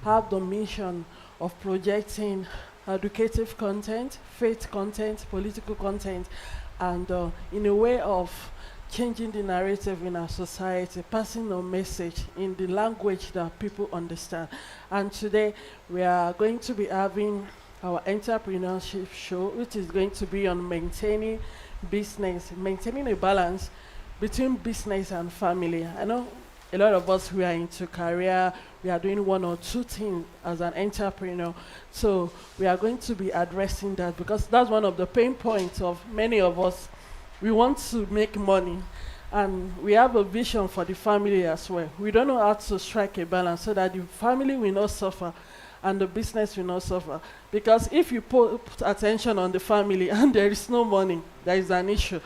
have the mission of projecting educative content, faith content, political content, and in a way of changing the narrative in our society, passing a message in the language that people understand. And today we are going to be having our entrepreneurship show, which is going to be on maintaining business, maintaining a balance between business and family. I know a lot of us, we are into career, we are doing one or two things as an entrepreneur. So we are going to be addressing that because that's one of the pain points of many of us. We want to make money and we have a vision for the family as well. We don't know how to strike a balance so that the family will not suffer and the business will not suffer. Because if you put attention on the family and there is no money, there is an issue.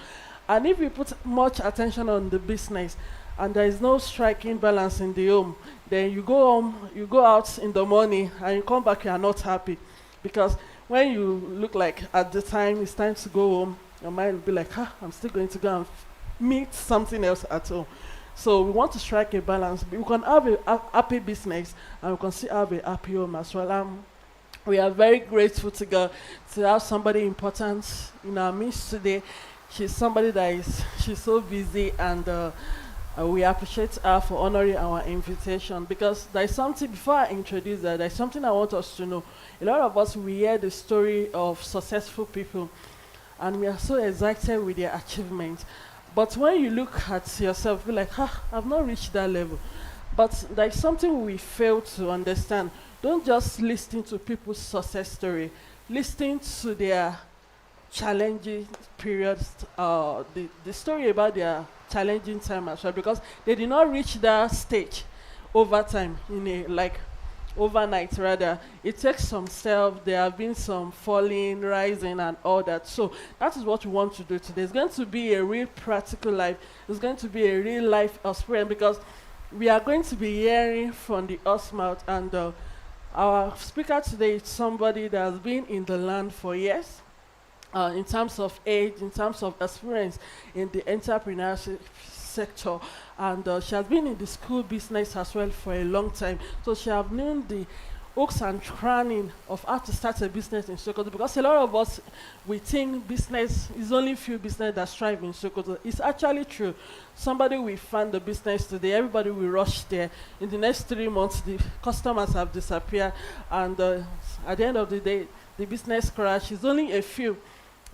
And if you put much attention on the business and there is no striking balance in the home, then you go home, you go out in the morning and you come back, you are not happy. Because when you look like at the time it's time to go home, your mind will be like, I'm still going to go and meet something else at home. So we want to strike a balance. We can have a happy business and we can still have a happy home as well. We are very grateful to God to have somebody important in our midst today. She's somebody she's so busy and we appreciate her for honoring our invitation because there's something, before I introduce her, there's something I want us to know. A lot of us, we hear the story of successful people and we are so excited with their achievements. But when you look at yourself, you're like, I've not reached that level. But there's something we fail to understand. Don't just listen to people's success story. Listen to their challenging periods, the story about their challenging time as well, because they did not reach that stage over time, overnight rather. It takes some steps. There have been some falling, rising, and all that. So that is what we want to do today. It's going to be a real practical life. It's going to be a real life experience because we are going to be hearing from the horse mouth. And our speaker today is somebody that has been in the land for years. In terms of age, in terms of experience in the entrepreneurship sector, and she has been in the school business as well for a long time. So she has known the hooks and crannies of how to start a business in Sokoto, because a lot of us, we think business is only few business that strive in Sokoto. It's actually true. Somebody will find the business today, everybody will rush there. In the next 3 months, the customers have disappeared, and at the end of the day, the business crash. Is only a few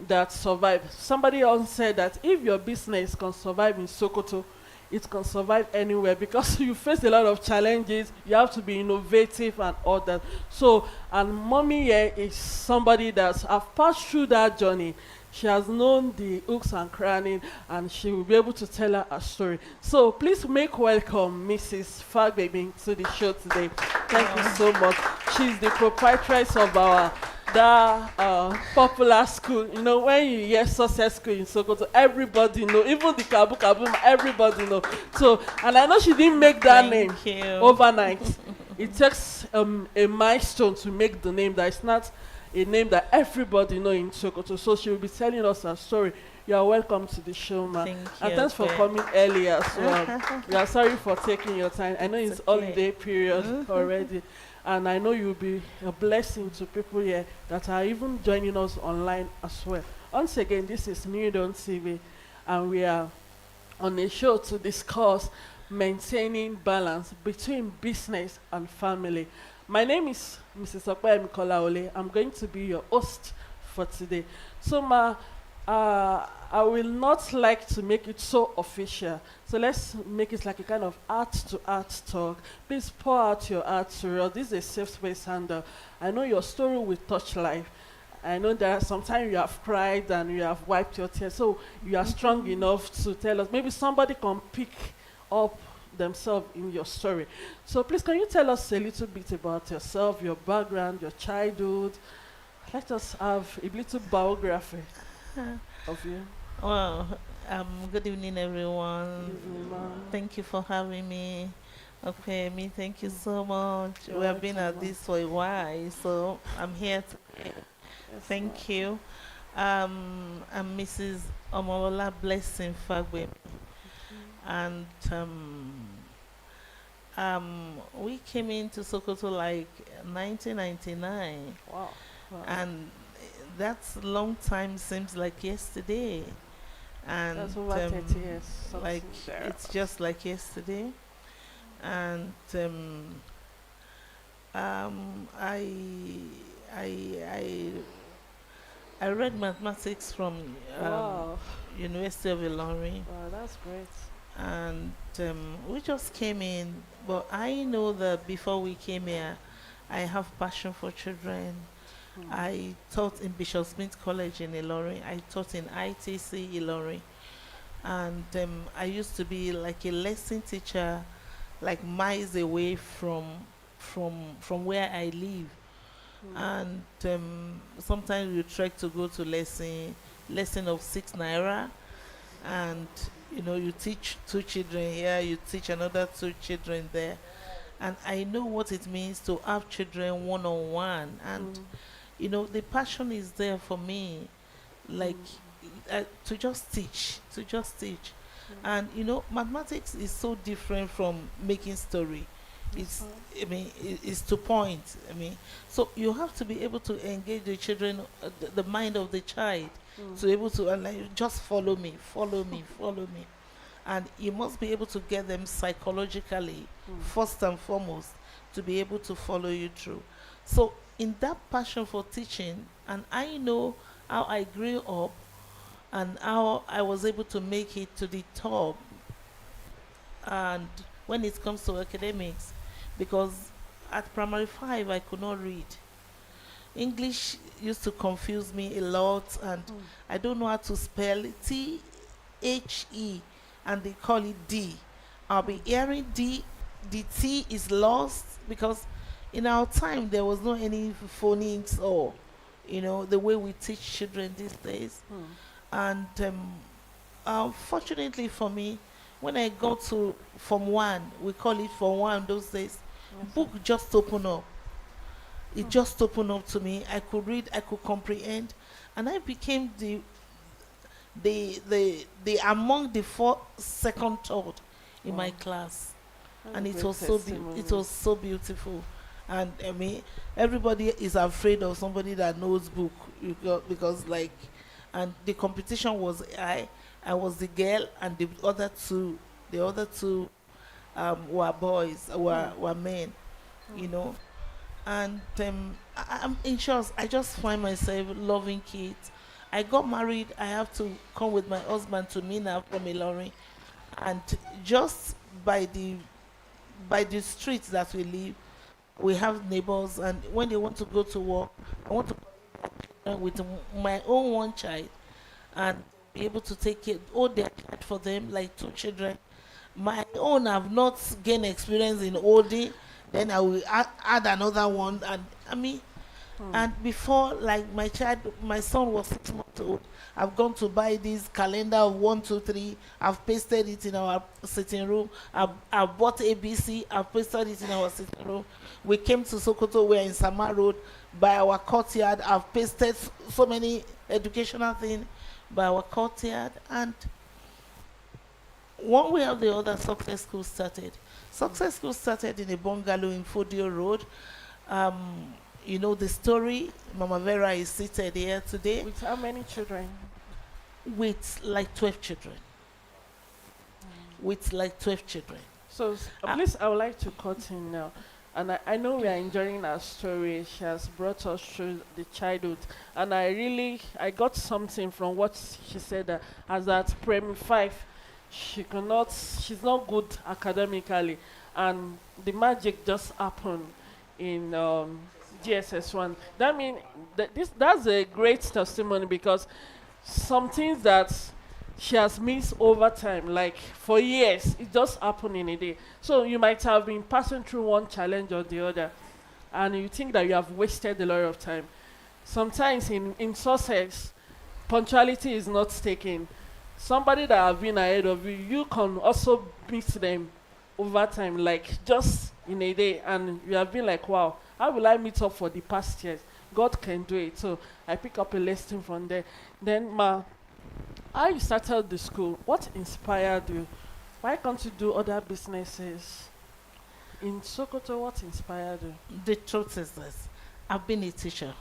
that survive. Somebody else said that if your business can survive in Sokoto, it can survive anywhere because you face a lot of challenges. You have to be innovative and all that. So, and mommy here is somebody that have passed through that journey. She has known the hooks and crannies, and she will be able to tell her a story. So please make welcome Mrs. Fagbemi to the show today. Thank you so much. She's the proprietress of our popular school. You know, when you hear success school in Sokoto, everybody know, even the Kabu Kabu, everybody know. So, and I know she didn't make that name overnight. It takes a milestone to make the name. That is not a name that everybody know in Sokoto. So she will be telling us her story. You are welcome to the show, ma. Thank you. And thanks for coming earlier as well. We are sorry for taking your time. I know it's holiday period already. And I know you'll be a blessing to people here that are even joining us online as well. Once again, this is New Dawn TV, and we are on a show to discuss maintaining balance between business and family. My name is Mrs. Okpayemi Kolaole. I'm going to be your host for today. So, I will not like to make it so official. So let's make it like a kind of art-to-art talk. Please pour out your art to us. This is a safe space, and I know your story will touch life. I know that sometimes you have cried and you have wiped your tears, so you are strong enough to tell us. Maybe somebody can pick up themselves in your story. So please, can you tell us a little bit about yourself, your background, your childhood? Let us have a little biography of you. Well, good evening, everyone. Good evening, ma'am. Thank you for having me. Okay, me, thank you so much. You're We have been welcome, at this for a while, so I'm here to Yes, thank you. I'm Mrs. Omolola Blessing Fagbe, and We came into Sokoto like 1999, Wow. Wow. and that long time seems like yesterday. That's And over 30 years, like something there. it's just like yesterday. And um, I, I, I read mathematics from Wow. University of Ilorin, Wow, that's great. and we just came in. But I know that before we came here, I have passion for children. Hmm. I taught in Bishop Smith College in Ilorin. I taught in ITC Ilorin, and I used to be like a lesson teacher, like miles away from where I live. Hmm. And sometimes we trek to go to lesson of 6 naira, and you teach two children here, you teach another two children there, and I know what it means to have children one on one, and Hmm. the passion is there for me, like Hmm. to just teach. Hmm. And mathematics is so different from making story. That's It's, fine. I mean, it's to point. I mean, so you have to be able to engage the children, the mind of the child, Hmm. to able to, and like, just follow me, follow me, follow me. And you must be able to get them psychologically, Hmm. first and foremost, to be able to follow you through. So in that passion for teaching, and I know how I grew up and how I was able to make it to the top, and when it comes to academics, because at primary 5 I could not read. English used to confuse me a lot, and Hmm. I don't know how to spell THE, and they call it D. I'll Hmm. be hearing D, the T is lost, because in our time there was no any phonics, or the way we teach children these days. Hmm. And fortunately for me, when I got to Form 1, we call it Form 1 those days, Yes, sir. book just opened up. It Hmm. just opened up to me. I could read, I could comprehend, and I became the among the four second third in my Wow. class. That's a And it great was it testimony. was so beautiful. And I mean, everybody is afraid of somebody that knows book, because like, and the competition was I was the girl, and the other two were boys, Hmm. were men, you Hmm. know. And I'm in short, I just find myself loving kids. I got married. I have to come with my husband to Mina from Ilorin, and just by the by the streets that we live, we have neighbors, and when they want to go to work, I want to with my own one child, and be able to take it, hold their child for them like two children. My own have not gained experience in holding, then I will add another one. And I mean, Hmm. and before, like, my son was 6 months old, I've gone to buy this calendar of 1 2 3. I've pasted it in our sitting room. I've bought ABC. I've pasted it in our sitting room. We came to Sokoto. We're in Sama Road by our courtyard. I've pasted so many educational things by our courtyard, and one way or the other, Success School started. Hmm. Success School started in a bungalow in Fodio Road. Um, you know the story. Mama Vera is seated here today With how many children? with like 12 children. With like 12 children. So, Uh, please, I would like to cut in now. And I know we are enjoying our story. She has brought us through the childhood. And I got something from what she said, as at Prem 5, she's not good academically. And the magic just happened in GSS 1. That means that's a great testimony, because some things that she has missed over time, like for years, it just happened in a day. So you might have been passing through one challenge or the other, and you think that you have wasted a lot of time. Sometimes in success, punctuality is not taken. Somebody that have been ahead of you, you can also beat them over time, like just in a day, and you have been like, wow, how will I meet up for the past years? God can do it. So I pick up a lesson from there. Then how you started the school? What inspired you? Why can't you do other businesses? In Sokoto, what inspired you? The truth is this: I've been a teacher,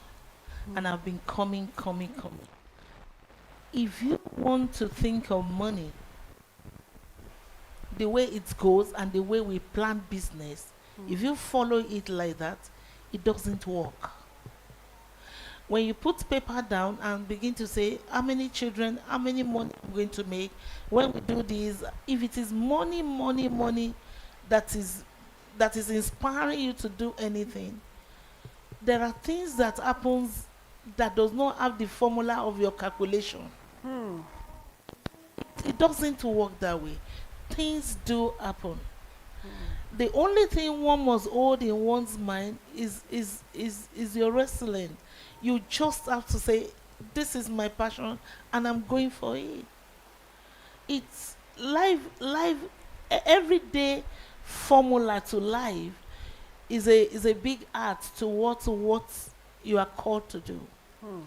and Mm. I've been coming. If you want to think of money the way it goes and the way we plan business, if Mm. you follow it like that, it doesn't work. When you put paper down and begin to say how many children, how many money I'm going to make, when we do this, if it is money that is that is inspiring you to do anything, there are things that happens that does not have the formula of your calculation. Hmm. It doesn't work that way. Things do happen. Hmm. The only thing one must hold in one's mind is your wrestling. You just have to say, this is my passion and I'm going for it. It's life everyday formula to life is a big art to what you are called to do. Hmm.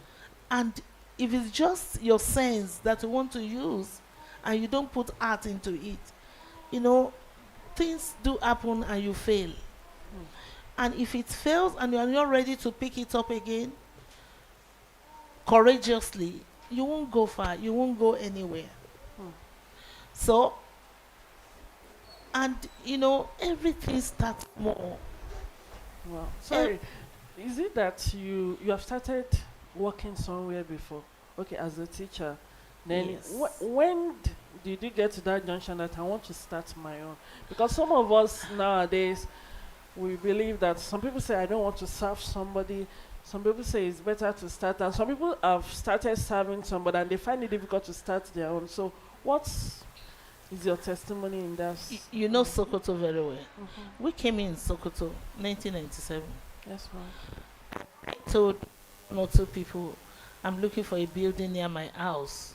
And if it's just your sense that you want to use and you don't put art into it, you know, things do happen and you fail. Hmm. And if it fails and you are not ready to pick it up again courageously, you won't go far, you won't go anywhere. Hmm. So, and everything starts small. Wow. Eh, Sorry, is it that you have started working somewhere before? Okay, as a teacher. Then yes. when did you get to that junction that I want to start my own? Because some of us nowadays, we believe that some people say I don't want to serve somebody. Some people say it's better to start, and some people have started serving somebody and they find it difficult to start their own. So, what is your testimony in that? You know Sokoto very well. Mm-hmm. We came in Sokoto 1997. Yes, ma'am. I told one or two people, I'm looking for a building near my house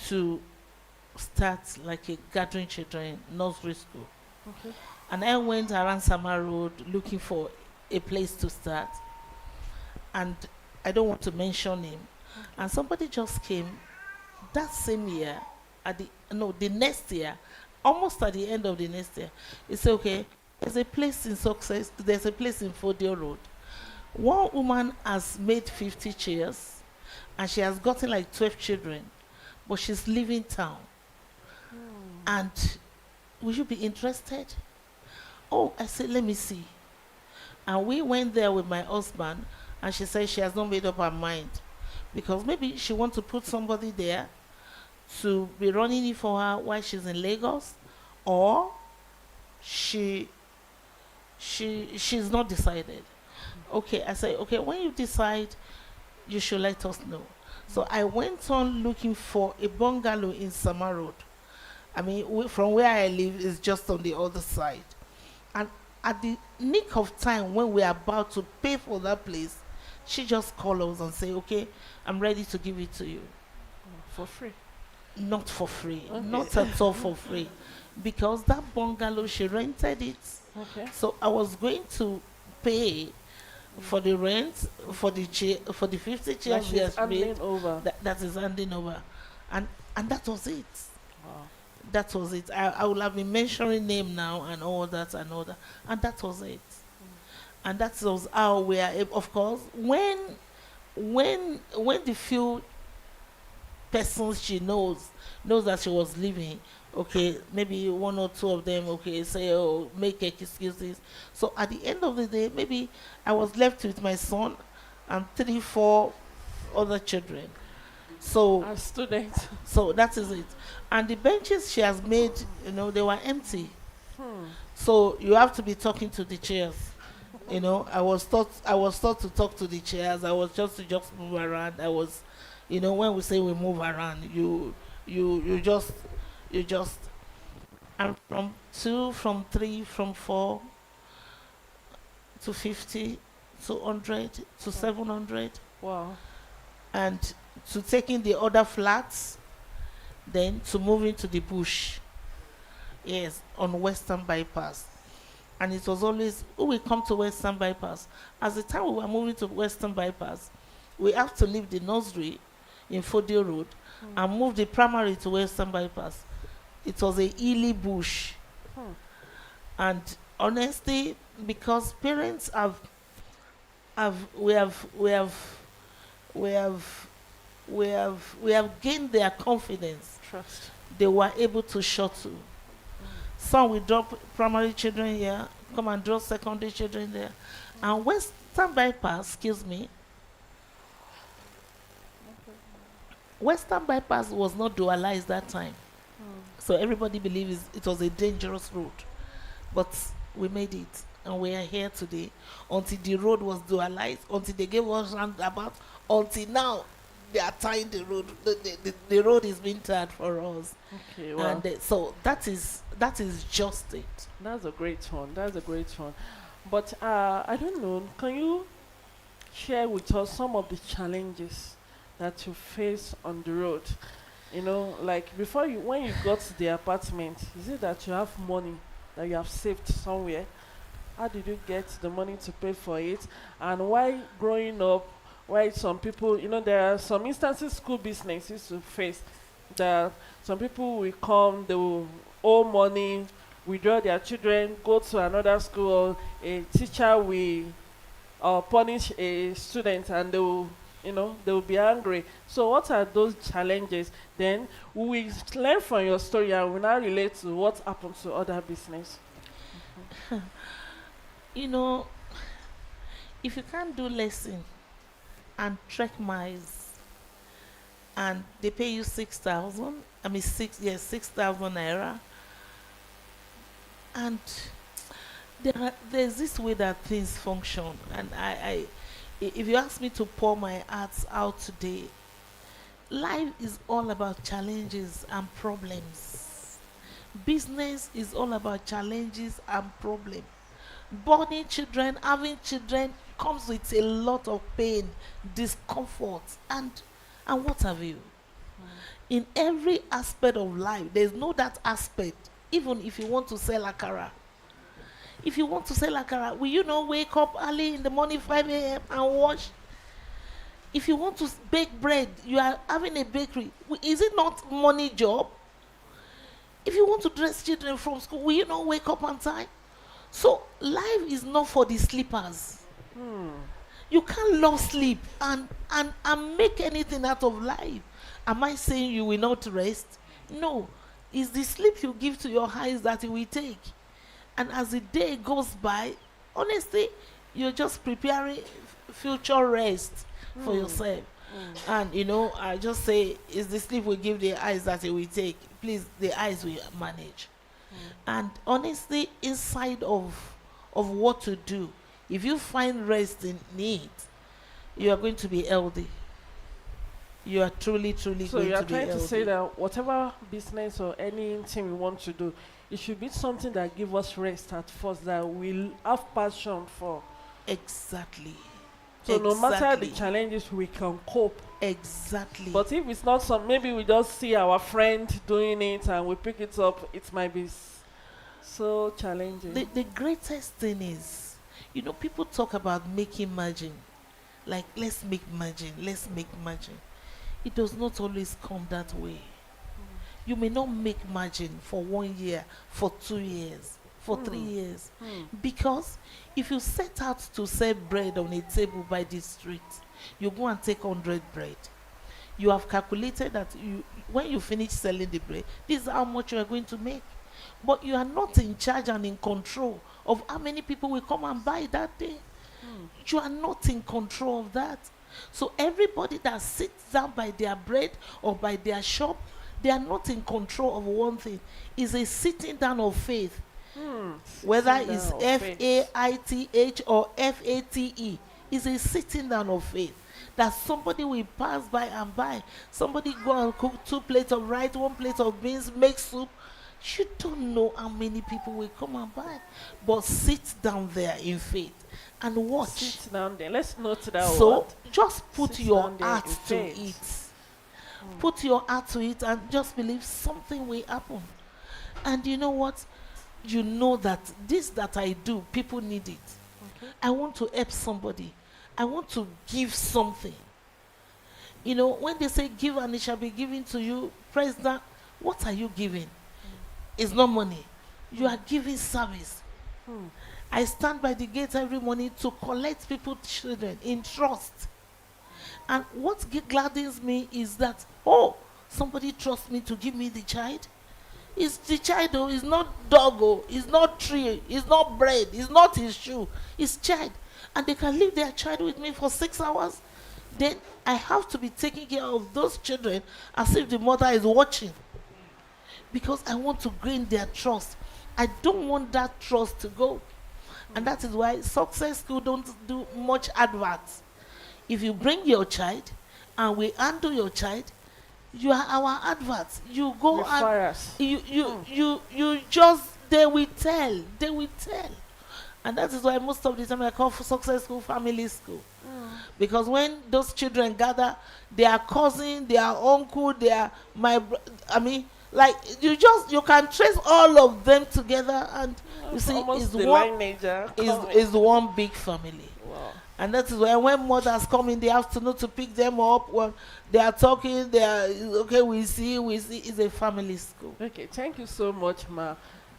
to start like a gathering children nursery school. Okay. And I went around Sama Road looking for a place to start. And I don't want to mention him. And somebody just came that same year, the next year, almost at the end of the next year. He said, okay, there's a place in Fodio Road. One woman has made 50 chairs and she has gotten like 12 children, but she's leaving town. Hmm. And would you be interested? Oh, I said, let me see. And we went there with my husband, and she said she has not made up her mind because maybe she wants to put somebody there to be running it for her while she's in Lagos, or she's not decided. Okay, I said, okay, when you decide, you should let us know. So I went on looking for a bungalow in Sama Road. I mean, from where I live is just on the other side. And at the nick of time when we're about to pay for that place, she just called us and say, okay, I'm ready to give it to you. For free. Not for free. Okay. Not at all for free. Because that bungalow, she rented it. Okay. So I was going to pay for the rent, for the 50 Like chairs we she's have made. handing over. That is handing over. And that was it. Wow. That was it. I will have been mentioning name now and all that and all that. And that was it. And that was how we are able, of course, when the few persons she knows that she was leaving, okay, maybe one or two of them, okay, say, oh, make excuses. So at the end of the day, maybe I was left with my son and 3 4 other children. So As students. so that is it. And the benches she has made, they were empty. Hmm. So you have to be talking to the chairs. I was taught to talk to the chairs. I was just move around. I was, when we say we move around, you just and from 2, from 3, from 4 to 50 to 100 to 700, Wow. and to taking the other flats, then to moving to the bush. Yes, on Western Bypass. And it was always, who will come to Western Bypass? As the time we were moving to Western Bypass, we have to leave the nursery in Fodio Road and move the primary to Western Bypass. It was a hilly bush. Hmm. And Honestly, because parents have we have we have gained their confidence. Trust. They were able to shuttle. Some will drop primary children here, come and drop secondary children there. And Western bypass, excuse me, Western bypass was not dualized that time. So everybody believes it was a dangerous road. But we made it. And we are here today. Until the road was dualized, until they gave us roundabout, until now they are tying the road. The road is being tied for us. Okay, well, And so that is just it. that's a great one. That's a great one. But I don't know. Can you share with us some of the challenges that you face on the road? You know, like before you, when you got to the apartment, is it that you have money that you have saved somewhere? How did you get the money to pay for it? And why growing up, why some people, you know, there are some instances school business used to face that some people will come, they will owe money, withdraw their children, go to another school, a teacher will punish a student and they will, you know, they will be angry. So what are those challenges? Then we will learn from your story and we now relate to what happened to other business. You know, if you can't do lesson and trek miles and they pay you 6,000, I mean 6,000 naira, and there's this way that things function, and if you ask me to pour my heart out today, life is all about challenges and problems. Business is all about challenges and problems. Born children, having children comes with a lot of pain, discomfort, and what have you. In every aspect of life, there's no that aspect. Even if you want to sell akara, if you want to sell akara, will you not wake up early in the morning 5 a.m. and wash? If you want to bake bread, you are having a bakery. Is it not money job? If you want to dress children from school, will you not wake up on time? So life is not for the sleepers. You can't love sleep and make anything out of life. Am I saying you will not rest? No. It's the sleep you give to your eyes that it will take. And as the day goes by, honestly, you're just preparing future rest for yourself. And you know, I just say, it's the sleep we give the eyes that it will take. Please, the eyes will manage. And honestly, inside of what to do, if you find rest in it, you are going to be healthy. You are truly So going you to are be trying to say healthy. that whatever business or anything we want to do, it should be something that give us rest at first, that we'll have passion for. Exactly. So no matter the Exactly. challenges, we can cope. Exactly. But if it's not some, maybe we just see our friend doing it and we pick it up, it might be so challenging. The greatest thing is, you know, people talk about making margin. Like, let's make margin, let's make margin. It does not always come that way. You may not make margin for 1 year, for 2 years, for 3 years. Because if you set out to sell bread on a table by the street, you go and take 100 bread. You have calculated that when you finish selling the bread, this is how much you are going to make. But you are not in charge and in control of how many people will come and buy that day. You are not in control of that. So everybody that sits down by their bread or by their shop, they are not in control of one thing. It's a sitting down of faith. Whether Sitting it's down of faith. FAITH or FATE, it's a sitting down of faith. That somebody will pass by and buy. Somebody go and cook 2 plates of rice, 1 plate of beans, make soup. You don't know how many people will come and buy. But sit down there in faith and watch. Sit down there. Let's note that So word. just put Sit your down there heart in to faith. it. Put your heart to it and just believe something will happen. And you know what? You know that this that I do, people need it. Okay. I want to help somebody. I want to give something. You know, when they say give and it shall be given to you, President, what are you giving? It's not money. You are giving service. Hmm. I stand by the gate every morning to collect people's children in trust. And what gladdens me is that, oh, somebody trusts me to give me the child. It's the child, oh, it's not dog, oh, it's not tree, it's not bread, it's not his shoe, it's child. And they can leave their child with me for 6 hours. Then I have to be taking care of those children as if the mother is watching, because I want to gain their trust. I don't want that trust to go. And that is why Success School don't do much adverts. If you bring your child and we handle your child, you are our adverts. You go and Refer us. you just, they will tell. They will tell. And that is why most of the time I call for Success School Family School. Because when those children gather, their cousin, their uncle, their I mean, like, you can trace all of them together, and you see Almost it's the one lineager is coming. is one big family. Wow. And that is why when mothers come in the afternoon to pick them up, when they are talking, they are okay, we see, it's a family school. Okay, thank you so much, Ma.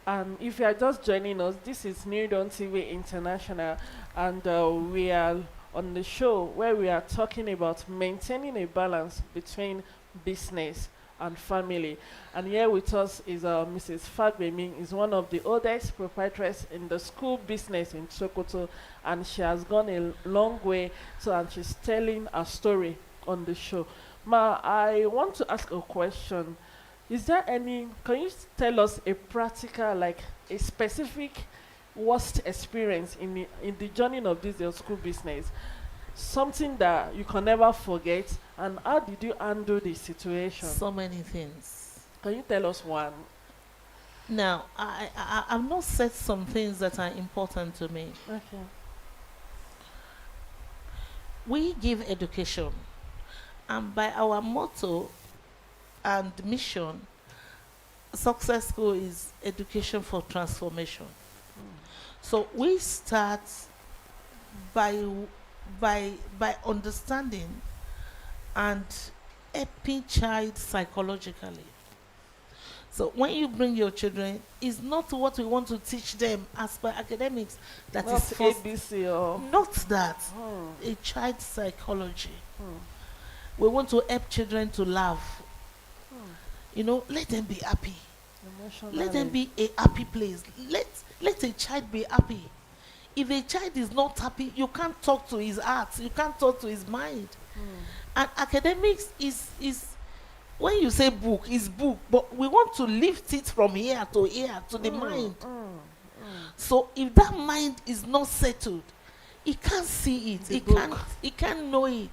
And if you are just joining us, this is New Dawn TV International, and we are on the show where we are talking about maintaining a balance between business and family. And here with us is Mrs. Fagbemi, is one of the oldest proprietors in the school business in Sokoto, and she has gone a long way. So, and she's telling a story on the show. Ma, I want to ask a question. Is there any, can you tell us a practical, like a specific worst experience in the journey of this your school business? Something that you can never forget, and how did you handle the situation? So many things. Can you tell us one? Now, I've not said some things that are important to me. Okay. We give education, and by our motto and mission, Success School is education for transformation. So we start by understanding and helping child psychologically. So when you bring your children, it's not what we want to teach them as per academics. That Not is first, ABC or not that. Hmm. A child psychology. Hmm. We want to help children to laugh. Hmm. You know, let them be happy. Let them Emotionally. be a happy place. Let a child be happy. If a child is not happy, you can't talk to his heart. You can't talk to his mind. Hmm. And academics is when you say book, is book, but we want to lift it from here to the mind. So if that mind is not settled, he can't see it. The He book. can't know it.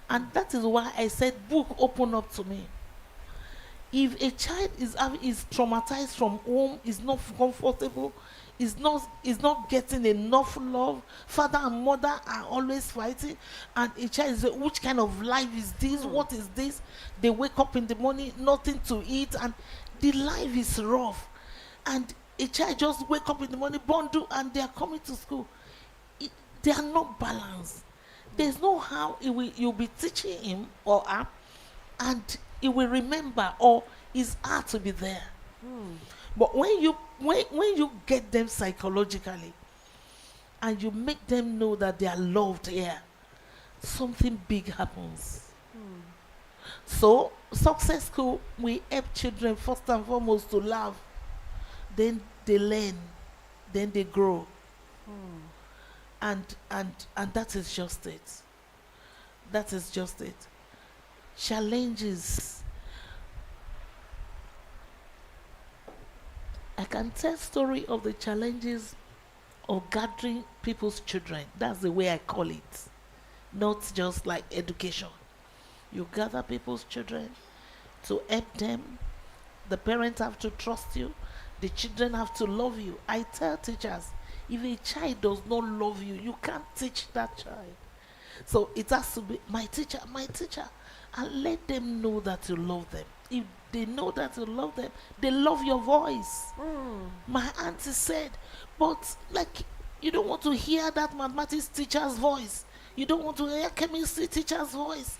And that is why I said book open up to me. If a child is traumatized from home, is not comfortable, is not getting enough love, father and mother are always fighting, and a child is which kind of life is this? What is this? They wake up in the morning, nothing to eat, and the life is rough. And a child just wake up in the morning, bundle, and they are coming to school. They are not balanced. There's no how you'll be teaching him or her, and he will remember, or his heart to be there. But when you get them psychologically and you make them know that they are loved here, something big happens. So Success School, we help children first and foremost to love, then they learn, then they grow. And that is just it. That is just it. Challenges. I can tell story of the challenges of gathering people's children. That's the way I call it. Not just like education. You gather people's children to help them. The parents have to trust you. The children have to love you. I tell teachers, if a child does not love you, you can't teach that child. So it has to be my teacher, and let them know that you love them. If they know that you love them, they love your voice. My auntie said, but like, you don't want to hear that mathematics teacher's voice. You don't want to hear chemistry teacher's voice.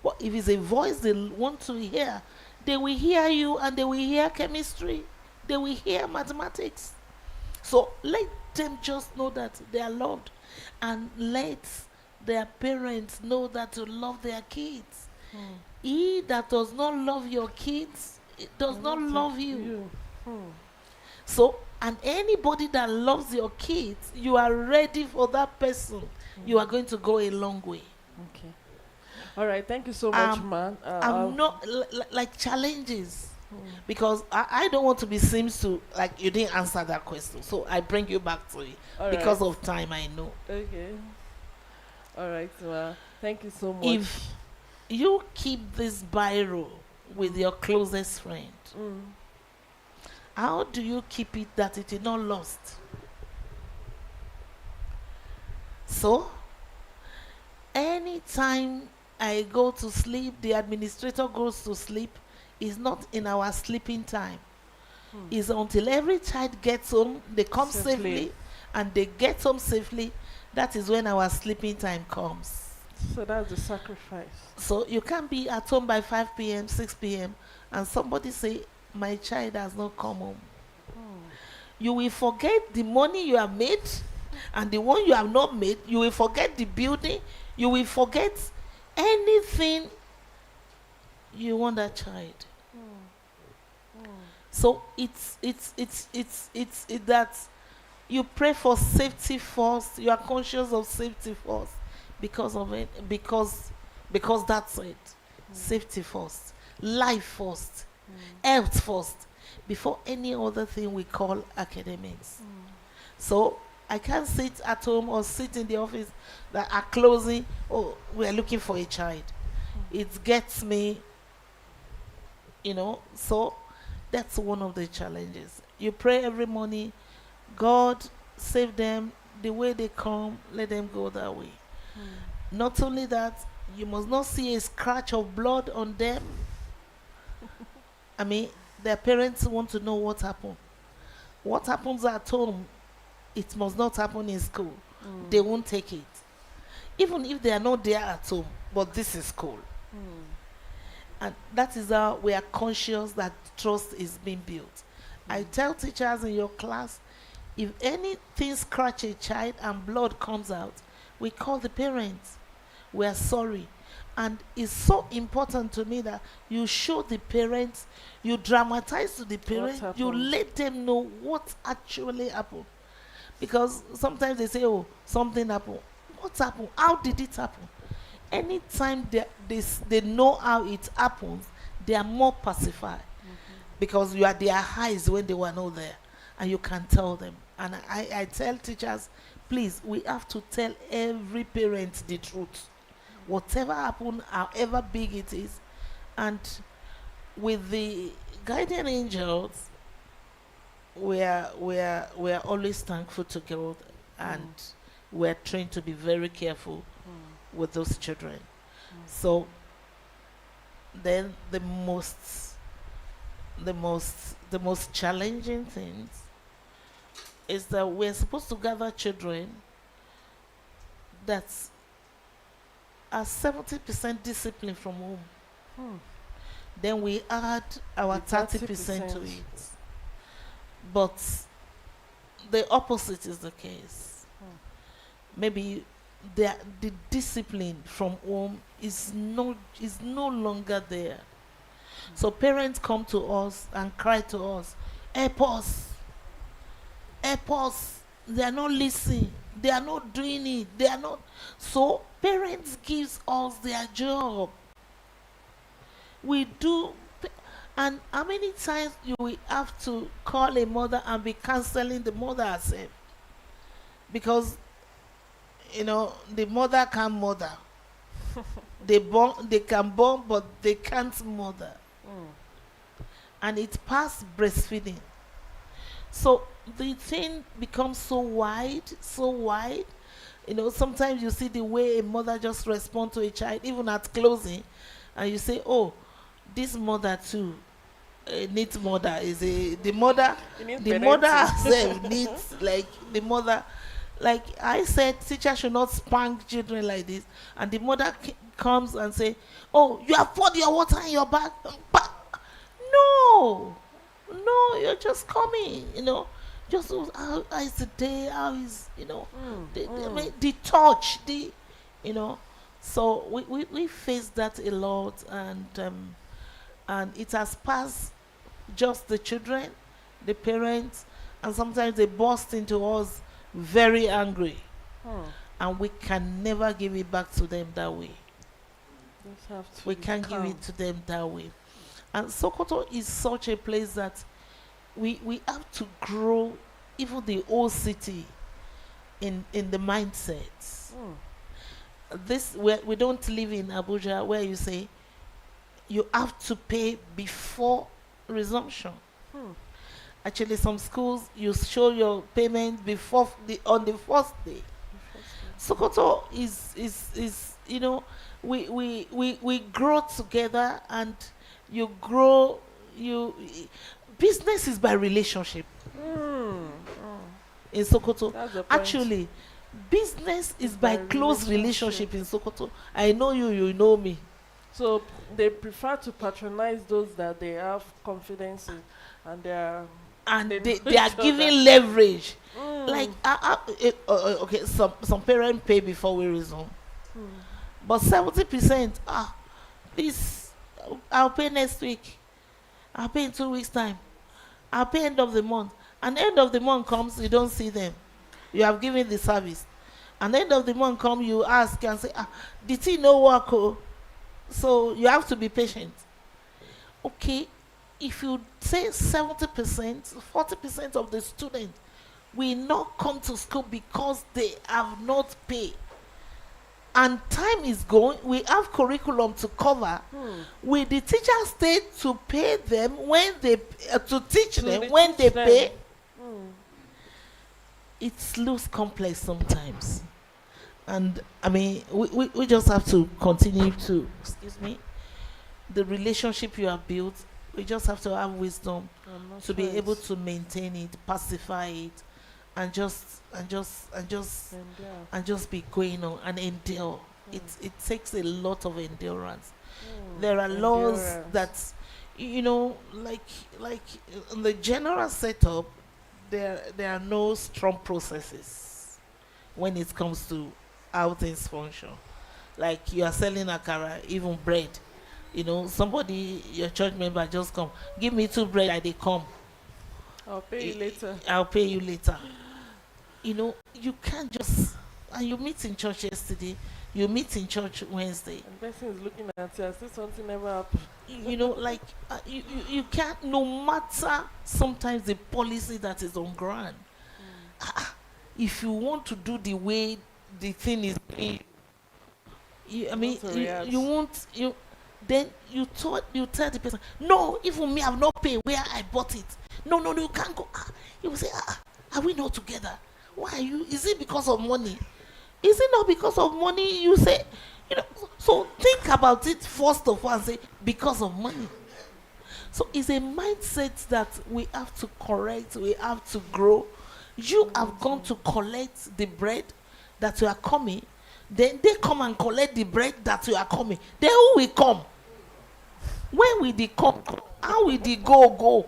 But if it's a voice they want to hear, they will hear you, and they will hear chemistry. They will hear mathematics. So let them just know that they are loved, and let their parents know that to love their kids. Hmm. He that does not love your kids, it does not Not love you. you. Hmm. So, and anybody that loves your kids, you are ready for that person. You are going to go a long way. Okay. All right. Thank you so much, Um, man. I'm not like challenges, hmm. because I don't want to be seems to like you didn't answer that question. So I bring you back to it All right. because of time. I know. Okay. All right. Well, thank you so much. If you keep this biro with your closest friend, Mm. how do you keep it that it is not lost? So, anytime I go to sleep, the administrator goes to sleep, is not in our sleeping time. Hmm. Is until every child gets home, they come Safely. safely, and they get home safely. That is when our sleeping time comes. So that's the sacrifice. So you can't be at home by 5 p.m., 6 p.m., and somebody say, my child has not come home. Hmm. You will forget the money you have made, and the one you have not made. You will forget the building. You will forget anything you want that child. Hmm. Hmm. So it's that you pray for safety first. You are conscious of safety first because of it, because that's it. Safety first, life first, health first, before any other thing we call academics. So I can't sit at home or sit in the office that are closing. Oh, we are looking for a child. It gets me, So that's one of the challenges. You pray every morning, God save them the way they come, let them go that way. Not only that, you must not see a scratch of blood on them. I mean, their parents want to know what happened. What happens at home, it must not happen in school. Hmm. They won't take it. Even if they are not there at home, but this is school. Hmm. And that is how we are conscious that trust is being built. I tell teachers in your class, if anything scratch a child and blood comes out, we call the parents. We are sorry. And it's so important to me that you show the parents, you dramatize to the parents, you happened? let them know what actually happened. Because sometimes they say, oh, something happened. What happened? How did it happen? Anytime they know how it happens, they are more pacified. Because you are their eyes when they were not there. And you can tell them. And I tell teachers, please, we have to tell every parent the truth. Whatever happened, however big it is. And with the guardian angels, we are always thankful to God, and we are trained to be very careful with those children. So then the most challenging things is that we're supposed to gather children that are 70% discipline from home. Hmm. Then we add our The 30% to 30%. it. But the opposite is the case. Maybe the discipline from home is no longer there. So parents come to us and cry to us, help us, help us. They are not listening. They are not doing it. They are not. So parents gives us their job. We do. And how many times you will have to call a mother and be counseling the mother herself? Because the mother can't mother. They can born, but they can't mother. And it past breastfeeding. So the thing becomes so wide, so wide. Sometimes you see the way a mother just responds to a child, even at closing, and you say, "Oh, this mother too needs mother." The mother, It needs the mother parenting. herself needs like the mother. Like I said, teacher should not spank children like this, and the mother comes and say, "Oh, you have poured your water in your bag." No, you're just coming. Just how is the day? How is, I Mm. mean, the touch, you know. So we face that a lot, and it has passed just the children, the parents, and sometimes they burst into us very angry, Mm. and we can never give it back to them that way. Just have to We be can't give calm. it to them that way. And Sokoto is such a place that we have to grow even the whole city in the mindsets. Mm. This we don't live in Abuja where you say you have to pay before resumption. Hmm. Actually, some schools you show your payment before the on the first day. The first one. Sokoto is we grow together, and you grow you business is by relationship Mm. Mm. in Sokoto. That's the point. Actually, business It's is by by close relationship. relationship in Sokoto. I know you, you know me. So they prefer to patronize those that they have confidence in, and And they they, know they are each other. giving leverage. Like, Mm. okay, some parents pay before we resume. Mm. But 70%, please, I'll pay next week. I'll pay in 2 weeks' time. I'll pay end of the month. And end of the month comes, you don't see them. You have given the service. And end of the month come, you ask and say, did he no work? Oh? So you have to be patient. Okay, if you say 70%, 40% of the students will not come to school because they have not paid, and time is going, we have curriculum to cover. Hmm. Will the teacher stay to pay them when they to teach To them be when they teach them. pay? Mm. It's looks complex sometimes, and I mean we just have to continue to, excuse me, the relationship you have built. We just have to have wisdom And no to be able choice. to maintain it, pacify it, and just And yeah. and just be going on and endure. Mm. It takes a lot of endurance. Mm. There are laws Endurance. that, like in the general setup, there are no strong processes when it comes to how things function. Like you are selling akara, even bread. Somebody, your church member, just come, give me 2 bread, I they come. I'll pay you later. I'll pay you later. You can't just, and you meet in church yesterday, you meet in church Wednesday. And the person is looking at you as if something never happened. Like, you can't, no matter sometimes the policy that is on ground. If you want to do the way the thing is being, I mean, Want to react. you won't, then you tell the person, no, even me, I've not paid where I bought it. No, no, no, you can't go. You will say, are we not together? Why are you? Is it because of money? Is it not because of money? You say, so think about it first of all and say, because of money. So it's a mindset that we have to correct, we have to grow. You have gone to collect the bread that you are coming, then they come and collect the bread that you are coming. Then who will come? When will they come? How will they go?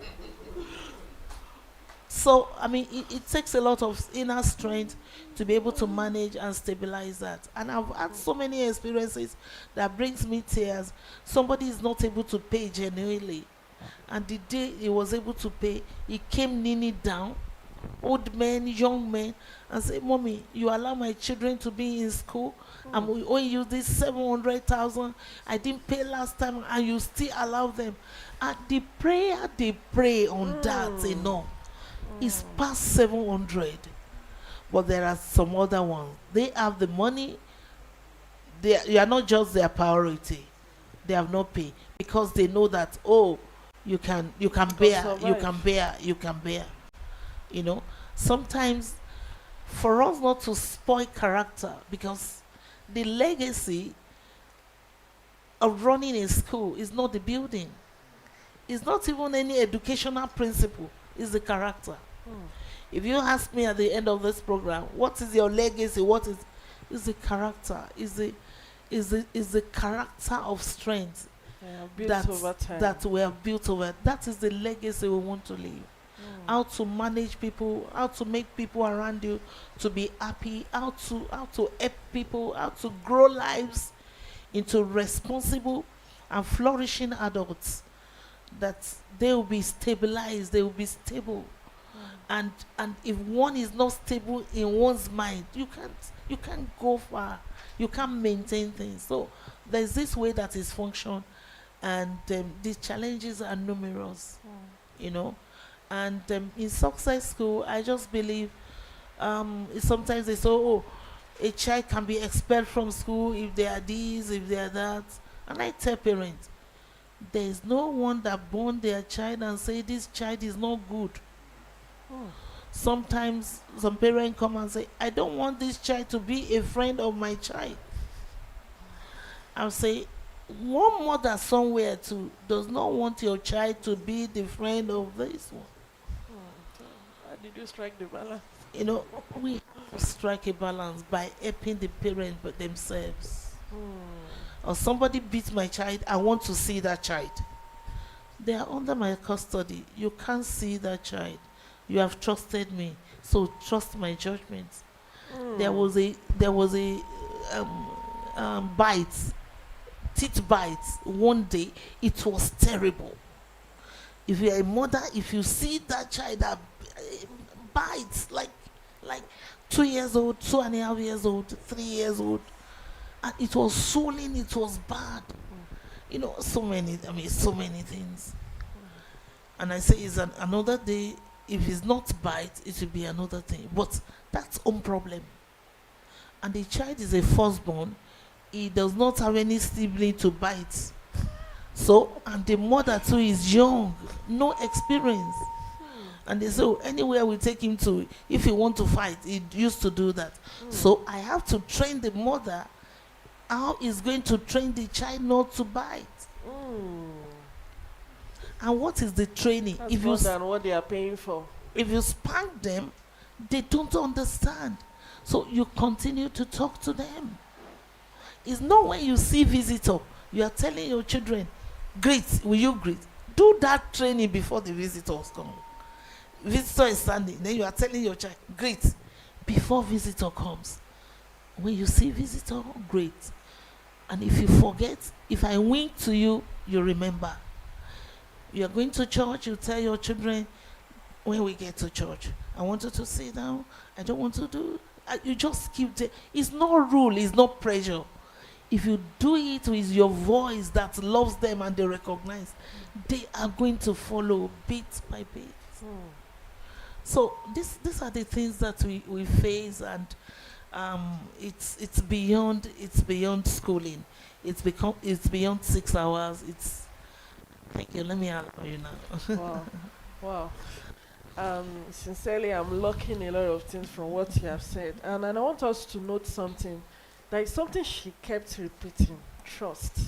So, I mean, it takes a lot of inner strength to be able to manage and stabilize that. And I've had so many experiences that brings me tears. Somebody is not able to pay genuinely. And the day he was able to pay, he came kneeling down, old men, young men, and said, Mommy, you allow my children to be in school, and we owe you this 700,000. I didn't pay last time, and you still allow them. And the prayer they pray on that, is past 700. But there are some other ones. They have the money. You are not just their priority. They have not paid because they know that, you can bear, survive. you can bear. Sometimes for us not to spoil character, because the legacy of running a school is not the building. It's not even any educational principle. It's the character. Mm. If you ask me at the end of this program, what is your legacy? What is the character? Is the character of strength Yeah, built over time. that we have built over. That is the legacy we want to leave. how to manage people, how to make people around you to be happy, how to help people, how to grow lives into responsible and flourishing adults, that they will be stabilized, they will be stable. And if one is not stable in one's mind, you can't go far, you can't maintain things. So there's this way that is function, and the challenges are numerous, you know. And in success school, I just believe, sometimes they say, oh, a child can be expelled from school if they are this, if they are that. And I tell parents, there is no one that born their child and say this child is not good. Sometimes some parents come and say, I don't want this child to be a friend of my child. I'll say, one mother somewhere too does not want your child to be the friend of this one. How did you strike the balance? You know, we have to strike a balance by helping the parents but themselves. Or somebody beats my child, I want to see that child. They are under my custody. You can't see that child. You have trusted me, so trust my judgment. There was a bite, teeth bite one day. It was terrible. If you're a mother, if you see that child that bites like 2 years old, 2.5 years old, 3 years old, and it was swollen, it was bad. You know, so many things. And I say, it's another day. If it's not bite, it will be another thing. But that's own problem. And the child is a firstborn. He does not have any sibling to bite. So, and the mother too is young, no experience. And they say, oh, anywhere we take him to, if he want to fight, he used to do that. So I have to train the mother how he's going to train the child not to bite. And what is the training? That's if more than what they are paying for. If you spank them, they don't understand. So you continue to talk to them. It's not when you see visitor, you are telling your children, greet, will you greet? Do that training before the visitors come. Visitor is standing, then you are telling your child, greet, before visitor comes. When you see visitor, great. And if you forget, if I wink to you, you remember. You are going to church, you tell your children, when we get to church, I want you to sit down, I don't want to do, you just keep there. It's not rule, it's not pressure. If you do it with your voice that loves them and they recognize, they are going to follow bit by bit. So these are the things that we face, and it's beyond schooling. It's beyond 6 hours. Thank you. Let me allow you now. Wow. Sincerely, I'm locking a lot of things from what you have said, and I want us to note something. There is something she kept repeating: trust.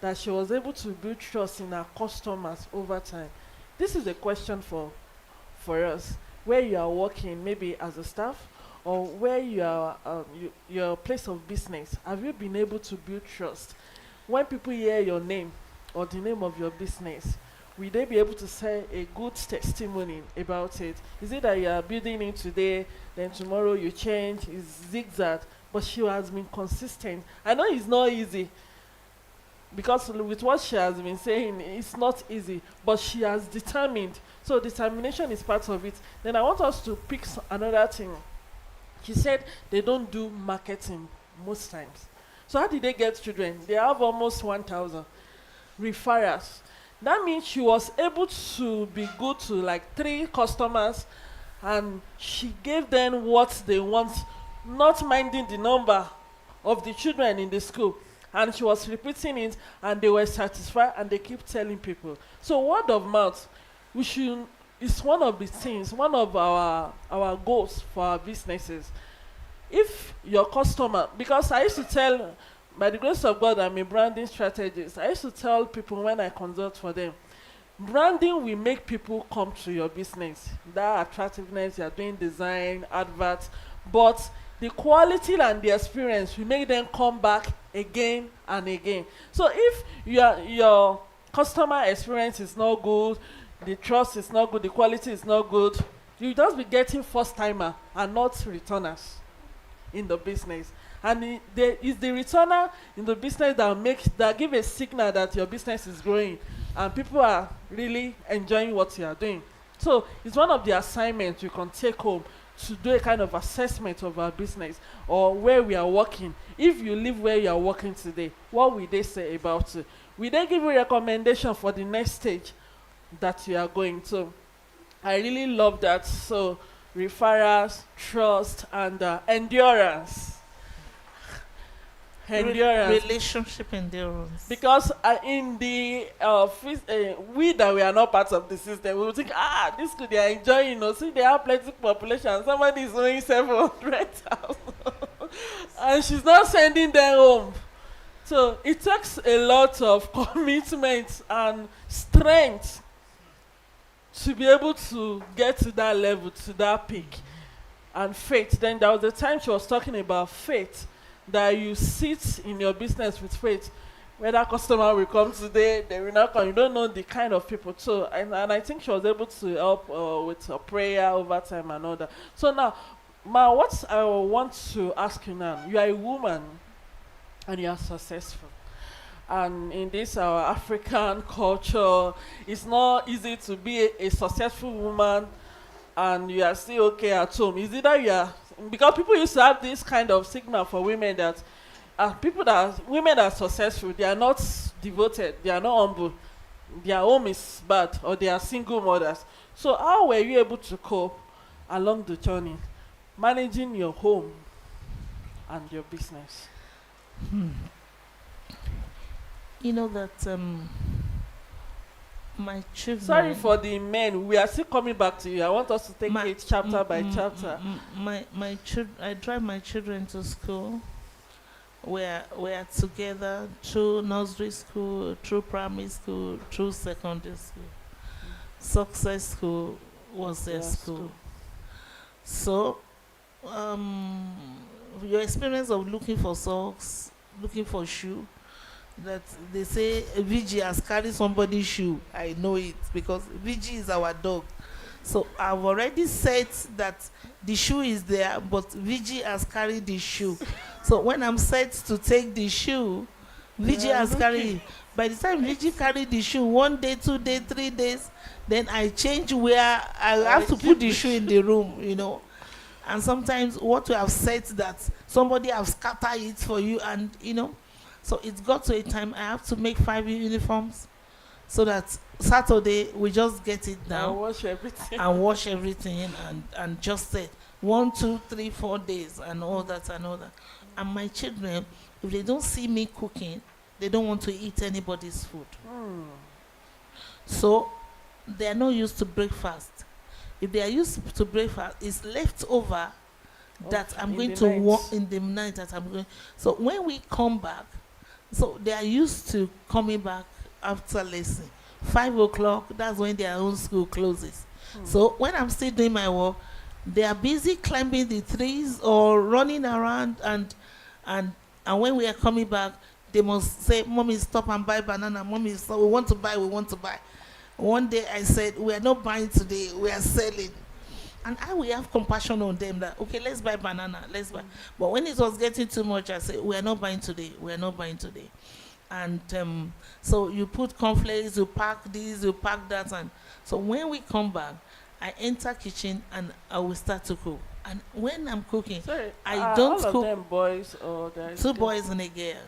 That she was able to build trust in her customers over time. This is a question for us. Where you are working, maybe as a staff, or where you are, your place of business, have you been able to build trust? When people hear your name or the name of your business, will they be able to say a good testimony about it? Is it that you are building it today, then tomorrow you change, it's zigzag, but she has been consistent? I know it's not easy, because with what she has been saying, it's not easy, but she has determined. So determination is part of it. Then I want us to pick another thing. She said they don't do marketing most times. So how did they get children? They have almost 1,000 referrals. That means she was able to be good to like 3 customers, and she gave them what they want, not minding the number of the children in the school. And she was repeating it, and they were satisfied, and they keep telling people. So word of mouth, is one of the things, one of our goals for our businesses. If your customer, because I used to tell, by the grace of God, I'm a branding strategist. I used to tell people when I consult for them, branding will make people come to your business. That attractiveness, you are doing design, adverts, but the quality and the experience will make them come back again and again. So if your customer experience is not good, the trust is not good, the quality is not good, you just be getting first timer and not returners in the business. And it's the returner in the business that give a signal that your business is growing and people are really enjoying what you are doing. So it's one of the assignments you can take home to do a kind of assessment of our business or where we are working. If you live where you are working today, what will they say about it? Will they give you recommendation for the next stage that you are going to? I really love that. So referrals, trust, and endurance. Endurance. Relationship endurance. Because in the we that we are not part of the system, we will think, this could they are enjoying. See, they have plenty population. Somebody is owing 700,000, and she's not sending them home. So it takes a lot of commitment and strength to be able to get to that level, to that peak, and faith. Then there was a time she was talking about faith, that you sit in your business with faith. Whether customer will come today, they will not come. You don't know the kind of people. So, and I think she was able to help with her prayer over time and all that. So now, Ma, what I want to ask you now, you are a woman and you are successful. And in this our African culture, it's not easy to be a successful woman and you are still okay at home. Is it that you are, because people used to have this kind of stigma for women that women that are successful, they are not devoted, they are not humble, their home is bad, or they are single mothers. So how were you able to cope along the journey, managing your home and your business? You know that my children. Sorry for the men. We are still coming back to you. I want us to take it chapter by chapter. My children. I drive my children to school. We're together through nursery school, through primary school, through secondary school. Success School was their school. So, your experience of looking for socks, looking for shoe, that they say VG has carried somebody's shoe. I know it because VG is our dog. So I've already said that the shoe is there, but VG has carried the shoe. So when I'm set to take the shoe, VG has carried it. By the time VG carried the shoe, 1 day, 2 days, 3 days, then I change where I have to put the shoe in the room, And sometimes what you have said that somebody have scattered it for you, and so it got to a time I have to make 5 uniforms so that Saturday we just get it down and wash everything and just say 1, 2, 3, 4 days and all that. And my children, if they don't see me cooking, they don't want to eat anybody's food. So they are not used to breakfast. If they are used to breakfast, it's left over that I'm going to work in the night that I'm going. So when we come back, so they are used to coming back after lesson. 5 o'clock, that's when their own school closes. So when I'm still doing my work, they are busy climbing the trees or running around, and when we are coming back, they must say, "Mommy, stop and buy banana. Mommy, stop. We want to buy. One day I said, "We are not buying today. We are selling." And I will have compassion on them that, okay, let's buy banana, let's buy. But when it was getting too much, I said, we are not buying today. And so you put cornflakes, you pack this, you pack that. And so when we come back, I enter kitchen and I will start to cook. And when I'm cooking, I don't cook. All of them boys or two boys and a girl.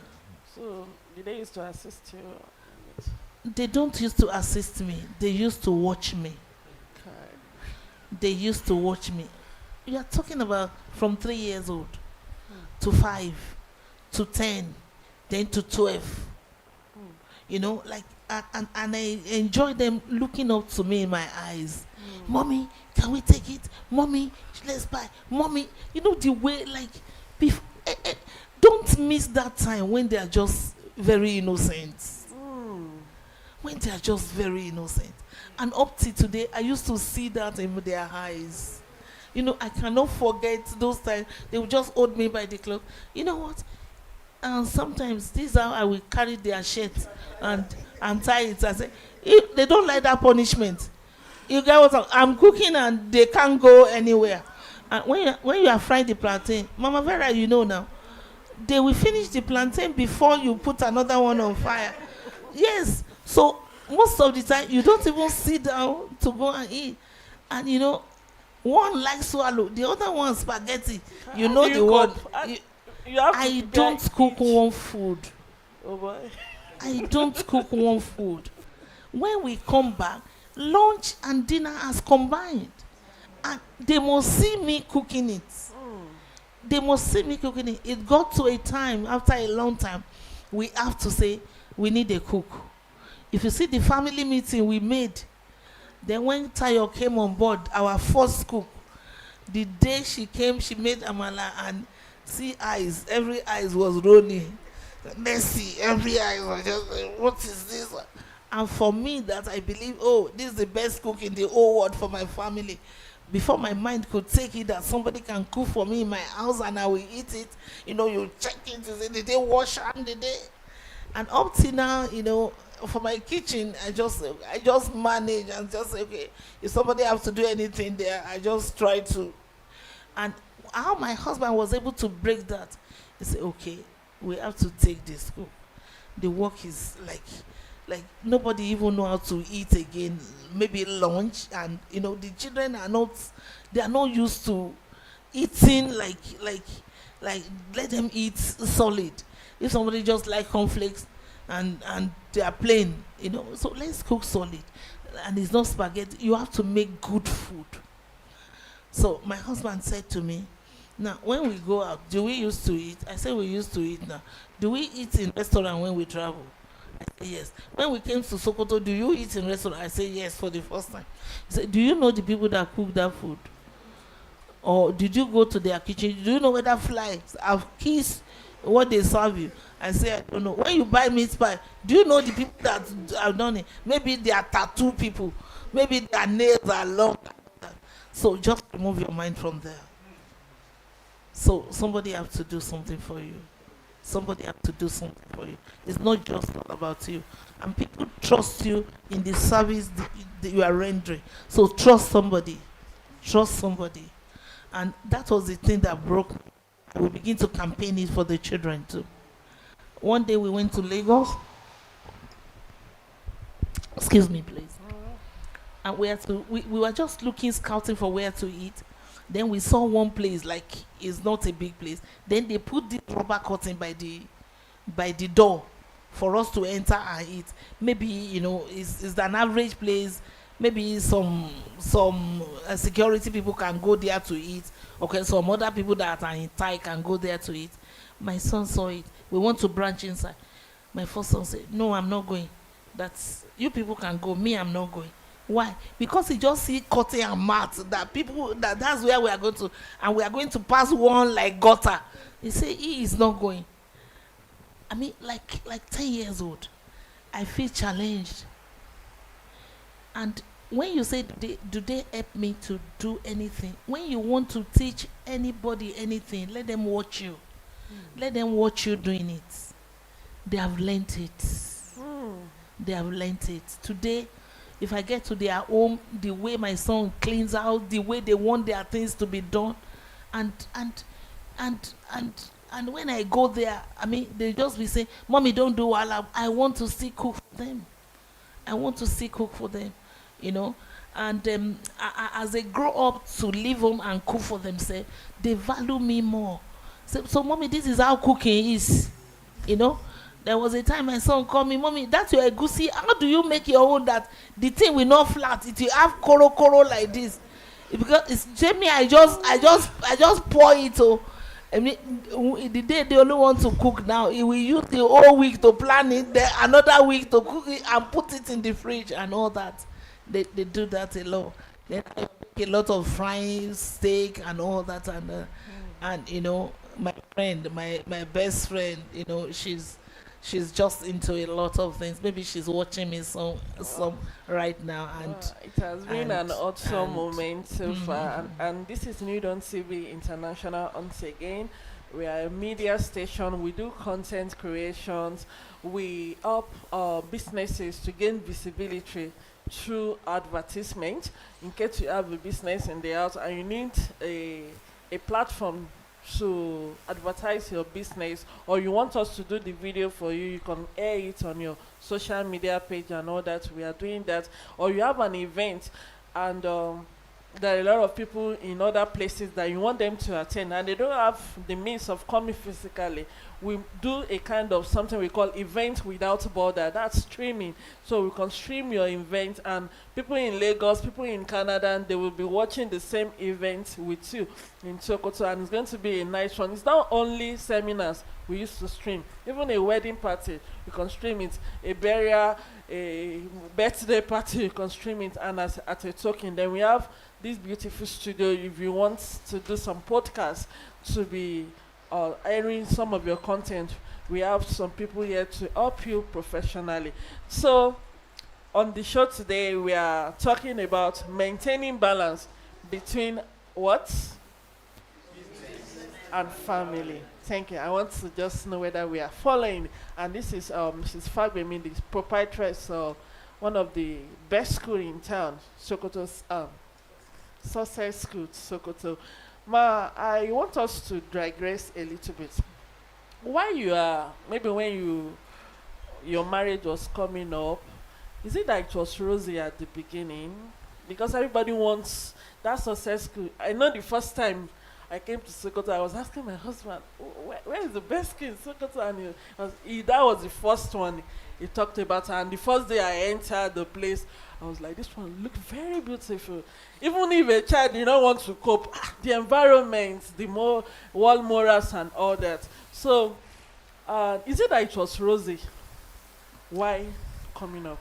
So did they used to assist you? They don't used to assist me. They used to watch me. They used to watch me. You are talking about from 3 years old to 5 to 10, then to 12. And I enjoy them looking up to me in my eyes. Mommy, can we take it? Mommy, let's buy. Mommy, the way don't miss that time when they are just very innocent. When they are just very innocent. And up to today, I used to see that in their eyes. I cannot forget those times. They would just hold me by the cloth. You know what? And sometimes this is how I will carry their shirt and tie it. I say, if they don't like that punishment, You get what I'm cooking and they can't go anywhere. And when you are frying the plantain, Mama Vera, you know now, they will finish the plantain before you put another one on fire. Yes. So most of the time you don't even sit down to go and eat. And one like swallow, the other one spaghetti. You How know do the you one. cope? You, You have to I prepare don't cook each. one food. Oh boy. I don't cook one food. When we come back, lunch and dinner has combined. And they must see me cooking it. They must see me cooking it. It got to a time, after a long time, we have to say, we need a cook. If you see the family meeting we made, then when Tayo came on board, our first cook, the day she came, she made amala and see eyes. Every eyes was rolling. Mercy, every eye was just like, what is this? And for me, that I believe, oh, this is the best cook in the whole world for my family. Before my mind could take it that somebody can cook for me in my house and I will eat it, you check it to say, did they wash hand, did they? And up till now, for my kitchen, I just manage and just say, okay, if somebody has to do anything there, I just try to. And how my husband was able to break that, he said, okay, we have to take this cook. The work is like nobody even know how to eat again. Maybe lunch, and the children are not used to eating like let them eat solid. If somebody just like cornflakes and they are plain, so let's cook solid. And it's not spaghetti. You have to make good food. So my husband said to me, now when we go out, do we used to eat? I said we used to eat now. Do we eat in restaurant when we travel? I said yes. When we came to Sokoto, do you eat in restaurant? I said yes, for the first time. He said, do you know the people that cook that food? Or did you go to their kitchen? Do you know whether flies have kissed what they serve you? I said, I don't know. When you buy meat pie, do you know the people that have done it? Maybe they are tattoo people. Maybe their nails are long. So just remove your mind from there. So somebody has to do something for you. Somebody has to do something for you. It's not just all about you. And people trust you in the service that you are rendering. So trust somebody. Trust somebody. And that was the thing that broke me. We begin to campaign it for the children too. One day we went to Lagos. Excuse me, please. And we were just scouting for where to eat. Then we saw one place, like it's not a big place. Then they put this rubber curtain by the door for us to enter and eat. Maybe it's an average place. Maybe some security people can go there to eat. Okay, some other people that are in Thai can go there to eat. My son saw it. We want to branch inside. My first son said, "No, I'm not going. That's you people can go. Me, I'm not going." Why? Because he just see curtain and mat that people that's where we are going to, and we are going to pass one like gutter. He say he is not going. I mean, like 10 years old, I feel challenged. And when you say do they help me to do anything? When you want to teach anybody anything, let them watch you. Let them watch you doing it. They have learnt it. They have learnt it. Today, if I get to their home, the way my son cleans out, the way they want their things to be done, and when I go there, I mean, they just be saying, "Mommy, don't do all. I want to still cook for them. I want to still cook for them," And as they grow up to leave home and cook for themselves, they value me more. So, Mommy, this is how cooking is, There was a time my son called me, "Mommy, that's your egusi. How do you make your own that the thing will not flat? It will have koro like this." Because it's Jamie, I just pour it. I mean, the day they only want to cook now, he will use the whole week to plan it, then another week to cook it and put it in the fridge and all that. They do that a lot. Then I make a lot of frying steak and all that, and my friend, my best friend, she's just into a lot of things. Maybe she's watching me some right now, and it has been an awesome moment so far, and this is New Dawn TV International once again. We are a media station. We do content creations. We help businesses to gain visibility through advertisement. In case you have a business in the house and you need a platform to advertise your business, or you want us to do the video for you, you can air it on your social media page and all that. We are doing that. Or you have an event and there are a lot of people in other places that you want them to attend and they don't have the means of coming physically. We do a kind of something we call event without border. That's streaming. So we can stream your event and people in Lagos, people in Canada, and they will be watching the same event with you in Sokoto, and it's going to be a nice one. It's not only seminars we used to stream, even a wedding party you can stream it, a burial, a birthday party you can stream it, and as at a token then we have this beautiful studio if you want to do some podcasts to be airing some of your content. We have some people here to help you professionally. So on the show today we are talking about maintaining balance between what and family. Thank you. I want to just know whether we are following. And this is Mrs. Fagbemi, the proprietress of one of the best school in town, Sokoto's Success School, Sokoto. Ma, I want us to digress a little bit. Why you are maybe when your marriage was coming up, is it that it was rosy at the beginning? Because everybody wants that success school. I know the first time I came to Sokoto, I was asking my husband, where is the best school in Sokoto? And that was the first one he talked about. And the first day I entered the place, I was like, this one looked very beautiful. Even if a child did not want to cope, the environment, the wall morals and all that. So, is it that it was rosy? Why coming up?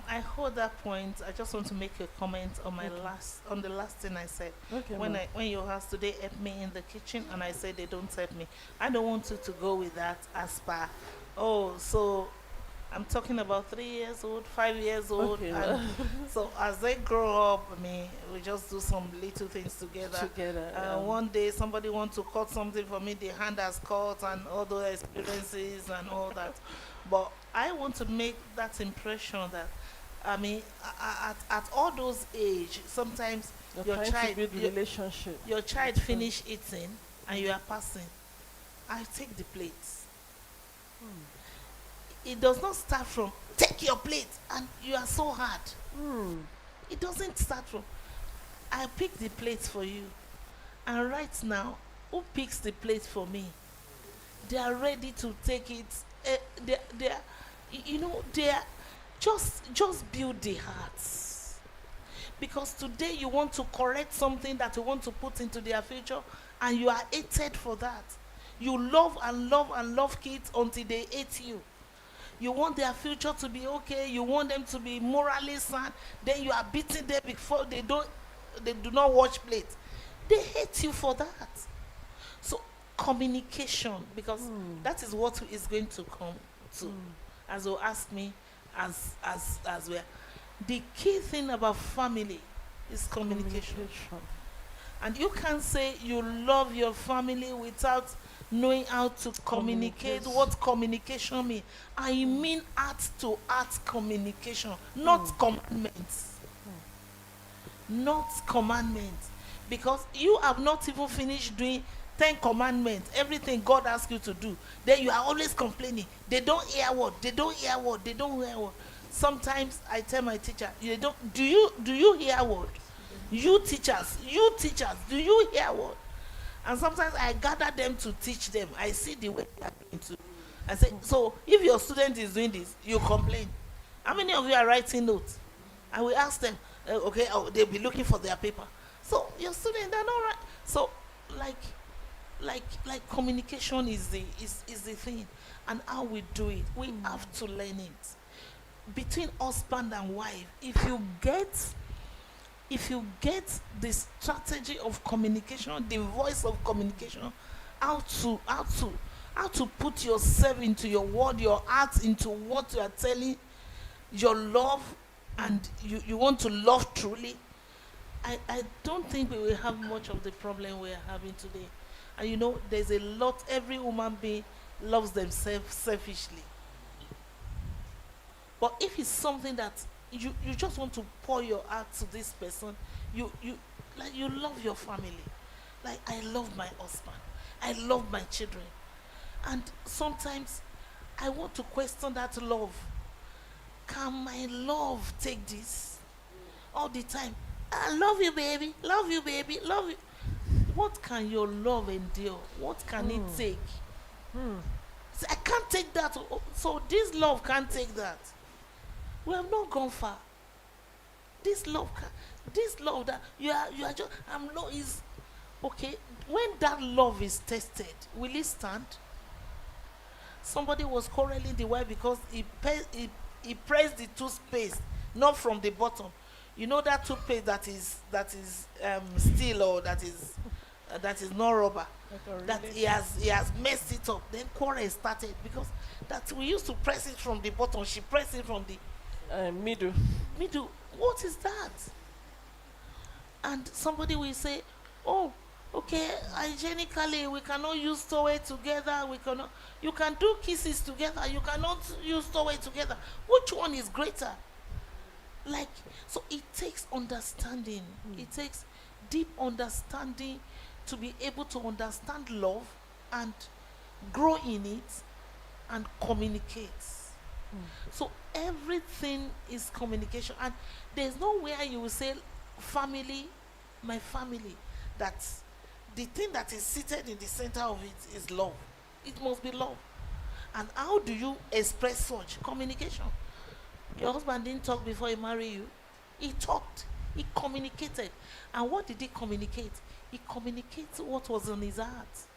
I hold that point. I just want to make a comment on the last thing I said. Okay, When your house today helped me in the kitchen and I said they don't help me, I don't want you to go with that as per. Oh, so I'm talking about 3 years old, 5 years old. Okay, And so as they grow up, I mean, we just do some little things together. One day somebody wants to cut something for me, the hand has cut and all those experiences and all that. But I want to make that impression that, I mean, at all those age, sometimes your child finish eating and you are passing. I take the plates. It does not start from take your plate and you are so hard. It doesn't start from I pick the plates for you, and right now who picks the plate for me? They are ready to take it. They are, they are just build the hearts, because today you want to correct something that you want to put into their future and you are hated for that. You love and love and love kids until they hate you. You want their future to be okay. You want them to be morally sound. Then you are beating them before they do not wash plates. They hate you for that. So communication, because that is what is going to come to. As you ask me, as well. The key thing about family is communication. And you can't say you love your family without knowing how to communicate. What communication means? I mean heart-to-heart communication, not commandments. Not commandments. Because you have not even finished doing 10 commandments, everything God asks you to do. Then you are always complaining. They don't hear word. They don't hear word. They don't hear word. Sometimes I tell my teacher, do you hear word? You teachers, do you hear word? And sometimes I gather them to teach them. I see the way they are going to. I say, so if your student is doing this, you complain. How many of you are writing notes? And we ask them, they'll be looking for their paper. So your student, they're not right. So like communication is the thing. And how we do it, we have to learn it. Between husband and wife, if you get the strategy of communication, the voice of communication, how to put yourself into your word, your heart into what you are telling, your love, and you want to love truly, I don't think we will have much of the problem we are having today. And there's a lot, every human being loves themselves selfishly. But if it's something that you just want to pour your heart to this person. You like you love your family. Like I love my husband. I love my children. And sometimes I want to question that love. Can my love take this all the time? I love you, baby. Love you, baby. Love you. What can your love endure? What can it take? See, I can't take that. So this love can't take that. We have not gone far. This love that you are just I'm not is okay. When that love is tested, will it stand? Somebody was quarreling the wife because he pressed the toothpaste not from the bottom. You know that toothpaste that is steel, or that is not rubber. That he has messed it up. Then quarrel started because that we used to press it from the bottom. She pressed it from the Middle. middle. What is that? And somebody will say, "Oh, okay, hygienically we cannot use towel together. We cannot. You can do kisses together. You cannot use towel together. Which one is greater?" Like, so it takes understanding. It takes deep understanding to be able to understand love and grow in it and communicate. So everything is communication, and there's nowhere you will say family, my family. That the thing that is seated in the center of it is love. It must be love. And how do you express such communication? Your husband didn't talk before he married you. He talked. He communicated. And what did he communicate? He communicated what was in his heart.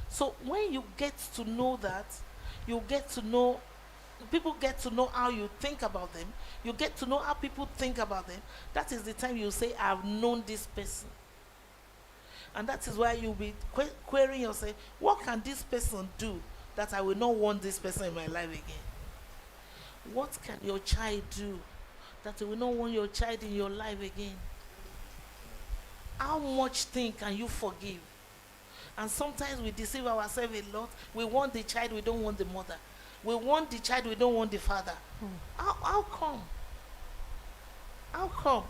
So when you get to know that, you get to know, people get to know how you think about them. You get to know how people think about them. That is the time you say, I've known this person. And that is why you'll be querying yourself, what can this person do that I will not want this person in my life again? What can your child do that you will not want your child in your life again? How much thing can you forgive? And sometimes we deceive ourselves a lot. We want the child, we don't want the mother. We want the child, we don't want the father. How come? How come?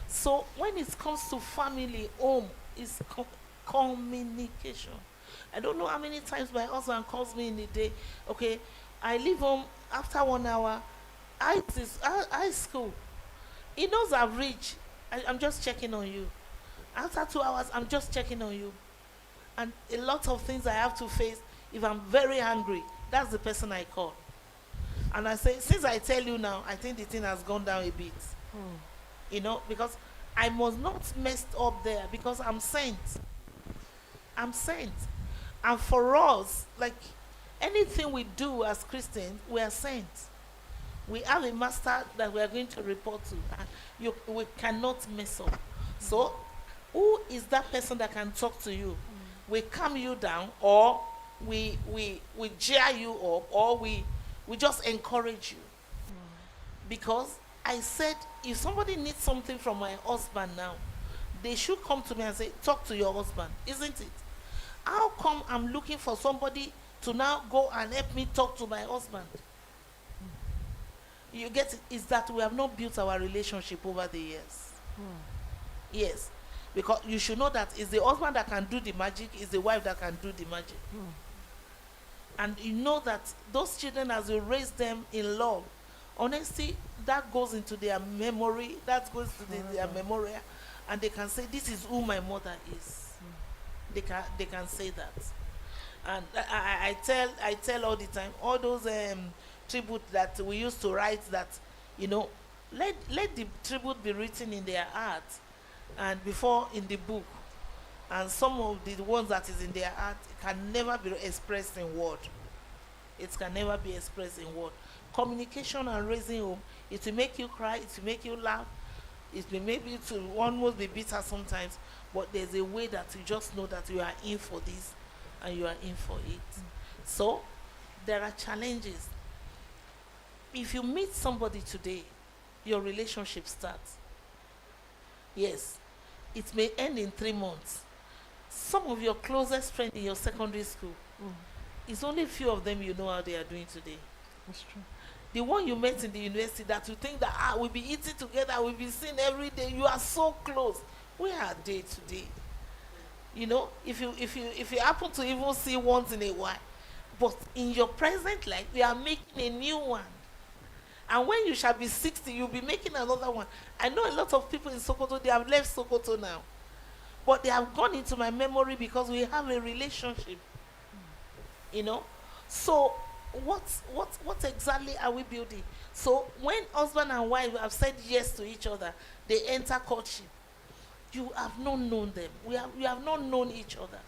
So when it comes to family, home, it's communication. I don't know how many times my husband calls me in the day. Okay, I leave home after 1 hour. High school. He knows I've reached. I'm just checking on you. After 2 hours, I'm just checking on you. And a lot of things I have to face. If I'm very angry, that's the person I call. And I say, since I tell you now, I think the thing has gone down a bit. You know, because I must not mess up there, because I'm sent. I'm sent. And for us, like anything we do as Christians, we are sent. We have a master that we are going to report to. And we cannot mess up. So, who is that person that can talk to you? We calm you down, or we cheer you up, or we just encourage you. Because I said, if somebody needs something from my husband now, they should come to me and say, talk to your husband, isn't it? How come I'm looking for somebody to now go and help me talk to my husband? You get it? Is that we have not built our relationship over the years. Yes. Because you should know that it's the husband that can do the magic, it's the wife that can do the magic. And you know that those children, as you raise them in love, honestly, that goes into their memory, that goes to their memory, and they can say, this is who my mother is. They can say that. And I tell all the time, all those tribute that we used to write, that, you know, let the tribute be written in their heart and before in the book. And some of the ones that is in their heart can never be expressed in word. It can never be expressed in word. Communication and raising home, it will make you cry, it will make you laugh, it may make you to almost be bitter sometimes, but there's a way that you just know that you are in for this and you are in for it. So there are challenges. If you meet somebody today, your relationship starts. Yes, it may end in 3 months. Some of your closest friends in your secondary school, it's only a few of them you know how they are doing today. That's true. The one you met in the university that you think that we'll be eating together, we'll be seeing every day, you are so close. Where are they today? You know, if you happen to even see once in a while, but in your present life, you are making a new one. And when you shall be 60, you'll be making another one. I know a lot of people in Sokoto, they have left Sokoto now. But they have gone into my memory because we have a relationship. You know? So what exactly are we building? So when husband and wife have said yes to each other, they enter courtship. You have not known them. We have not known each other.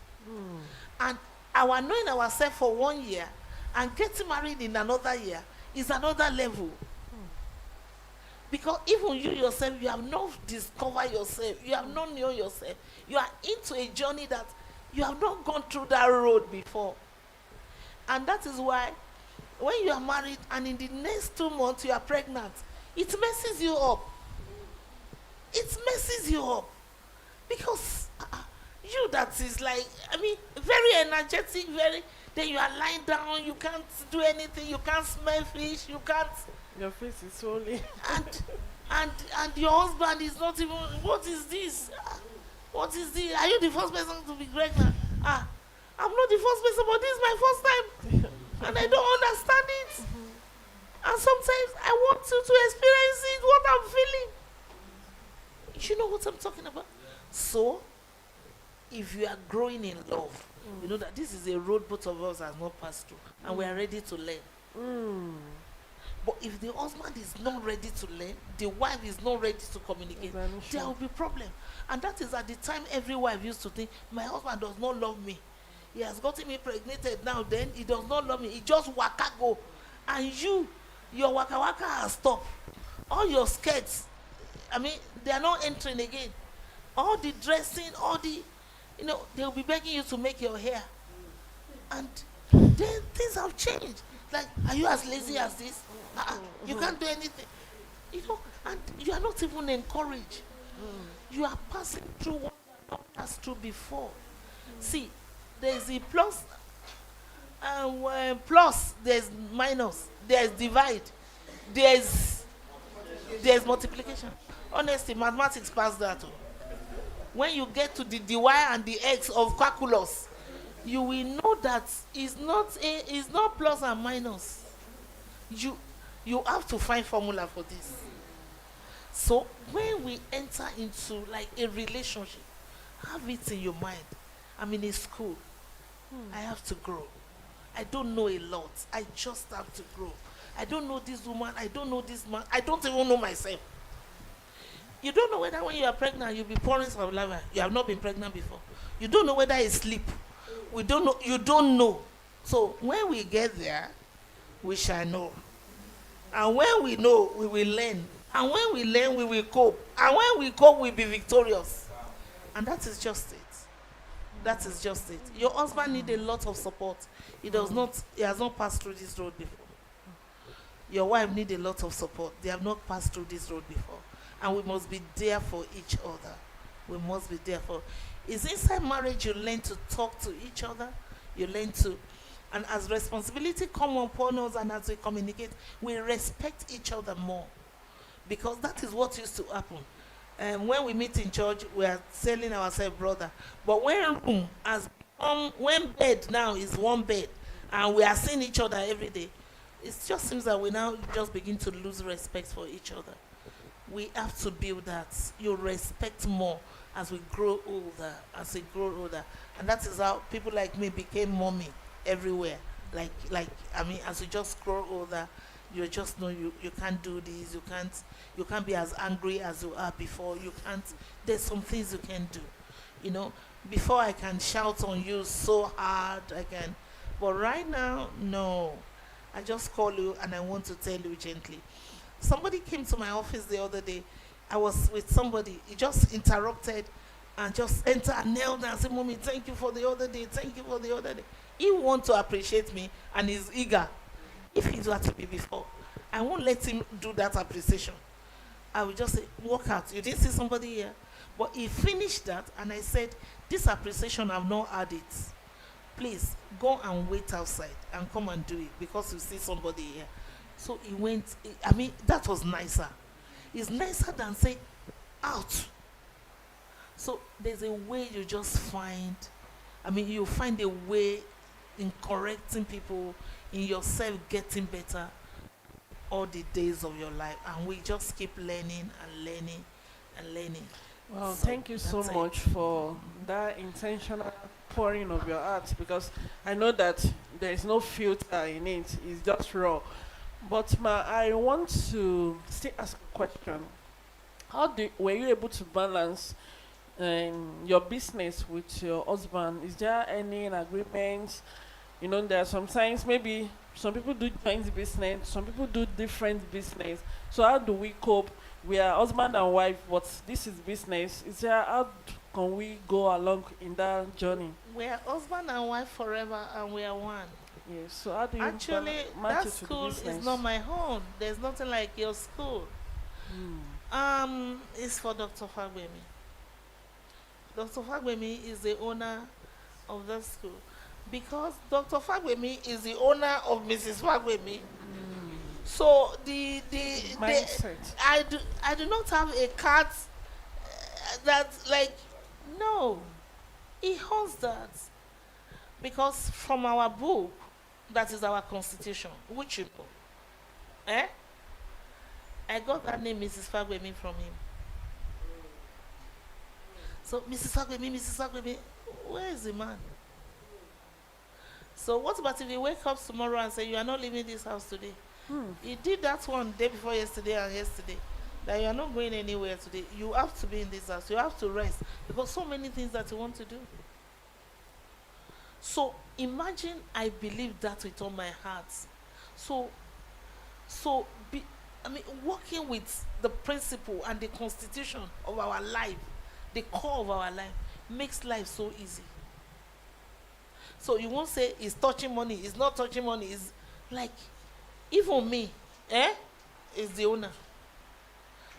And our knowing ourselves for 1 year and getting married in another year is another level. Because even you yourself, you have not discovered yourself. You have not known yourself. You are into a journey that you have not gone through that road before. And that is why when you are married and in the next 2 months you are pregnant, it messes you up. It messes you up. Because you that is like, I mean, very energetic, then you are lying down, you can't do anything, you can't smell fish, you can't. Your face is swollen. And your husband is not even, what is this? What is this? Are you the first person to be pregnant? I'm not the first person, but this is my first time. And I don't understand it. And sometimes I want you to experience it, what I'm feeling. You know what I'm talking about? So, if you are growing in love, you know that this is a road both of us have not passed through. And we are ready to learn. But if the husband is not ready to learn, the wife is not ready to communicate, there will be problem. And that is at the time every wife used to think, my husband does not love me. He has gotten me impregnated now, then he does not love me. He just waka go. And your waka waka has stopped. All your skirts, I mean, they are not entering again. All the dressing, they will be begging you to make your hair. And then things have changed. Like, are you as lazy as this? You can't do anything. You know, and you are not even encouraged. You are passing through what you have not passed through before. See, there's a plus, plus, there's minus, there's divide, there's multiplication. Honestly, mathematics pass that. When you get to the dy and the x of calculus, you will know that it's not plus and minus. You have to find formula for this. So when we enter into like a relationship, have it in your mind. I'm in a school. I have to grow. I don't know a lot. I just have to grow. I don't know this woman. I don't know this man. I don't even know myself. You don't know whether when you are pregnant, you'll be pouring saliva. You have not been pregnant before. You don't know whether it's sleep. We don't know. You don't know. So when we get there, we shall know. And when we know, we will learn. And when we learn, we will cope. And when we cope, we'll be victorious. And that is just it. That is just it. Your husband needs a lot of support. He has not passed through this road before. Your wife needs a lot of support. They have not passed through this road before. And we must be there for each other. We must be there for. It's inside marriage you learn to talk to each other. You learn to, and as responsibility come upon us and as we communicate, we respect each other more. Because that is what used to happen. When we meet in church, we are telling ourselves brother. But when bed now is one bed, and we are seeing each other every day, it just seems that we now just begin to lose respect for each other. We have to build that. You respect more as we grow older, and that is how people like me became mommy everywhere. Like I mean, as you just grow older, you just know you can't do this. You can't be as angry as you are before. You can't. There's some things you can do. You know, before I can shout on you so hard, I can, but right now, no. I just call you and I want to tell you gently. Somebody came to my office the other day. I was with somebody. He just interrupted and just entered and knelt and said, Mommy, thank you for the other day. Thank you for the other day. He wants to appreciate me and he's eager. If he were to be before, I won't let him do that appreciation. I will just say, walk out. You didn't see somebody here. But he finished that and I said, this appreciation, I've not had it. Please go and wait outside and come and do it because you see somebody here. So he went, I mean, that was nicer. It's nicer than say out. So there's a way you just find, I mean, you find a way in correcting people, in yourself getting better all the days of your life. And we just keep learning and learning and learning. Well, So thank you so that's it. much for that intentional pouring of your heart, because I know that there is no filter in it, it's just raw. But I want to still ask a question. Were you able to balance your business with your husband? Is there any agreement? You know, there are sometimes maybe some people do joint business, some people do different business. So how do we cope? We are husband and wife, but this is business. Is there can we go along in that journey? We are husband and wife forever, and we are one. Yes. So how do you Actually, match that it to the school business? is not my home. There's nothing like your school. It's for Dr. Fagbemi. Dr. Fagbemi is the owner of that school. Because Dr. Fagbemi is the owner of Mrs. Fagbemi. So the Mindset. I do not have a cat that like no. He owns that. Because from our book, that is our constitution, which you know. Eh? I got that name Mrs. Fagbemi from him. So Mrs. Fagbemi, where is the man? So what about if he wakes up tomorrow and say you are not leaving this house today? He did that one day before yesterday and yesterday. That you are not going anywhere today. You have to be in this house. You have to rest. Because so many things that you want to do. So imagine I believe that with all my heart. So working with the principle and the constitution of our life, the core of our life, makes life so easy. So you won't say it's touching money, it's not touching money, it's like even me, is the owner.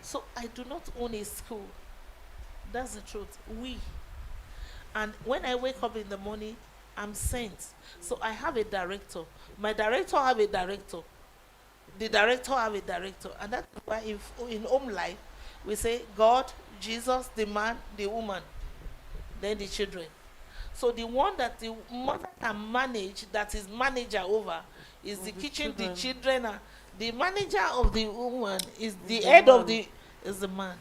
So I do not own a school. That's the truth. And when I wake up in the morning, I'm sent. So I have a director. My director have a director. The director have a director. And that's why in home life, we say God, Jesus, the man, the woman, then the children. So the one that the mother can manage, that is manager over, is the kitchen, the children. The manager of the woman is the head of the man.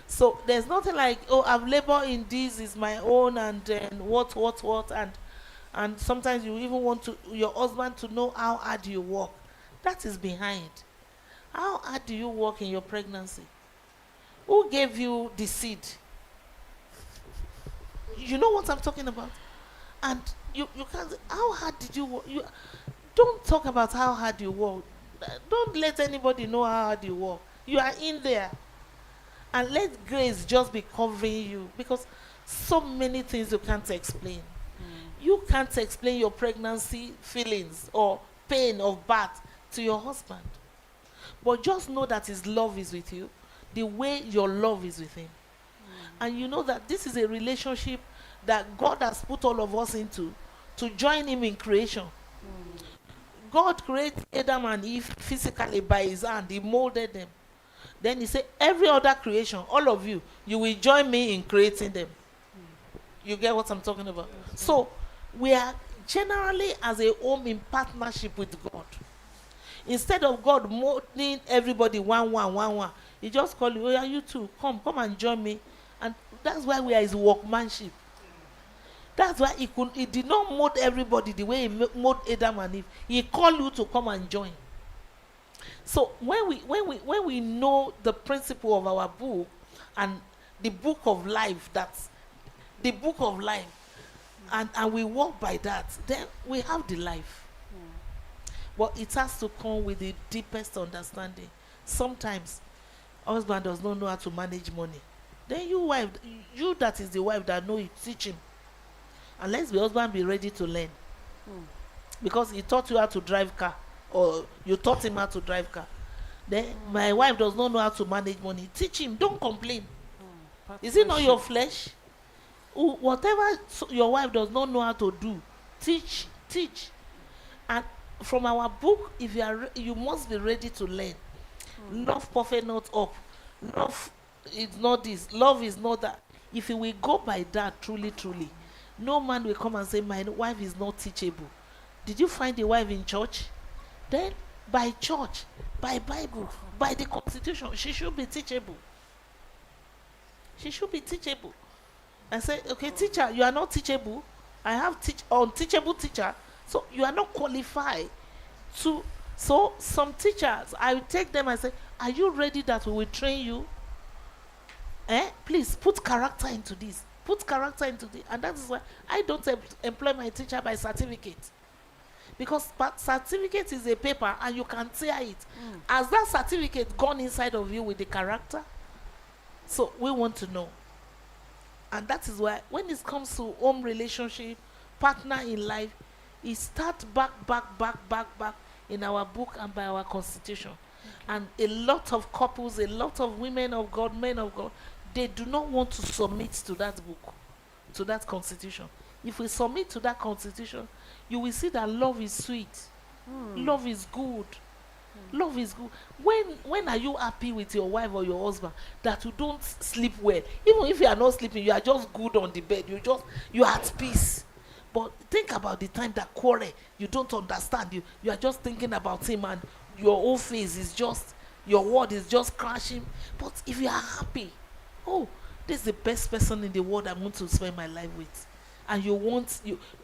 So there's nothing like, oh, I've labored in this, is my own, and what, and sometimes you even want your husband to know how hard you work. That is behind. How hard do you work in your pregnancy? Who gave you the seed? You know what I'm talking about? And you can't, how hard did you work? Don't talk about how hard you work. Don't let anybody know how hard you work. You are in there. And let grace just be covering you, because so many things you can't explain. You can't explain your pregnancy feelings or pain of birth to your husband. But just know that his love is with you, the way your love is with him. And you know that this is a relationship that God has put all of us into, to join him in creation. God created Adam and Eve physically by his hand. He molded them. Then he said, every other creation, all of you, you will join me in creating them. You get what I'm talking about? So we are generally as a home in partnership with God. Instead of God molding everybody one, he just call you, oh yeah, you two, come and join me. And that's why we are his workmanship. That's why he did not mold everybody the way he molded Adam and Eve. He called you to come and join. So when we know the principle of our book and the book of life, that's the book of life, and we walk by that, then we have the life. But it has to come with the deepest understanding. Sometimes husband does not know how to manage money. Then you that is the wife that know it, teach him. Unless the husband be ready to learn. Because he taught you how to drive car, or you taught him how to drive car. Then my wife does not know how to manage money. Teach him, don't complain. Is it not your flesh? Whatever your wife does not know how to do, teach. And from our book, if you are you must be ready to learn. Love perfect not up. Love is not this. Love is not that. If you will go by that, truly, truly, no man will come and say, my wife is not teachable. Did you find the wife in church? Then by church, by Bible, by the constitution, she should be teachable. She should be teachable. I say, okay, teacher, you are not teachable. I have unteachable teacher, so you are not qualified to. So some teachers, I will take them and say, are you ready that we will train you? Please put character into this. Put character into this. And that is why I don't employ my teacher by certificate. Because certificate is a paper and you can tear it. Has that certificate gone inside of you with the character? So we want to know. And that is why when it comes to home relationship, partner in life, it starts back in our book and by our constitution. And a lot of couples, a lot of women of God, men of God, they do not want to submit to that book, to that constitution. If we submit to that constitution, you will see that love is sweet. Love is good. Love is good. When are you happy with your wife or your husband that you don't sleep well? Even if you are not sleeping, you are just good on the bed. You are at peace. But think about the time that quarrel, you don't understand. You are just thinking about him and your whole face is just, your word is just crashing. But if you are happy, oh, this is the best person in the world I want to spend my life with. And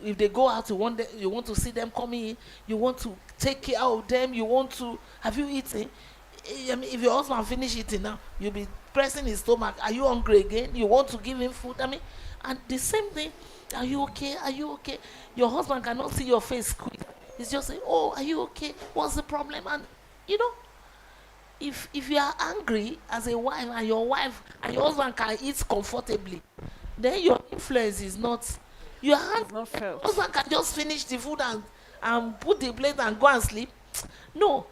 if they go out, you want to see them coming in, you want to take care of them, have you eaten? I mean, if your husband finish eating now, you'll be pressing his stomach. Are you hungry again? You want to give him food? I mean, and the same thing, are you okay? Are you okay? Your husband cannot see your face quick. He's just saying, oh, are you okay? What's the problem? And, if you are angry as a wife and your husband can eat comfortably, then your influence is not, your husband can just finish the food and put the plate and go and sleep. No.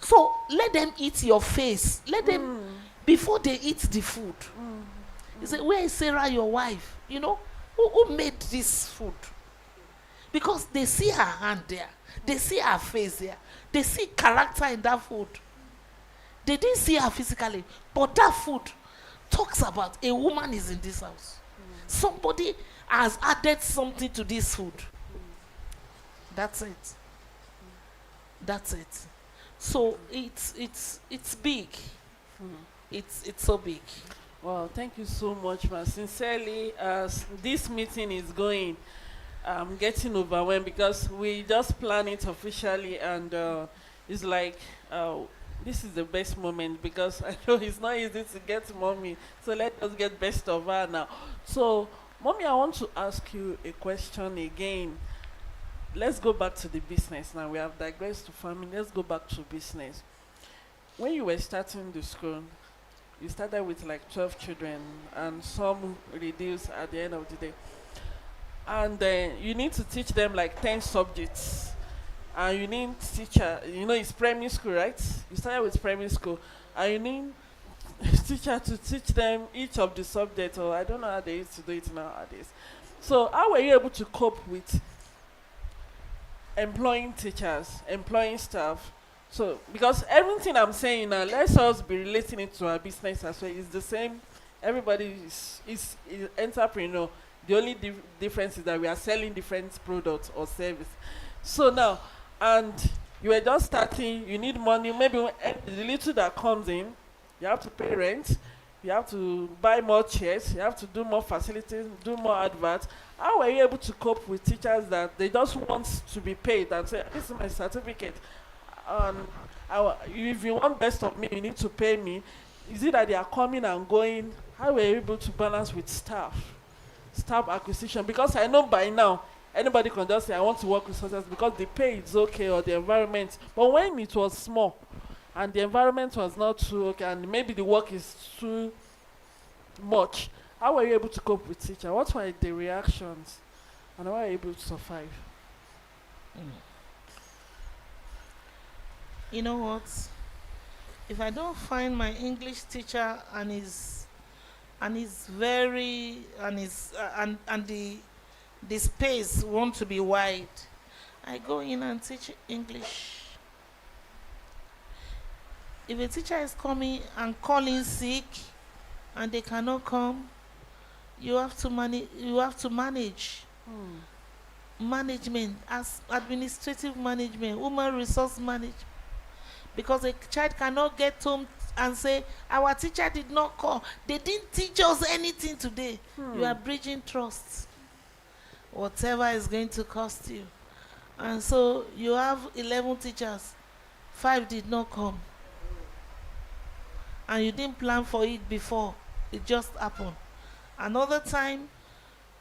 So let them eat your face. Let them, before they eat the food. You say, where is Sarah, your wife? Who made this food? Because they see her hand there. They see her face there. They see character in that food. They didn't see her physically. But that food talks about a woman is in this house. Somebody has added something to this food. That's it. That's it. So it's big. It's so big. Well, thank you so much, man. Sincerely, as this meeting is going, I'm getting overwhelmed because we just plan it officially, and it's like this is the best moment because I know it's not easy to get mommy. So let us get best of her now. So, mommy, I want to ask you a question again. Let's go back to the business now. We have digressed to family. Let's go back to business. When you were starting the school, you started with like 12 children and some reduced at the end of the day. And then you need to teach them like 10 subjects. And you need teacher, it's primary school, right? You started with primary school. And you need a teacher to teach them each of the subjects, or I don't know how they used to do it nowadays. So how were you able to cope with employing teachers, employing staff? So, because everything I'm saying now, let's us be relating it to our business as well. It's the same. Everybody is entrepreneur. The only difference is that we are selling different products or service. So now, and you are just starting, you need money. Maybe the little that comes in, you have to pay rent, you have to buy more chairs, you have to do more facilities, do more adverts. How were you able to cope with teachers that they just want to be paid and say, this is my certificate? If you want best of me, you need to pay me. Is it that they are coming and going? How were you able to balance with staff acquisition? Because I know by now, anybody can just say, I want to work with such because the pay is okay or the environment. But when it was small and the environment was not too okay and maybe the work is too much, how were you able to cope with teacher? What were the reactions? And how were you able to survive? You know what? If I don't find my English teacher and the space want to be wide, I go in and teach English. If a teacher is coming and calling sick and they cannot come, you have to manage. You have to manage. Mm. Management as administrative management, human resource management. Because a child cannot get home and say, our teacher did not call. They didn't teach us anything today. You are bridging trust. Whatever is going to cost you. And so you have 11 teachers. 5 did not come. And you didn't plan for it before. It just happened. Another time,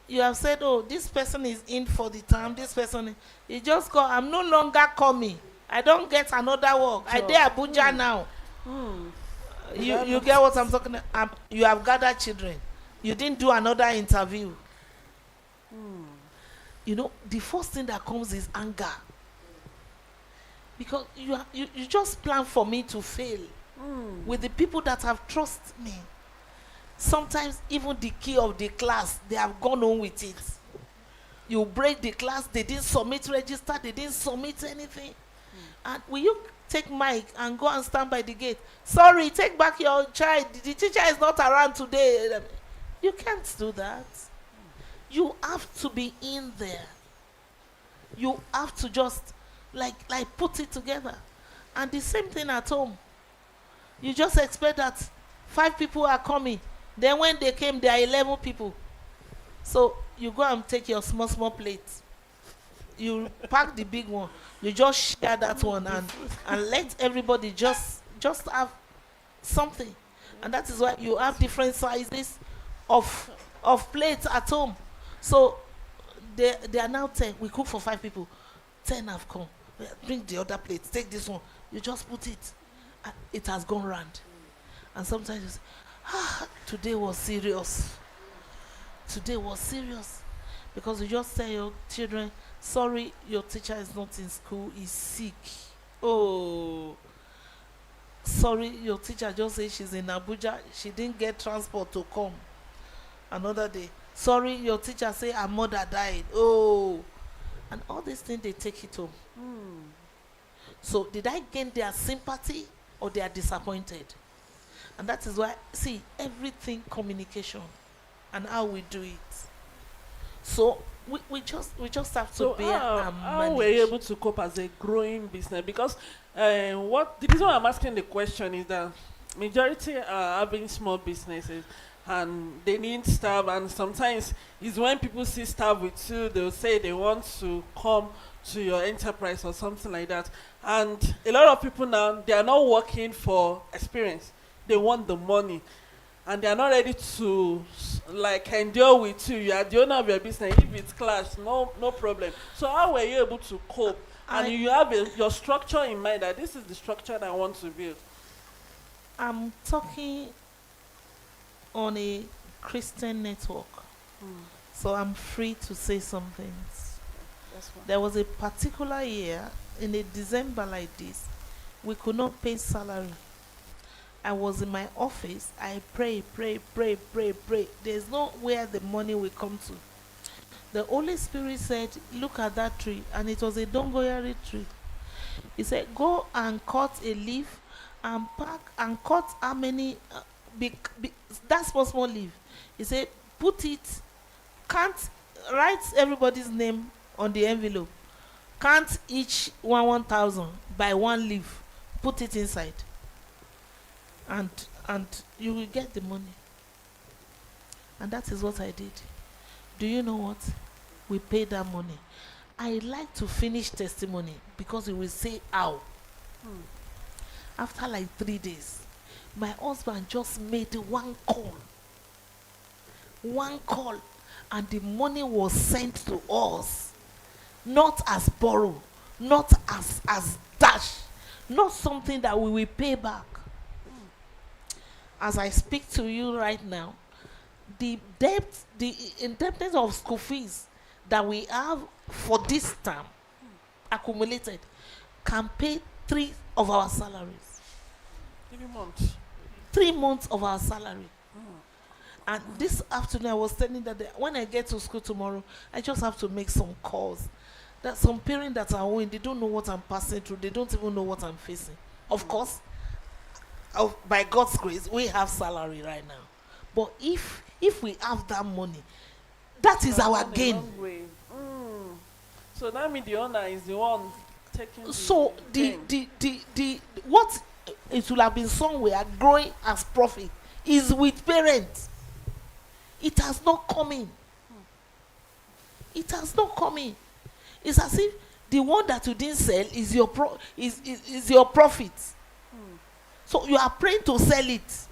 you have said, oh, this person is in for the term. This person, you just call. I'm no longer coming. I don't get another work. I dey Abuja now. You get what I'm talking about? You have gathered children. You didn't do another interview. You know, the first thing that comes is anger. Because you just plan for me to fail with the people that have trusted me. Sometimes even the key of the class, they have gone on with it. You break the class, they didn't submit register, they didn't submit anything. And will you take mic and go and stand by the gate? Sorry, take back your child. The teacher is not around today. You can't do that. You have to be in there. You have to just like put it together. And the same thing at home. You just expect that 5 people are coming. Then when they came, there are 11 people. So you go and take your small plate. You pack the big one. You just share that one and let everybody just have something. And that is why you have different sizes of plates at home. So they are now 10. We cook for 5 people. 10 have come. Bring the other plate. Take this one. You just put it. And it has gone round. And sometimes you say, today was serious. Today was serious. Because you just tell your children, sorry, your teacher is not in school, he's sick. Oh, sorry, your teacher just said she's in Abuja, she didn't get transport to come. Another day, sorry, your teacher say her mother died. Oh, and all these things, they take it home. So did I gain their sympathy or they are disappointed? And that is why, see, everything communication and how we do it. So we just have to bear and manage. How were you able to cope as a growing business? Because the reason why I'm asking the question is that majority are having small businesses and they need staff, and sometimes it's when people see staff with you, they'll say they want to come to your enterprise or something like that. And a lot of people now, they are not working for experience. They want the money. And they are not ready to like endure with you. You are the owner of your business. If it's clash, no problem. So how were you able to cope? And you have your structure in mind that this is the structure that I want to build. I'm talking on a Christian network. So I'm free to say some things. There was a particular year in a December like this, we could not pay salary. I was in my office. I pray. There's nowhere the money will come to. The Holy Spirit said, look at that tree. And it was a dongoyaro tree. He said, go and cut a leaf and pack and cut how many, that small leaf. He said, put it, write everybody's name on the envelope. Count each 1,000 by one leaf. Put it inside. And you will get the money. And that is what I did. Do you know what? We paid that money. I like to finish testimony because you will say how. After like 3 days, my husband just made one call. And the money was sent to us. Not as borrow, not as dash, not something that we will pay back. As I speak to you right now, the indebtedness of school fees that we have for this term accumulated can pay 3 of our salaries. 3 months. 3 months of our salary. And this afternoon I was telling that when I get to school tomorrow, I just have to make some calls. That some parents that are owing, they don't know what I'm passing through. They don't even know what I'm facing. Of course, by God's grace, we have salary right now. But if we have that money, that is our Gone a gain. long way. So that means the owner is the one taking So gain. the what it will have been somewhere growing as profit is with parents. It has not come in. It has not come in. It's as if the one that you didn't sell is is your profit. So you are praying to sell it.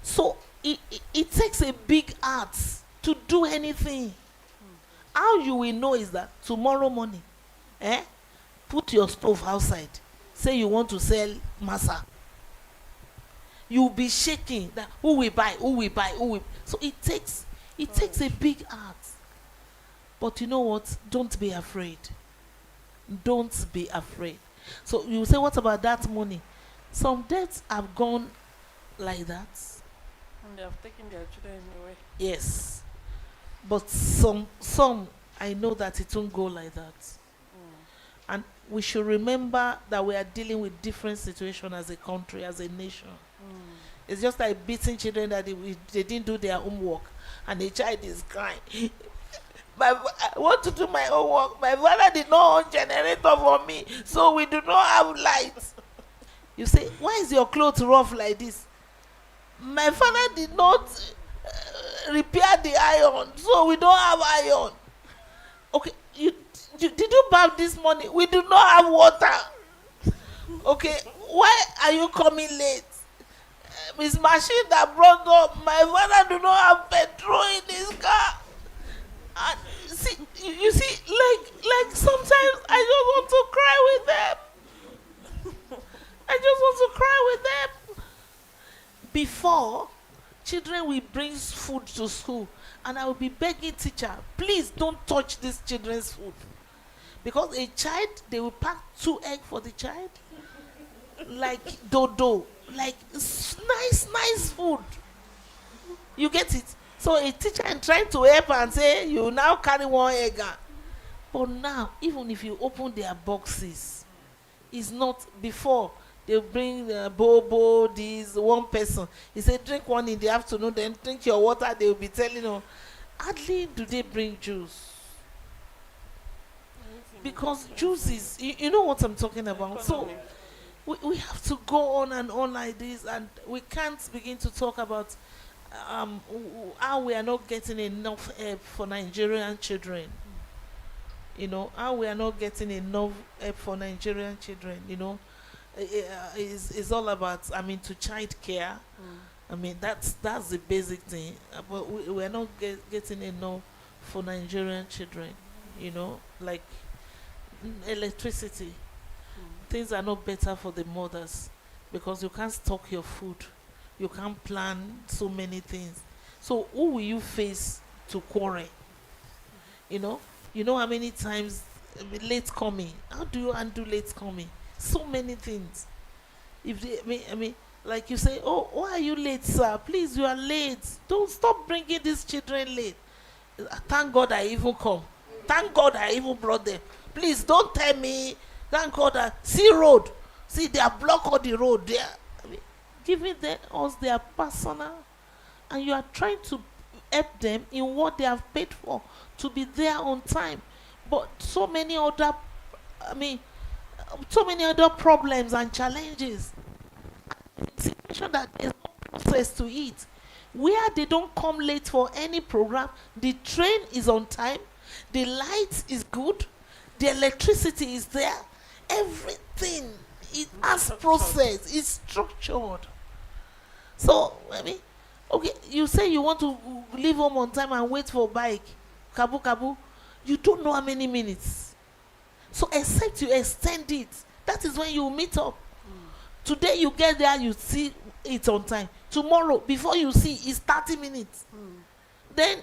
So it takes a big heart to do anything. How you will know is that tomorrow morning, put your stove outside. Say you want to sell masa. You will be shaking. That who will buy? Who will buy? Who will? So it takes a big heart. But you know what? Don't be afraid. Don't be afraid. So you say, what about that money? Some debts have gone like that. And they have taken their children away. Yes. But some I know that it won't go like that. And we should remember that we are dealing with different situations as a country, as a nation. It's just like beating children that they didn't do their homework and the child is crying. I want to do my homework. My father did not own generator for me, so we do not have lights. You say, why is your clothes rough like this? My father did not repair the iron, so we don't have iron. Okay, did you bath this morning? We do not have water. Okay, why are you coming late? His machine that brought up, my father do not have petrol in his car. And see, you see, like sometimes I just want to cry with them. I just want to cry with them. Before, children will bring food to school, and I will be begging teacher, please don't touch this children's food. Because a child, they will pack 2 eggs for the child, like dodo, like nice food. You get it? So a teacher is trying to help and say, you now carry 1 egg. But now, even if you open their boxes, it's not before. They bring bobo, this one person. He said, drink one in the afternoon, then drink your water. They will be telling you, hardly do they bring juice. Because juice is, you know what I'm talking about. So we have to go on and on like this, and we can't begin to talk about how we are not getting enough help for Nigerian children. You know, how we are not getting enough help for Nigerian children, you know. It's all about, I mean, to child care. I mean, that's the basic thing. But we are not getting enough for Nigerian children, you know, like electricity. Things are not better for the mothers because you can't stock your food. You can't plan so many things. So who will you face to quarrel? You know how many times late coming. How do you undo late coming? So many things. If they, I mean, like you say, oh, why are you late, sir? Please, you are late. Don't stop bringing these children late. Thank God I even come. Thank God I even brought them. Please don't tell me. Thank God I see road. See, they are blocked on the road there. I mean, giving us their personal, and you are trying to help them in what they have paid for to be there on time. But so many other problems and challenges. Situation that there's no process to it. Where they don't come late for any program, the train is on time, the light is good, the electricity is there, everything it has process, it's structured. So I mean, okay, you say you want to leave home on time and wait for bike, kabu kabu, you don't know how many minutes. So except you extend it, that is when you meet up. Today you get there, you see it on time. Tomorrow, before you see, it's 30 minutes. Then,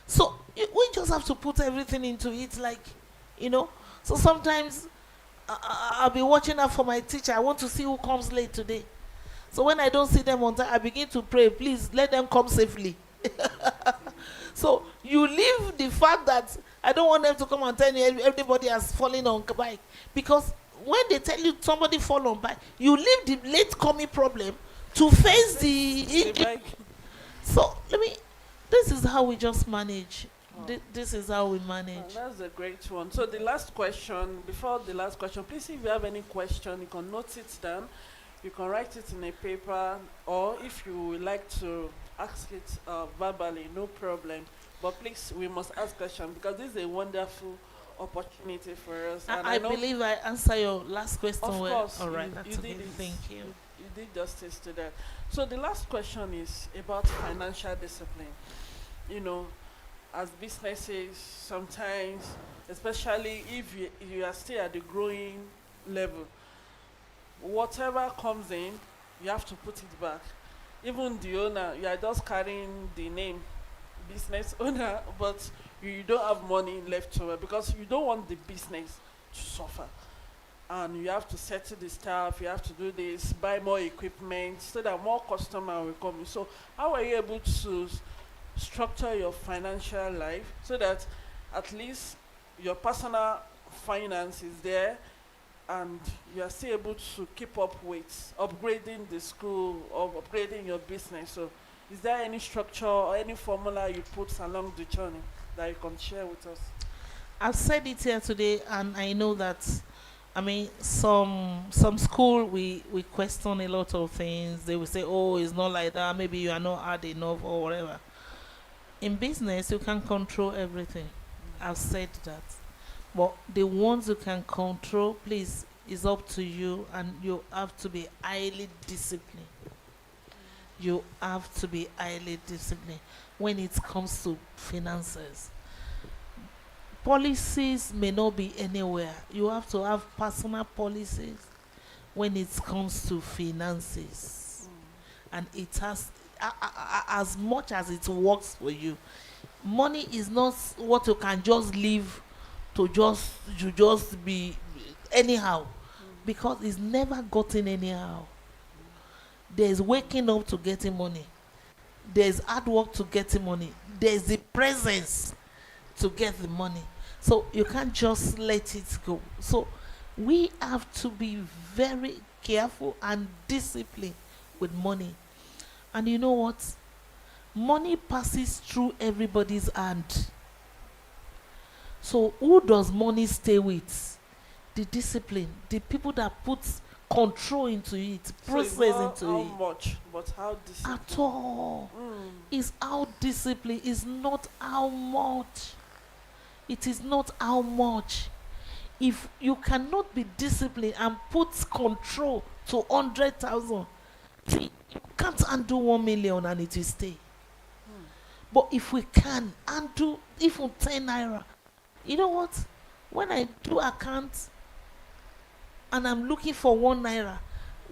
so we just have to put everything into it, like, you know. So sometimes I'll be watching out for my teacher. I want to see who comes late today. So when I don't see them on time, I begin to pray, please let them come safely. So you leave the fact that I don't want them to come and tell you everybody has fallen on bike, because when they tell you somebody fall on bike, you leave the late coming problem to face the The injury. bike. So let me. This is how we just manage. Oh. This is how we Oh, manage. that's a great one. So the last question, before the last question, please, if you have any question, you can note it down. You can write it in a paper, or if you would like to ask it verbally, no problem. But please, we must ask questions because this is a wonderful opportunity for us. And I know, believe I answer your last question of well. course, All right, you that's okay. did it. Thank you. You did justice to that. So the last question is about financial discipline. You know, as businesses, sometimes, especially if you are still at the growing level, whatever comes in, you have to put it back. Even the owner, you are just carrying the name business owner, but you don't have money left over because you don't want the business to suffer. And you have to settle the staff, you have to do this, buy more equipment so that more customer will come in. So how are you able to structure your financial life so that at least your personal finance is there and you are still able to keep up with upgrading the school or upgrading your business? So is there any structure or any formula you put along the journey that you can share with us? I've said it here today, and I know that. I mean, some school we question a lot of things. They will say, "Oh, it's not like that. Maybe you are not hard enough or whatever." In business, you can control everything. I've said that. But the ones you can control, please, is up to you, and you have to be highly disciplined. You have to be highly disciplined when it comes to finances. Policies may not be anywhere. You have to have personal policies when it comes to finances, and it has as much as it works for you. Money is not what you can just leave to just be anyhow, because it's never gotten anyhow. There's waking up to getting money, there's hard work to getting money, there's the presence to get the money. So you can't just let it go. So we have to be very careful and disciplined with money. And you know what? Money passes through everybody's hand. So who does money stay with? The discipline, the people that put control into it, So it's process not into how it. much, but how disciplined. At all. Mm. Is how discipline is not how much. It is not how much. If you cannot be disciplined and put control to 100,000, see, you can't undo 1 million and it will stay. But if we can undo even 10 naira, you know what? When I do account and I'm looking for 1 naira,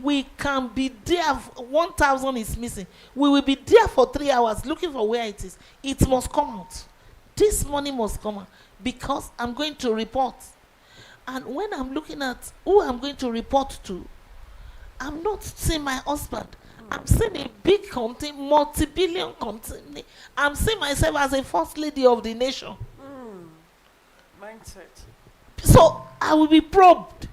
we can be there. 1,000 is missing. We will be there for 3 hours looking for where it is. It must come out. This money must come out because I'm going to report. And when I'm looking at who I'm going to report to, I'm not seeing my husband. I'm seeing a big company, multi-billion company. I'm seeing myself as a first lady of the nation. Mindset. So I will be probed.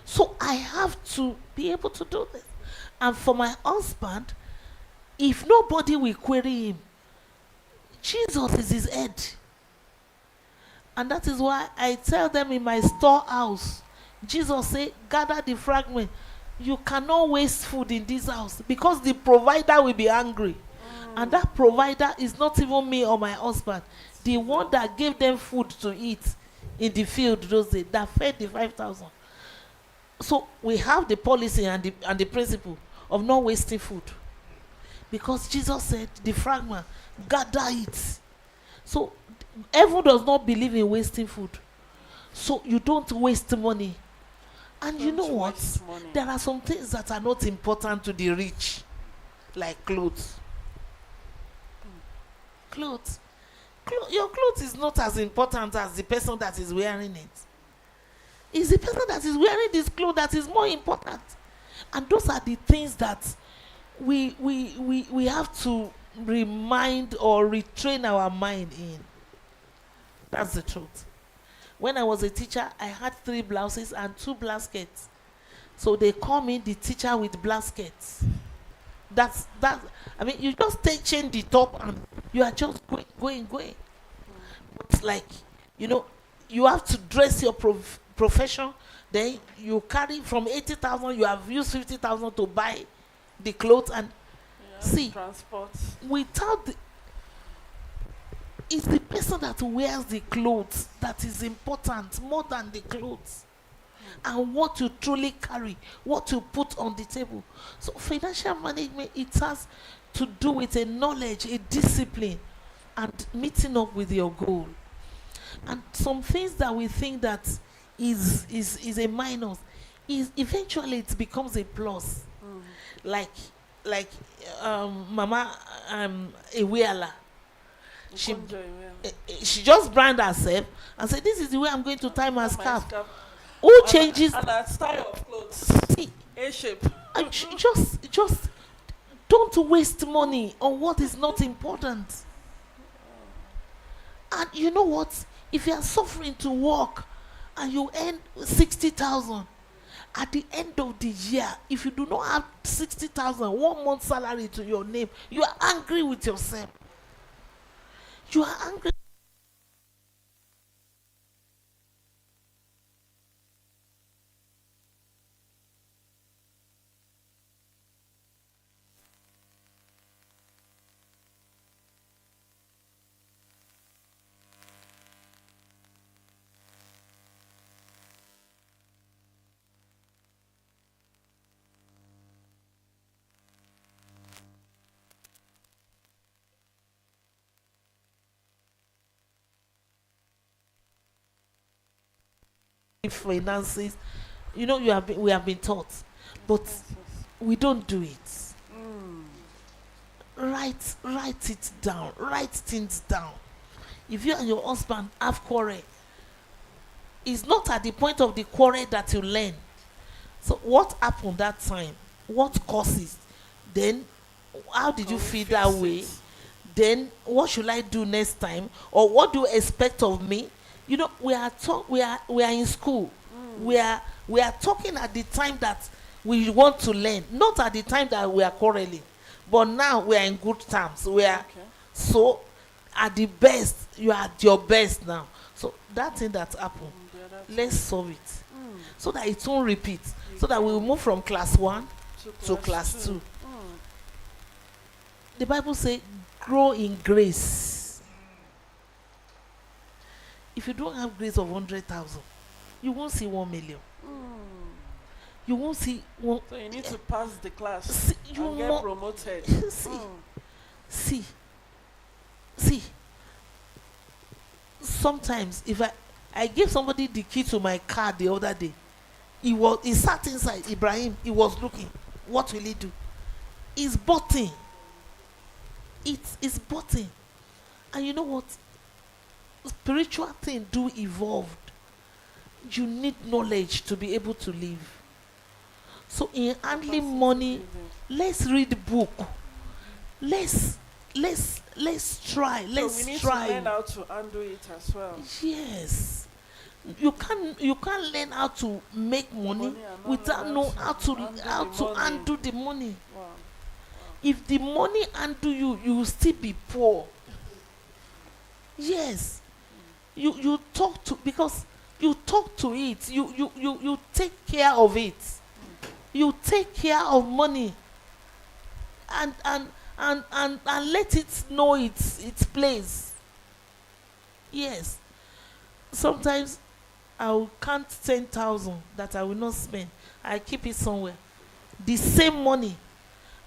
So I have to be able to do this. And for my husband, if nobody will query him, Jesus is his head. And that is why I tell them in my storehouse, Jesus said, gather the fragment. You cannot waste food in this house because the provider will be angry. And that provider is not even me or my husband. The one that gave them food to eat in the field those days, that fed the 5,000. So we have the policy and the principle of not wasting food. Because Jesus said, the fragment, gather it. So heaven does not believe in wasting food. So you don't waste money. And you know what? There are some things that are not important to the rich, like clothes. Clothes. Your clothes is not as important as the person that is wearing it. It's the person that is wearing this clothes that is more important. And those are the things that we have to remind or retrain our mind in. That's the truth. When I was a teacher, I had 3 blouses and 2 blaskets. So they call me the teacher with blaskets. That's that. I mean, you just change the top and you are just going. It's like, you know, you have to dress your profession. Then you carry from 80,000. You have used 50,000 to buy the clothes and Yeah, see. transport. Without the, it's the person that wears the clothes that is important more than the clothes, and what you truly carry, what you put on the table. So financial management, it has to do with a knowledge, a discipline, and meeting up with your goal. And some things that we think that is a minus, is eventually it becomes a plus. Like like Mama Ewiala, she Nkonjo, yeah. she just brand herself and said, this is the way I'm going to tie my My scarf. scarf. Who changes? And that style of clothes. See, A shape. and just don't waste money on what is not important. And you know what? If you are suffering to work and you earn 60,000, at the end of the year, if you do not have 60,000, 1 month salary to your name, you are angry with yourself. You are angry. Finances, you know, we have been taught, but Yes, yes. we don't do it. Mm. Write it down, write things down. If you and your husband have quarrel, it's not at the point of the quarrel that you learn. So what happened that time, what causes, then how did you How we feel fix that way, it. then what should I do next time, or what do you expect of me? You know, we are in school. We are talking at the time that we want to learn, not at the time that we are quarreling. But now we are in good terms. We are Okay. so at the best. You are at your best now. So that thing that happened, The other let's solve it Mm. so that it won't repeat. So that we will move from class 1 to class 2. Mm. The Bible says, grow in grace. If you don't have grace of 100,000, you won't see 1 million. Mm. You won't see one. So you need to pass the class See, you and get mo- promoted. see, Mm. see. Sometimes if I gave somebody the key to my car the other day, he sat inside. Ibrahim, he was looking. What will he do? It's button. It's button. And you know what? Spiritual things do evolve. You need knowledge to be able to live. So in handling Capacity money, building. let's read the book. Let's try. So Let's we need try. to learn how to handle it as well. Yes. You can't learn how to make money Money and not without learn know how to handle the money. handle the money. Wow. If the money handle you, you will still be poor. Yes. You talk to, because you talk to it. You take care of it. You take care of money. And let it know its place. Yes. Sometimes I will count 10,000 that I will not spend. I keep it somewhere. The same money.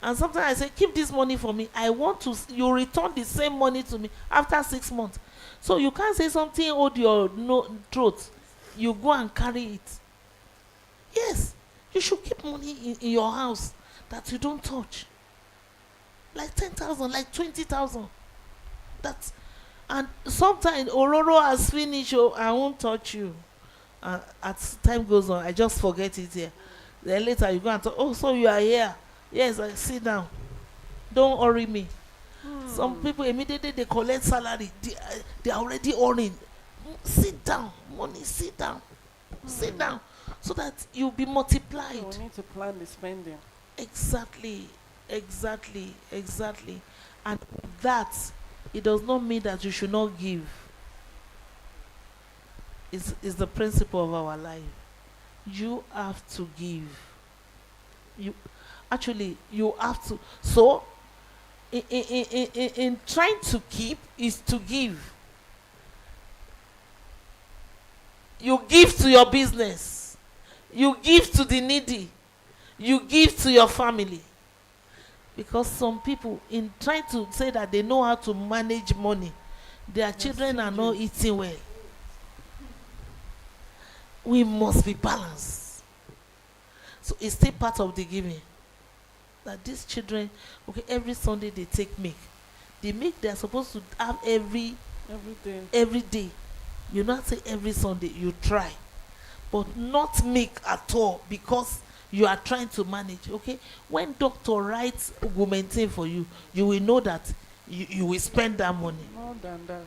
And sometimes I say, keep this money for me. I want to, you return the same money to me after 6 months. So you can't say something, hold your throat. You go and carry it. Yes. You should keep money in your house that you don't touch. Like 10,000, like 20,000. That's, and sometimes Ororo has finished, oh, I won't touch you. As time goes on, I just forget it here. Then later you go and talk, oh, so you are here. Yes, I sit down. Don't worry me. Some people immediately they collect salary. They are already earning. Sit down, money, sit down, sit down, so that you'll be multiplied. So we need to plan the spending. Exactly, exactly, exactly. And that, it does not mean that you should not give. Is the principle of our life. You have to give. You actually, you have to. So in trying to keep is to give. You give to your business. You give to the needy. You give to your family. Because some people, in trying to say that they know how to manage money, their children are not eating well. We must be balanced. So it's still part of the giving. That these children, okay, every Sunday they take milk. The milk they are supposed to have every day. Every day. You not say every Sunday, you try. But not milk at all, because you are trying to manage. Okay? When doctor writes augmentin for you, you will know that you will spend that money. More than that.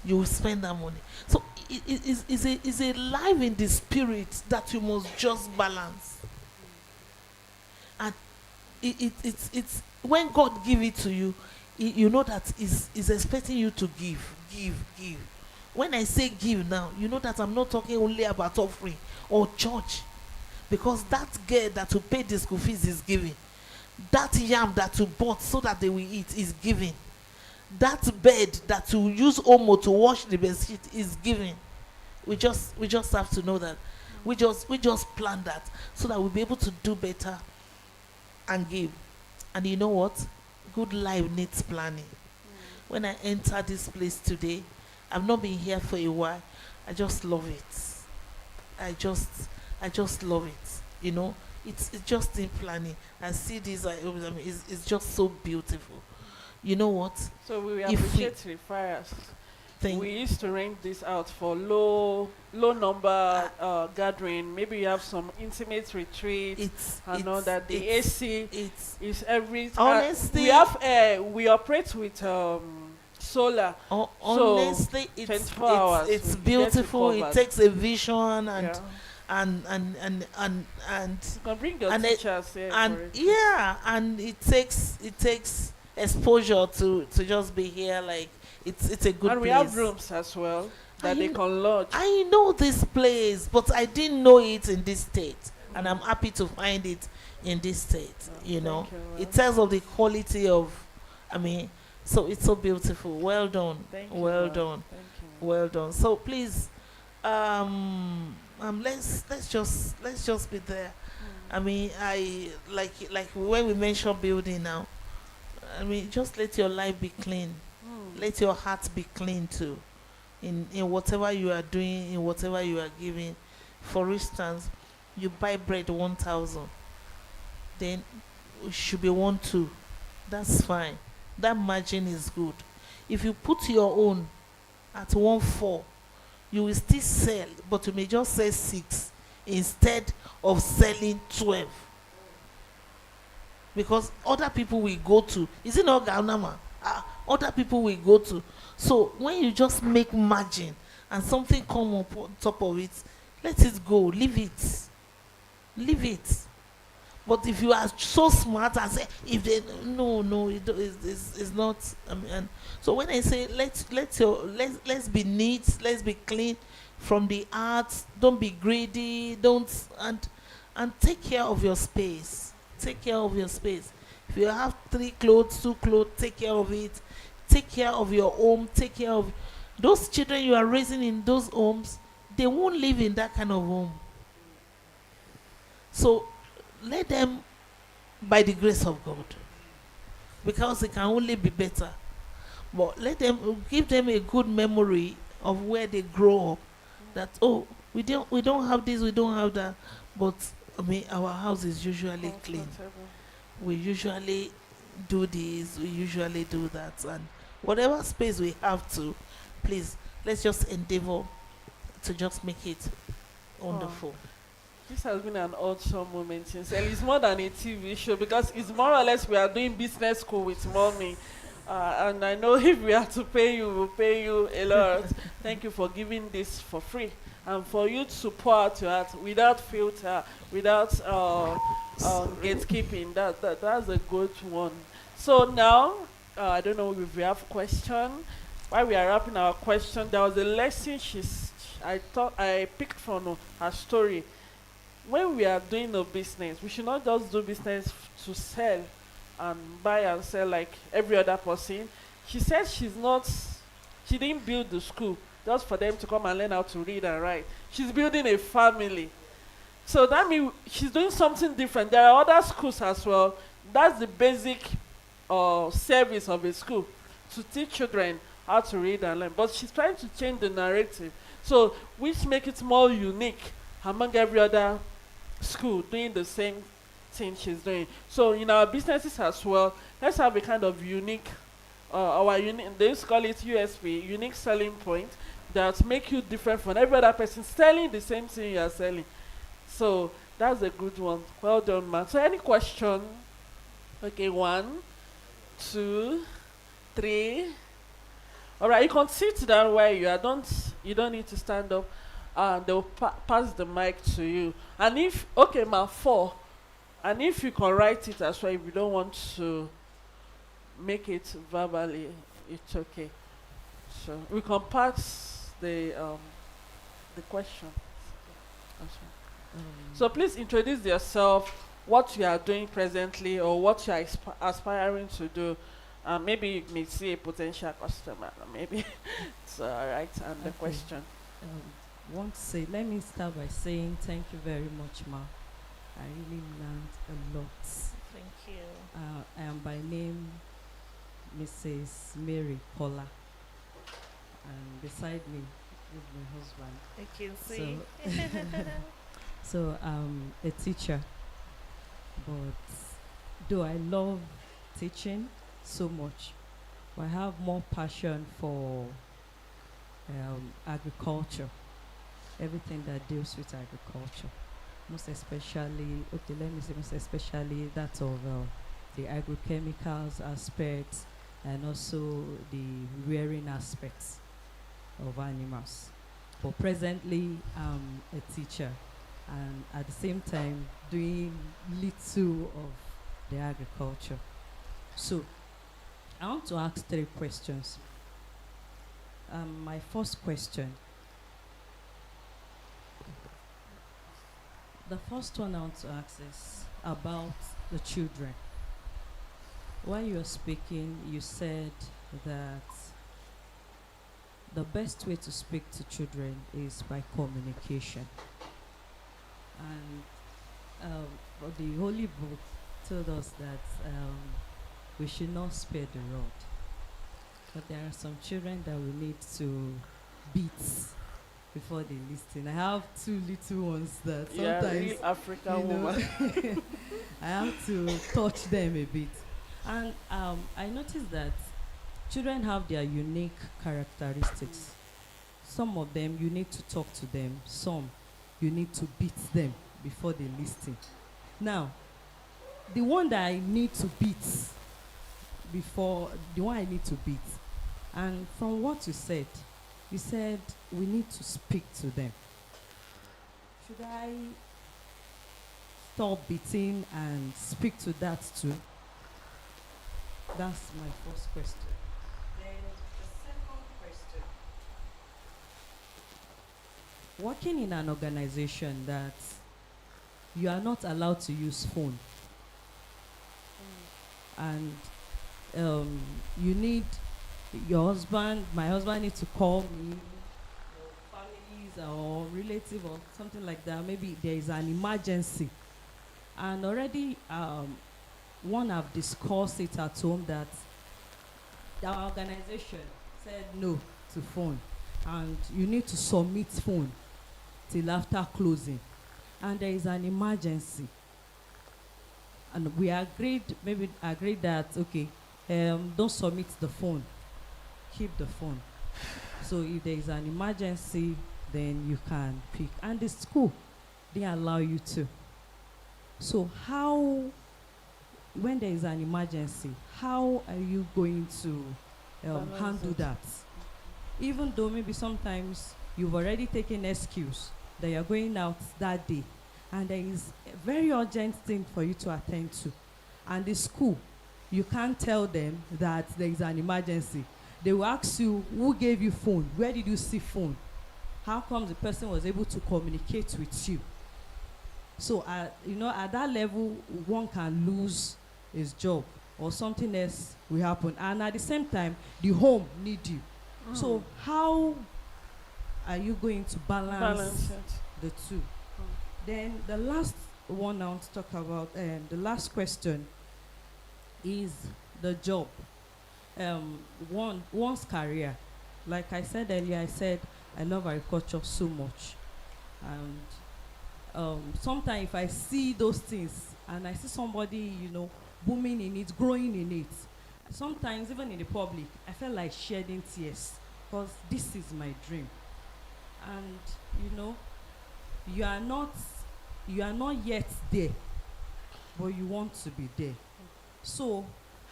You will spend that money. So it's a life in the spirit that you must just balance. And it's when God give it to you, you know that is expecting you to give. When I say give now, you know that I'm not talking only about offering or church, because that girl that will pay the school fees is giving. That yam that you bought so that they will eat is giving. That bed that you use Omo to wash the bed sheet is giving. We just have to know that. We just plan that so that we'll be able to do better and give. And you know what? Good life needs planning. When I enter this place today, I've not been here for a while. I just love it. I just love it. You know, it's just in planning. I see this. I mean, it's just so beautiful. You know what? So we If appreciate referrals. Think We used to rent this out for low number gathering. Maybe you have some intimate retreat and all that. The AC is every. Honestly, we operate with solar. Honestly, so 24 hours. it's we get beautiful. It covered. takes a vision and Yeah. and You can bring your and it- teachers here and for it. yeah, and it takes exposure to just be here. Like it's a good And we place. have rooms as well that I they kn- can lodge. I know this place, but I didn't know it in this state, and I'm happy to find it in this state. You know, Thank you, it tells of the quality of. I mean, so it's so beautiful. Well done. Thank you, Well ma'am. done. Thank you. Well done. So please, let's just be there. I mean, I like when we mention building now. I mean, just let your life be clean. Let your heart be clean too. In whatever you are doing, in whatever you are giving. For instance, you buy bread 1,000, then it should be 1,2. That's fine. That margin is good. If you put your own at 1,4, you will still sell, but you may just sell 6 instead of selling 12. Because other people will go to, is it not Gaunama? Other people will go to. So when you just make margin and something come up on top of it, let it go. Leave it. Leave it. But if you are so smart and say, if they no, it's not. I mean, and so when I say let's be neat, let's be clean from the arts. Don't be greedy. Don't and take care of your space. Take care of your space. If you have 3 clothes, 2 clothes, take care of it. Take care of your home. Take care of those children you are raising in those homes. They won't live in that kind of home. So let them, by the grace of God, because it can only be better. But let them, give them a good memory of where they grow up. That we don't have this, we don't have that, but I mean our house is usually clean. We usually do this, we usually do that, and whatever space we have to, please let's just endeavor to just make it wonderful. This has been an awesome moment since it's more than a TV show, because it's more or less we are doing business school with mommy. And I know if we have to pay you, we'll pay you a lot. Thank you for giving this for free and for you to pour out your heart without filter, without gatekeeping. That's a good one. So now, I don't know if we have question. While we are wrapping our question, there was a lesson I thought I picked from her story. When we are doing a business, we should not just do business to sell and buy and sell like every other person. She said she didn't build the school just for them to come and learn how to read and write. She's building a family. So that means she's doing something different. There are other schools as well. That's the basic service of a school, to teach children how to read and learn. But she's trying to change the narrative, so which make it more unique among every other school doing the same thing she's doing. So in our businesses as well, let's have a kind of unique, our unique, they used to call it USP, unique selling point, that make you different from every other person selling the same thing you are selling. So that's a good one. Well done, man. So any question? Okay, 1, 2, 3. All right, you can sit down where you are. You don't need to stand up. And they'll pass the mic to you. And if, okay, ma, 4. And if you can write it as well, if you don't want to make it verbally, it's okay. So we can pass the question as well. So please introduce yourself, what you are doing presently, or what you are aspiring to do. Maybe you may see a potential customer. Maybe it's all right. And the question. Let me start by saying thank you very much, Ma. I really learned a lot. Thank you. I am by name Mrs. Mary Paula, and beside me is my husband. I can see. So I'm a teacher, but though I love teaching so much, I have more passion for agriculture, everything that deals with agriculture. Most especially that of the agrochemicals aspects, and also the rearing aspects of animals. But presently, I'm a teacher, and at the same time doing little of the agriculture. So I want to ask 3 questions. My first question. The first one I want to ask is about the children. While you were speaking, you said that the best way to speak to children is by communication. And the Holy Book told us that we should not spare the rod. But there are some children that we need to beat before they listen. I have 2 little ones that sometimes, real African woman. I have to touch them a bit. And I noticed that children have their unique characteristics. Some of them you need to talk to them. Some you need to beat them before they listen. Now, the one that I need to beat and from what you said we need to speak to them. Should I stop beating and speak to that too? That's my first question. Then the second question. Working in an organization that you are not allowed to use phone, and you need my husband needs to call me, or families or relative or something like that. Maybe there is an emergency, and already one have discussed it at home that our organization said no to phone, and you need to submit phone till after closing, and there is an emergency, and we agreed that okay, don't submit the phone, keep the phone. So if there is an emergency, then you can pick. And the school, they allow you to. So how, when there is an emergency, how are you going to handle that? even though maybe sometimes you've already taken excuse that you're going out that day, and there is a very urgent thing for you to attend to, and the school, you can't tell them that there is an emergency. They will ask you, who gave you phone? Where did you see phone? How come the person was able to communicate with you? So, at that level, one can lose his job, or something else will happen. And at the same time, the home need you. So, how are you going to balance it. the two? Then the last one I want to talk about, the last question is the job. One's career. Like I said earlier, I said I love agriculture so much, and sometimes if I see those things and I see somebody, booming in it, growing in it, sometimes even in the public, I feel like shedding tears because this is my dream, and you are not yet there, but you want to be there. So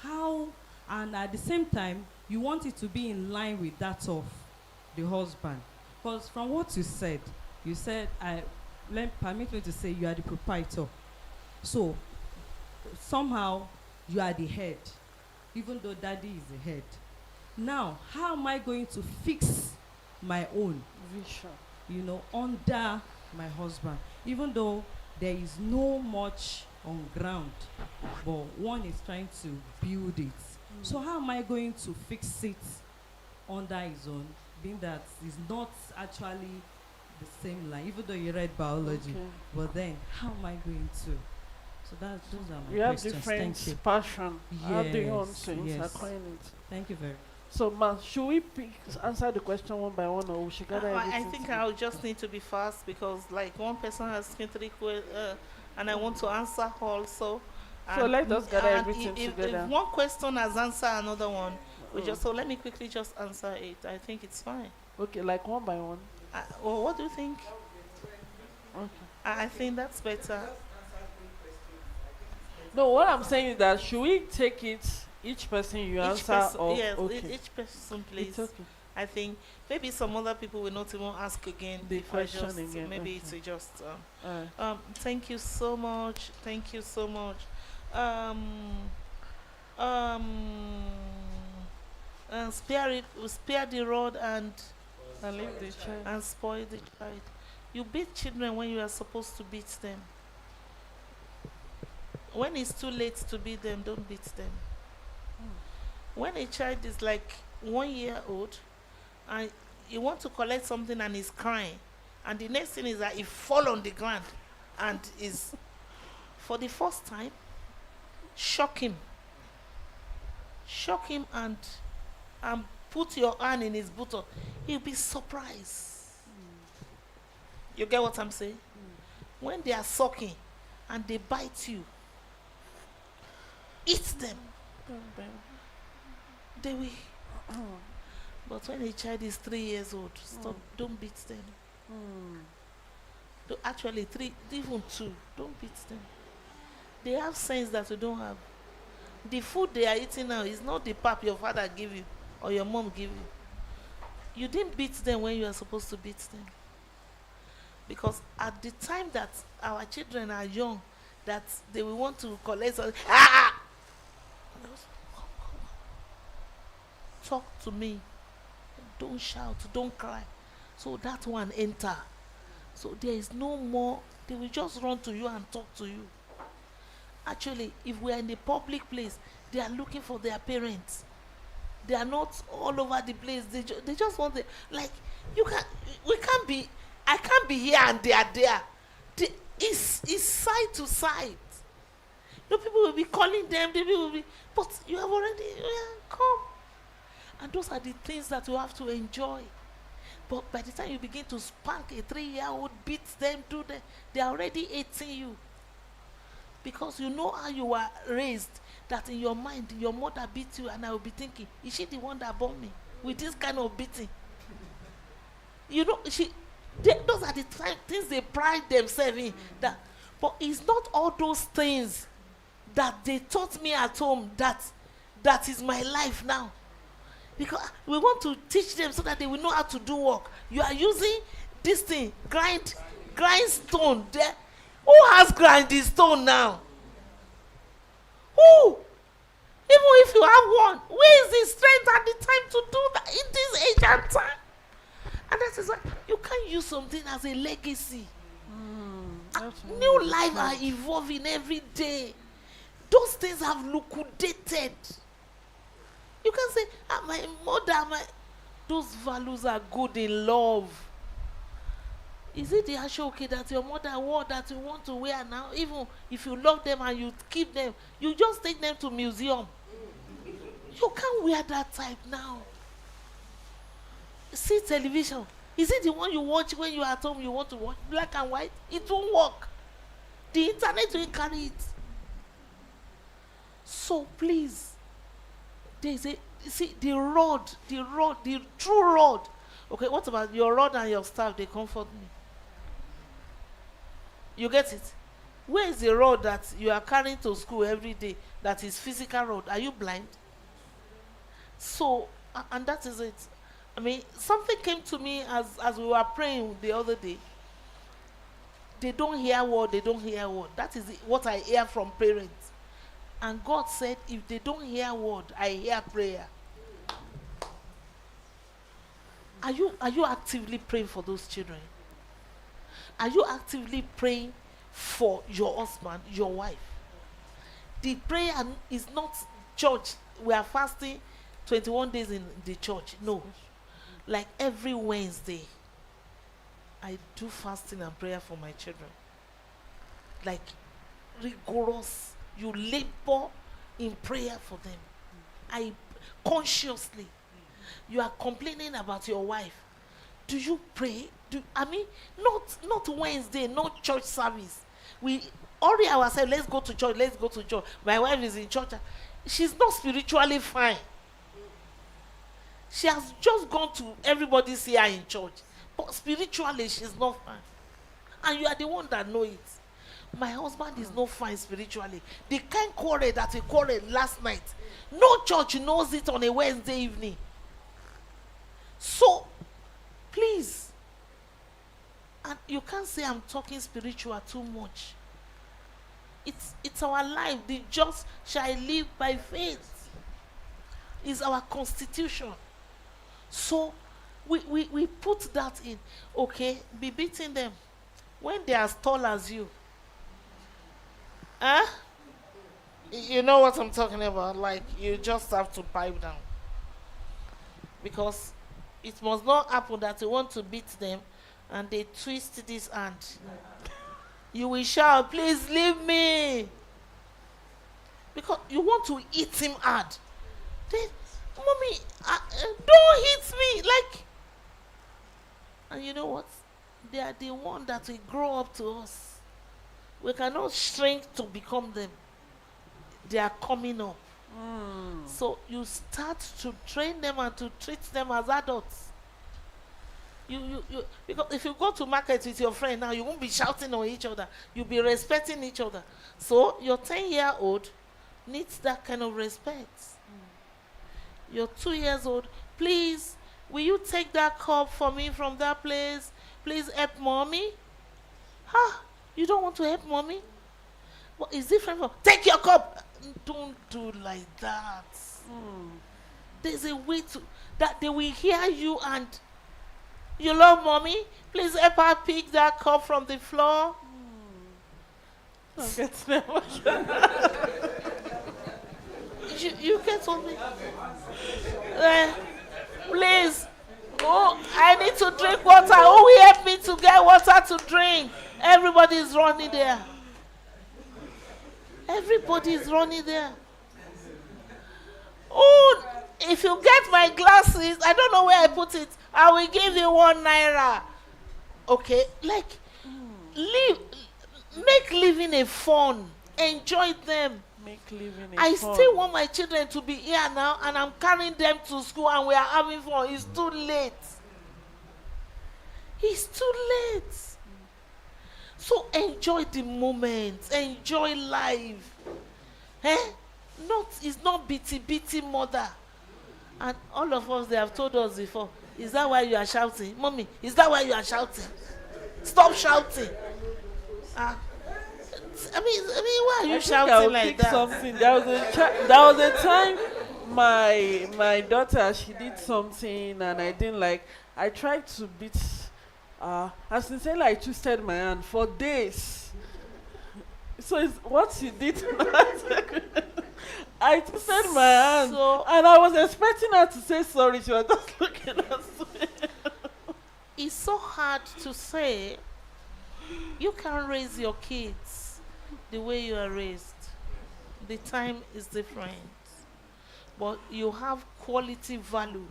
how, and at the same time, you want it to be in line with that of the husband. Because from what you said, permit me to say you are the proprietor. So somehow you are the head, even though daddy is the head. Now, how am I going to fix my own Vision. under my husband? Even though there is no much on ground, but one is trying to build it. So how am I going to fix it under his own, being that it's not actually the same line, even though you read biology. Okay. But then, how am I going to? So those are my You have questions. different Thank you. passion. How do you want Yes, to yes. intertwine it? Thank you very much. So, ma, should we answer the question one by one, or we should gather I everything think together? I'll just need to be fast because like one person has me and I want to answer also. So And let us gather and everything if together. one question has answered another one, we Mm. just so let me quickly just answer it. I think it's fine. Okay, like one by one. Well, what do you think? Okay. I think that's better. No, what I'm saying is that should we take it each person you Each answer, person, or yes, okay? each person, please. It's okay. I think maybe some other people will not even ask again. The if I question just, again, maybe okay. it's just. Alright. Thank you so much. Thank you so much. Um, um, spare the rod And leave the child. and spoil the child. You beat children when you are supposed to beat them. When it's too late to beat them, don't beat them. When a child is like 1 year old and you want to collect something and he's crying, and the next thing is that he fall on the ground and is for the first time, shock him and put your hand in his buttock. He'll be surprised. You get what I'm saying? When they are sucking and they bite you, eat them. They will. But when a child is 3 years old, stop. Don't beat them. Actually, 3, even 2, don't beat them. They have sense that you don't have. The food they are eating now is not the pap your father gave you or your mom gave you. You didn't beat them when you are supposed to beat them. Because at the time that our children are young, that they will want to collect something. Talk to me. Don't shout. Don't cry. So that one enter. So there is no more. They will just run to you and talk to you. Actually, if we are in a public place, they are looking for their parents. They are not all over the place. They just want the, like, we can't be, I can't be here and they are there. It's side to side. No, people will be calling them, the people will be, but you have already, come. And those are the things that you have to enjoy. But by the time you begin to spank a 3-year-old, beat them, they are already hating you. Because you know how you were raised, that in your mind, your mother beat you, and I will be thinking, is she the one that born me with this kind of beating? You know, those are the things they pride themselves in. But it's not all those things that they taught me at home that is my life now. Because we want to teach them so that they will know how to do work. You are using this thing, grind stone. There, who has grinding stone now? Who? Even if you have one, where is the strength and the time to do that in this age and time? And that is why you can't use something as a legacy. New life are evolving every day. Those things have liquidated. You can say, my mother, those values are good in love. Is it the ashoke that your mother wore that you want to wear now? Even if you love them and you keep them, you just take them to museum. You can't wear that type now. See television. Is it the one you watch when you're at home, you want to watch black and white? It won't work. The internet will carry it. So please, there's a, see, the true rod. Okay, what about your rod and your staff? They comfort me. You get it? Where is the rod that you are carrying to school every day that is physical rod? Are you blind? So, and that is it. I mean, something came to me as we were praying the other day. They don't hear word, they don't hear word. That is what I hear from parents. And God said, if they don't hear word, I hear prayer. Are you actively praying for those children? Are you actively praying for your husband, your wife? The prayer is not church. We are fasting 21 days in the church. No. Like every Wednesday, I do fasting and prayer for my children. Like rigorous. You labor in prayer for them. I consciously. You are complaining about your wife. Do you pray? Not Wednesday, not church service. We hurry ourselves, let's go to church. My wife is in church. She's not spiritually fine. She has just gone to everybody's here in church. But spiritually, she's not fine. And you are the one that know it. My husband is not fine spiritually. The kind quarrel that we quarreled last night, no church knows it on a Wednesday evening. So, please, and you can't say I'm talking spiritual too much. It's our life. The just shall live by faith. It's our constitution. So, we put that in. Okay, be beating them when they are as tall as you. Huh? You know what I'm talking about? Like, you just have to pipe down. Because it must not happen that you want to beat them and they twist this hand. You will shout, please leave me. Because you want to hit him hard. Then, mommy, don't hit me. Like, and you know what? They are the one that will grow up to us. We cannot shrink to become them. They are coming up. So you start to train them and to treat them as adults. You because if you go to market with your friend now, you won't be shouting on each other. You'll be respecting each other. So your 10-year-old needs that kind of respect. Your 2 years old, please, will you take that cup for me from that place? Please help mommy. You don't want to help mommy? Well, it's different from, take your cup. Don't do like that. There's a way to, that they will hear you and, you love mommy? Please help her pick that cup from the floor. Don't get me You get on me. Please. Oh, I need to drink water. Oh, will help me to get water to drink. Everybody is running there. Everybody is running there. Oh, if you get my glasses, I don't know where I put it. I will give you 1 naira. Okay, like, make living a fun. Enjoy them. Make living I fun. still want my children to be here now, and I'm carrying them to school, and we are having fun. It's too late. It's too late. So enjoy the moment. Enjoy life. It's not bitty mother. And all of us, they have told us before, is that why you are shouting? Mommy, is that why you are shouting? Stop shouting. Ah, why are I you think I shouting will like pick that? something. There was a time my daughter, she did something and I didn't like. I tried to beat. And sincerely, I twisted my hand for days. So it's what she did. I twisted my hand, So and I was expecting her to say sorry. She was just looking at me. it's so hard to say. You can't raise your kids the way you are raised. The time is different. But you have quality value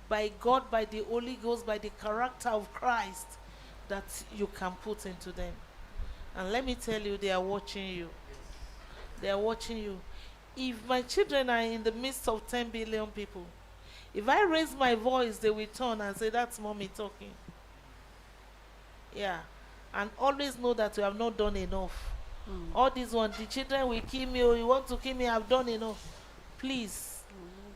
by God, by the Holy Ghost, by the character of Christ that you can put into them. And let me tell you, they are watching you. They are watching you. If my children are in the midst of 10 billion people, if I raise my voice, they will turn and say, that's mommy talking. Yeah. And always know that you have not done enough. All these ones, the children will kill me, or you want to kill me, I've done enough. Please,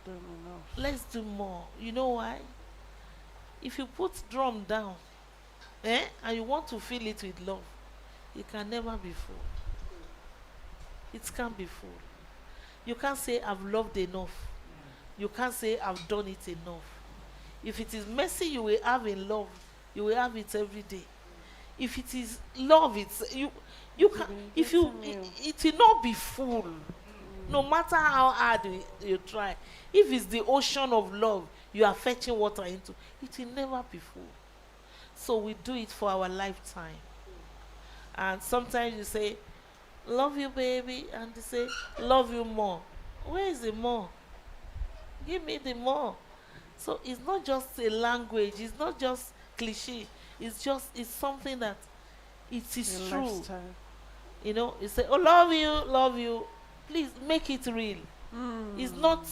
Don't know. let's do more. You know why? If you put drum down, and you want to fill it with love, it can never be full. It can't be full. You can't say I've loved enough. You can't say I've done it enough. If it is mercy you will have in love, you will have it every day. If it is love, it's you can, if you it will not be full. No matter how hard you try. If it's the ocean of love you are fetching water into, it will never be full. So we do it for our lifetime. And sometimes you say, love you baby, and they say, love you more. Where is the more? Give me the more. So it's not just a language, it's not just cliche, it's something that it is Your true. lifestyle. You know, you say, oh, love you. Please make it real. It's not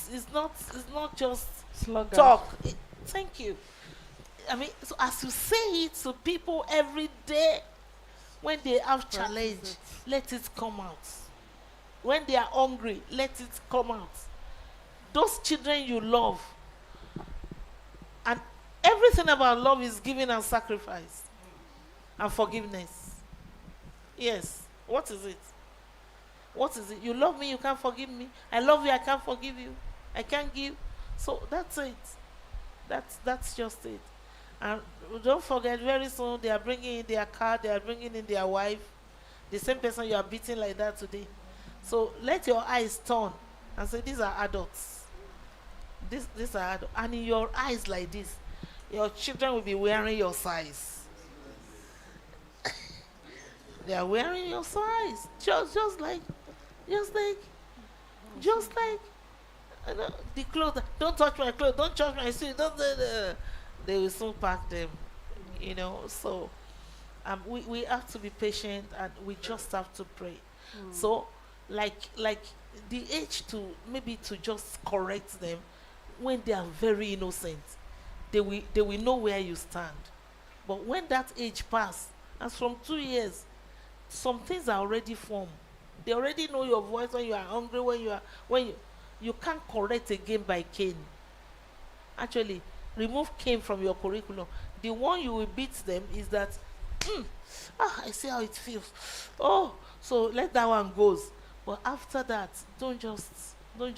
just Slogan. talk. Thank you. I mean, so as you say it to people every day, when they have challenge, it. let it come out. When they are hungry, let it come out. Those children you love, and everything about love is giving and sacrifice and forgiveness. Yes. What is it? What is it? You love me, you can't forgive me. I love you, I can't forgive you. I can't give. So that's it. That's just it. And don't forget, very soon they are bringing in their car, they are bringing in their wife, the same person you are beating like that today. So let your eyes turn and say, these are adults. These are adults. And in your eyes like this, your children will be wearing your size. They are wearing your size. Just like the clothes. Don't touch my clothes. Don't touch my suit. Don't. They will soon pack them. So we have to be patient, and we just have to pray. So like the age to maybe to just correct them when they are very innocent, they will know where you stand. But when that age pass, as from 2 years, some things are already formed. They already know your voice when you are hungry, when you can't correct again by cane. Actually, remove cane from your curriculum. The one you will beat them is that, I see how it feels. Oh, so let that one goes. But after that, don't just go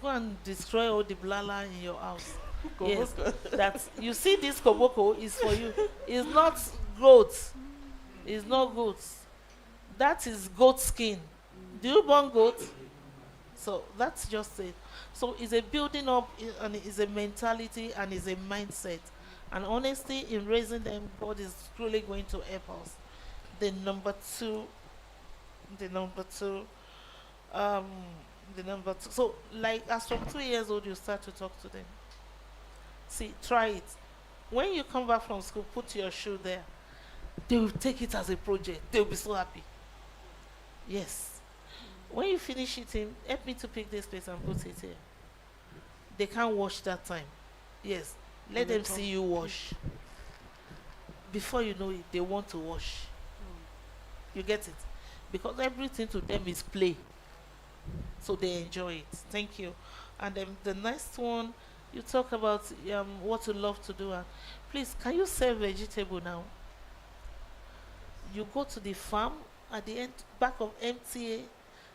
and destroy all the blala in your house. Yes, that you see this koboko is for you. It's not goat. It's not goat. That is goat skin. Do you burn goat? So that's just it. So it's a building up, and it's a mentality, and it's a mindset. And honestly, in raising them, God is truly going to help us. The number two. So, like, as from 2 years old, you start to talk to them. See, try it. When you come back from school, put your shoe there. They will take it as a project. They will be so happy. Yes. When you finish eating, help me to pick this place and put it here. They can't wash that time. Yes. Let them see you wash. Before you know it, they want to wash. You get it? Because everything to them is play. So they enjoy it. Thank you. And then the next one, you talk about what you love to do. And please, can you sell vegetable now? You go to the farm at the end back of MTA,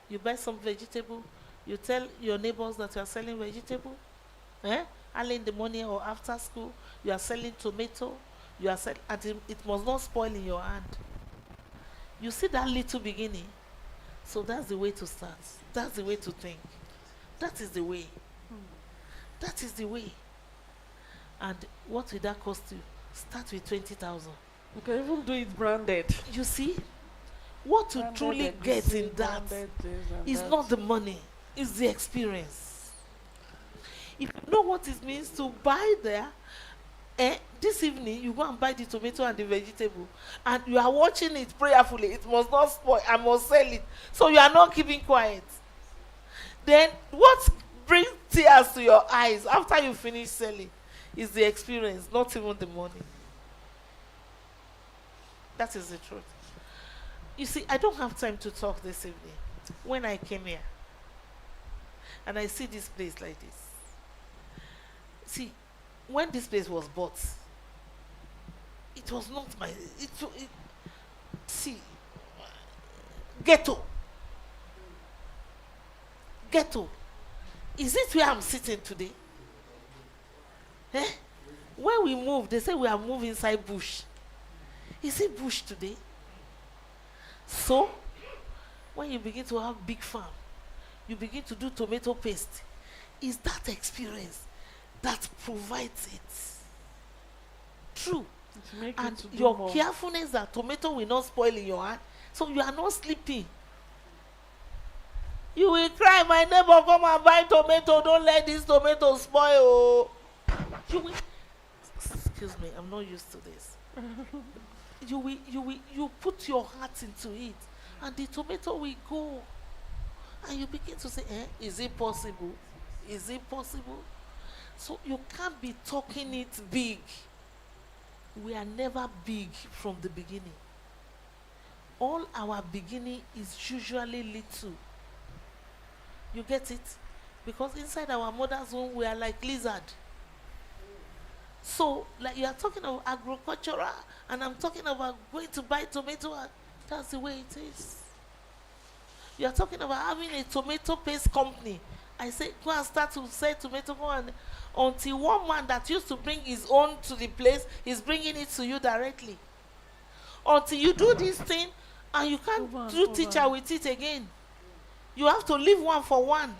you buy some vegetable, you tell your neighbors that you are selling vegetable. Early in the morning or after school, you are selling tomato, you are selling, and it must not spoil in your hand. You see that little beginning. So that's the way to start. That's the way to think. That is the way. That is the way. And what will that cost you? Start with 20,000. You can even do it branded. You see, what you Branded truly get egusi, in that branded this and is that. not the money, it's the experience. If you know what it means to buy there, this evening you go and buy the tomato and the vegetable, and you are watching it prayerfully. It must not spoil. I must sell it. So you are not keeping quiet. Then what brings tears to your eyes after you finish selling is the experience, not even the money. That is the truth. You see, I don't have time to talk this evening. When I came here and I see this place like this, see, when this place was bought, it was not my. See, ghetto. Ghetto. Is it where I'm sitting today? When we move, they say we are moving inside bush. Is it bush today? So, when you begin to have big farm, you begin to do tomato paste. Is that experience that provides it? True. To make And it to do your more. carefulness that tomato will not spoil in your hand, so you are not sleeping. You will cry, my neighbor, come and buy tomato. Don't let this tomato spoil. Oh. You will. Excuse me, I'm not used to this. You put your heart into it, and the tomato will go. And you begin to say, is it possible? Is it possible? So you can't be talking it big. We are never big from the beginning. All our beginning is usually little. You get it? Because inside our mother's womb, we are like lizard. So, like you are talking about agricultural, and I'm talking about going to buy tomato, and that's the way it is. You are talking about having a tomato paste company. I say, go and start to sell tomato, go and until one man that used to bring his own to the place is bringing it to you directly. Until you do this thing, and you can't do teacher with it again. You have to leave one for one.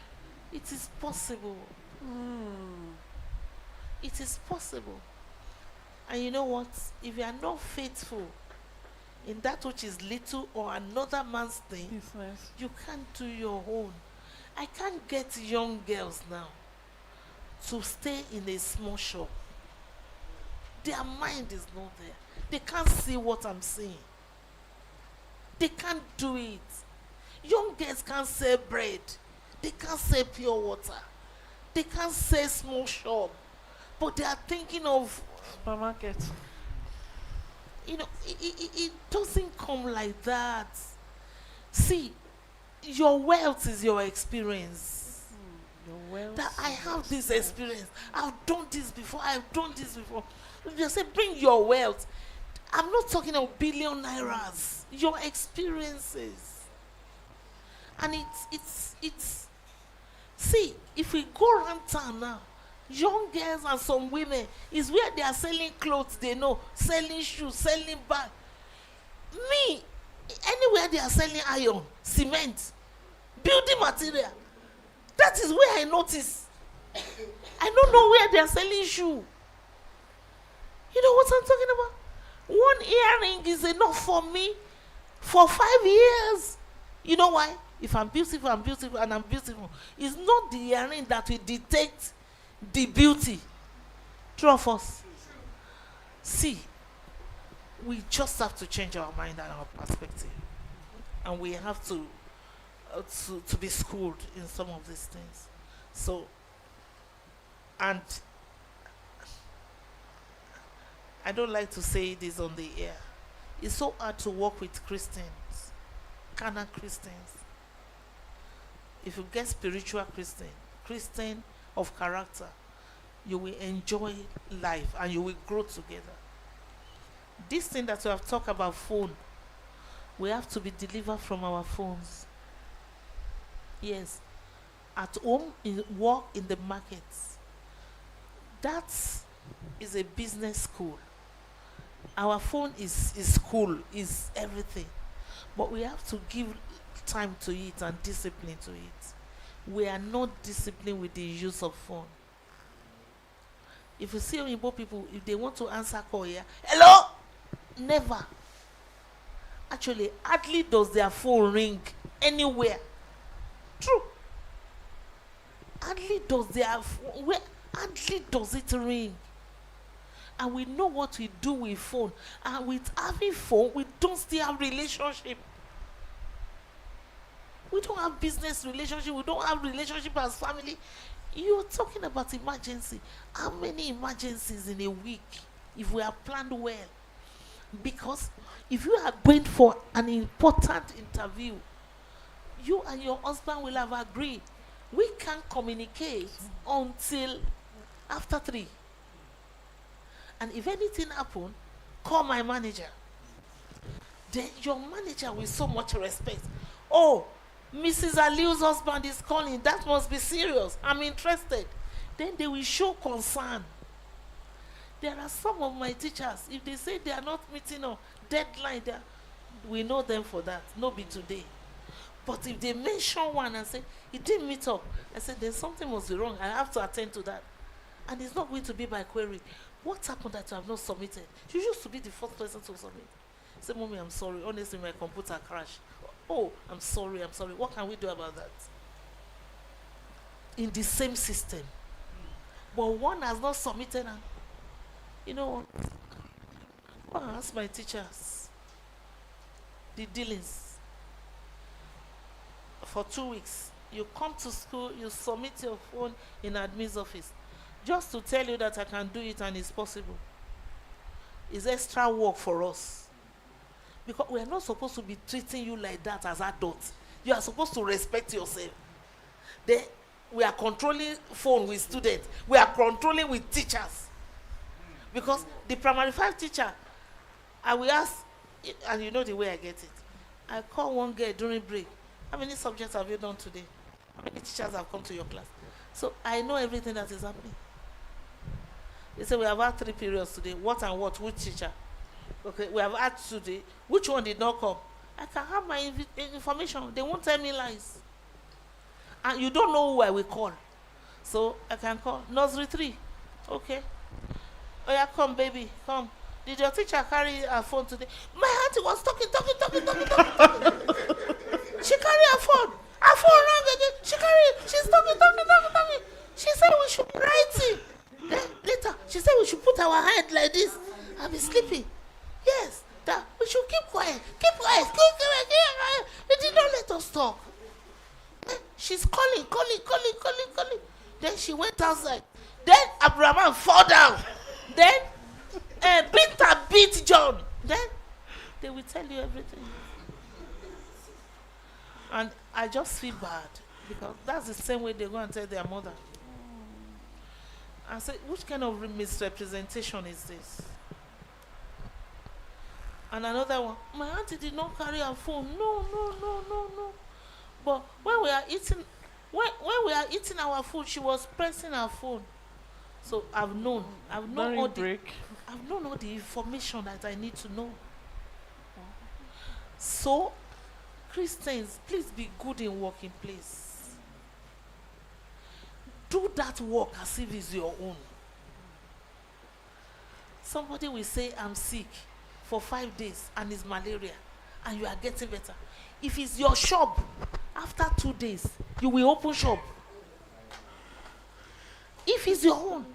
It is possible. It is possible. And you know what? If you are not faithful in that which is little or another man's thing, Business. you can't do your own. I can't get young girls now to stay in a small shop. Their mind is not there. They can't see what I'm saying. They can't do it. Young girls can't sell bread. They can't sell pure water. They can't sell small shop. But they are thinking of, Supermarket. it doesn't come like that. See, your wealth is your experience. Your wealth. That I have this experience. I've done this before. I've done this before. You say, bring your wealth. I'm not talking of billion nairas. Your experiences. And it's see, if we go around town now, young girls and some women is where they are selling clothes, they know, selling shoes, selling bags. Me, anywhere they are selling iron, cement, building material, that is where I notice. I don't know where they are selling shoe. You know what I'm talking about? One earring is enough for me for 5 years. You know why? If I'm beautiful, I'm beautiful, and I'm beautiful. It's not the earring that will detect the beauty. True of us. See, we just have to change our mind and our perspective. And we have to be schooled in some of these things. So, and I don't like to say this on the air. It's so hard to work with Christians, carnal Christians. If you get spiritual Christian of character, you will enjoy life and you will grow together. This thing that we have talked about, phone, we have to be delivered from our phones. Yes. At home, in work, in the markets. That is a business school. Our phone is school, is everything. But we have to give time to it and discipline to it. We are not disciplined with the use of phone. If you see Igbo people, if they want to answer call here, hello, never. Actually, hardly does their phone ring anywhere. True. Hardly does their phone, hardly does it ring. And we know what we do with phone. And with having phone, we don't still have relationship. We don't have business relationship. We don't have relationship as family. You're talking about emergency. How many emergencies in a week if we are planned well? Because if you are going for an important interview, you and your husband will have agreed. We can't communicate until after 3. And if anything happen, call my manager. Then your manager with so much respect. Oh, Mrs. Aliu's husband is calling. That must be serious. I'm interested. Then they will show concern. There are some of my teachers, if they say they are not meeting a deadline, we know them for that. No be today. But if they mention one and say, it didn't meet up, I said, then something must be wrong. I have to attend to that. And it's not going to be by query. What happened that you have not submitted? You used to be the first person to submit. Say, Mommy, I'm sorry. Honestly, my computer crashed. Oh, I'm sorry. What can we do about that? In the same system. But one has not submitted. And, you know, go and ask my teachers. The dealings. For 2 weeks. You come to school, you submit your phone in admin's office. Just to tell you that I can do it and it's possible. It's extra work for us. Because we are not supposed to be treating you like that as adults. You are supposed to respect yourself. Then we are controlling phone with students. We are controlling with teachers. Because the primary 5 teacher, I will ask, and you know the way I get it. I call one girl during break. How many subjects have you done today? How many teachers have come to your class? So I know everything that is happening. They say we have had 3 periods today. What and what? Which teacher? Okay, we have had today. Which one did not come? I can have my information. They won't tell me lies. And you don't know who I will call. So I can call nursery 3. Okay. Oh yeah, come baby, come. Did your teacher carry her phone today? My auntie was talking. She carried her phone. Her phone rang again. She carried it. She's talking. She said we should be writing. Then later, she said we should put our hand like this. I'll be sleeping. Yes, that we should keep quiet. Keep quiet. They did not let us talk. Then she's calling. Then she went outside. Then Abraham fall down. Then Binta beat John. Then they will tell you everything. And I just feel bad because that's the same way they go and tell their mother. I said, which kind of misrepresentation is this? And another one, my auntie did not carry her phone. No. But when we are eating our food, she was pressing her phone. So I've known all the information that I need to know. So Christians, please be good in working place. Do that work as if it's your own. Somebody will say, I'm sick for 5 days and it's malaria and you are getting better. If it's your shop, after 2 days, you will open shop. If it's your own.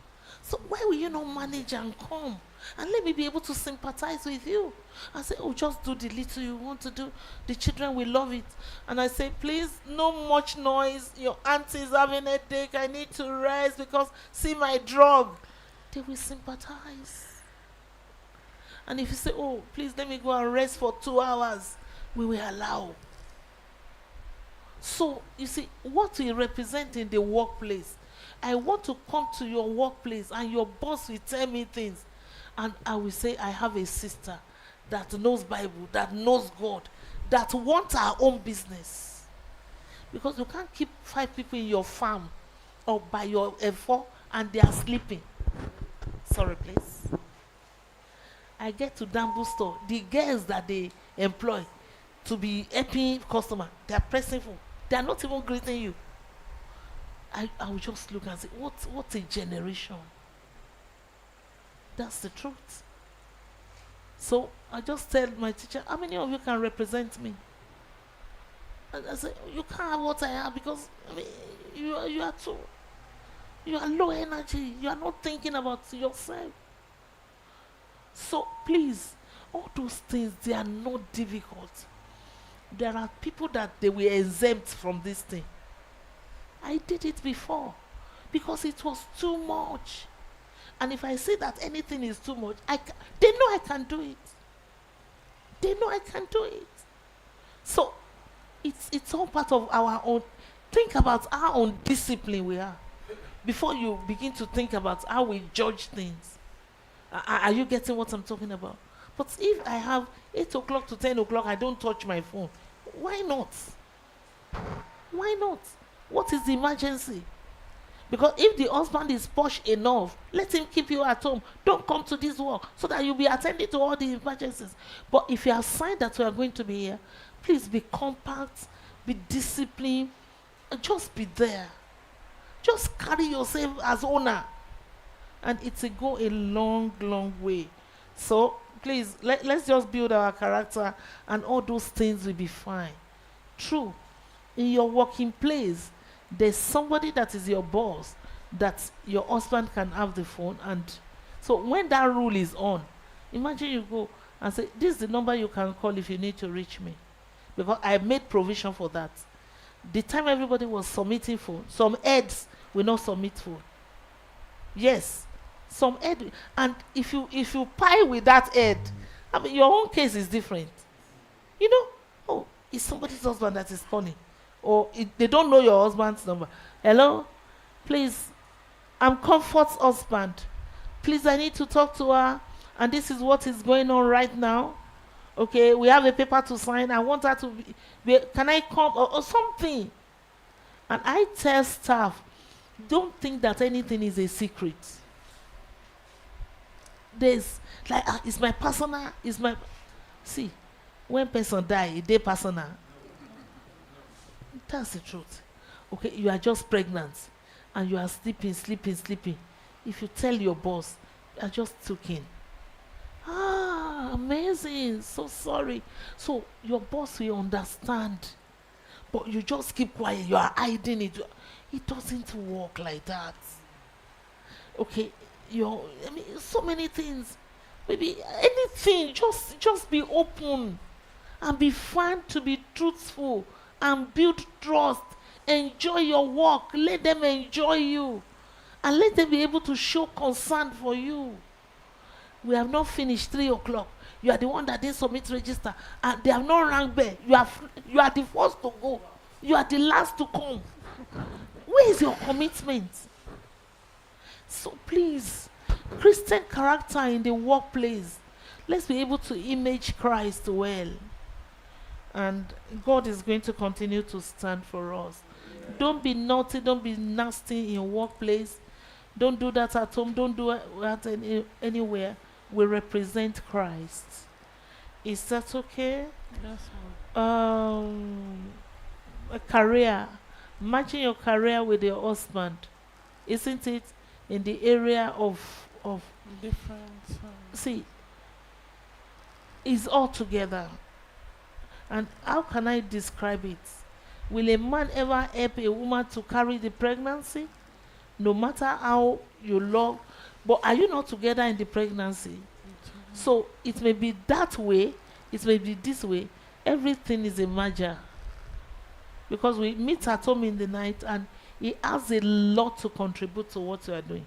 So why will you not manage and come? And let me be able to sympathize with you. I say, oh, just do the little you want to do. The children will love it. And I say, please, no much noise. Your auntie is having a headache. I need to rest because see my drug. They will sympathize. And if you say, oh, please let me go and rest for 2 hours, we will allow. So, you see, what we represent in the workplace, I want to come to your workplace and your boss will tell me things. And I will say, I have a sister that knows Bible, that knows God, that wants her own business. Because you can't keep 5 people in your farm or by your F4 and they are sleeping. Sorry, please. I get to Dambu store. The girls that they employ to be helping customer, they are pressing for. They are not even greeting you. I will just look and say, what a generation. That's the truth. So I just tell my teacher, how many of you can represent me? And I say, you can't have what I have because I mean, you are low energy. You are not thinking about yourself. So please, all those things, they are not difficult. There are people that they were exempt from this thing. I did it before because it was too much. And if I say that anything is too much, they know I can do it. They know I can do it. So it's all part of our own. Think about our own discipline we are before you begin to think about how we judge things. Are you getting what I'm talking about? But if I have 8 o'clock to 10 o'clock, I don't touch my phone. Why not? Why not? What is the emergency? Because if the husband is posh enough, let him keep you at home. Don't come to this work so that you'll be attending to all the emergencies. But if you have signed that you are going to be here, please be compact, be disciplined, and just be there. Just carry yourself as owner. And it will go a long, long way. So please, let's just build our character and all those things will be fine. True. In your working place, there's somebody that is your boss that your husband can have the phone. And so when that rule is on, imagine you go and say, this is the number you can call if you need to reach me. Because I made provision for that. The time everybody was submitting phone, some heads will not submit phone. Yes. Some head, and if you pie with that head, I mean your own case is different. You know, oh, it's somebody's husband that is calling, or they don't know your husband's number. Hello, please, I'm Comfort's husband. Please, I need to talk to her, and this is what is going on right now. Okay, we have a paper to sign. I want her to be can I come or something? And I tell staff, don't think that anything is a secret. There's like it's my personal, see, when person die, they personal. That's the truth. Okay, you are just pregnant and you are sleeping. If you tell your boss, you are just talking. Amazing, so sorry. So your boss will understand. But you just keep quiet, you are hiding it. It doesn't work like that. Okay. I mean, so many things. Maybe anything. Just be open and be fun to be truthful and build trust. Enjoy your work. Let them enjoy you. And let them be able to show concern for you. We have not finished 3 o'clock. You are the one that didn't submit register. And they have not rang bell. You are the first to go. You are the last to come. Where is your commitment? So please, Christian character in the workplace. Let's be able to image Christ well. And God is going to continue to stand for us. Yeah. Don't be naughty, don't be nasty in workplace. Don't do that at home, don't do that anywhere. We represent Christ. Is that okay? Yes, A career. Matching your career with your husband. Isn't it? In the area of different. See, it's all together. And how can I describe it? Will a man ever help a woman to carry the pregnancy? No matter how you love, but are you not together in the pregnancy? So it may be that way, it may be this way. Everything is a merger. Because we meet at home in the night and he has a lot to contribute to what you are doing.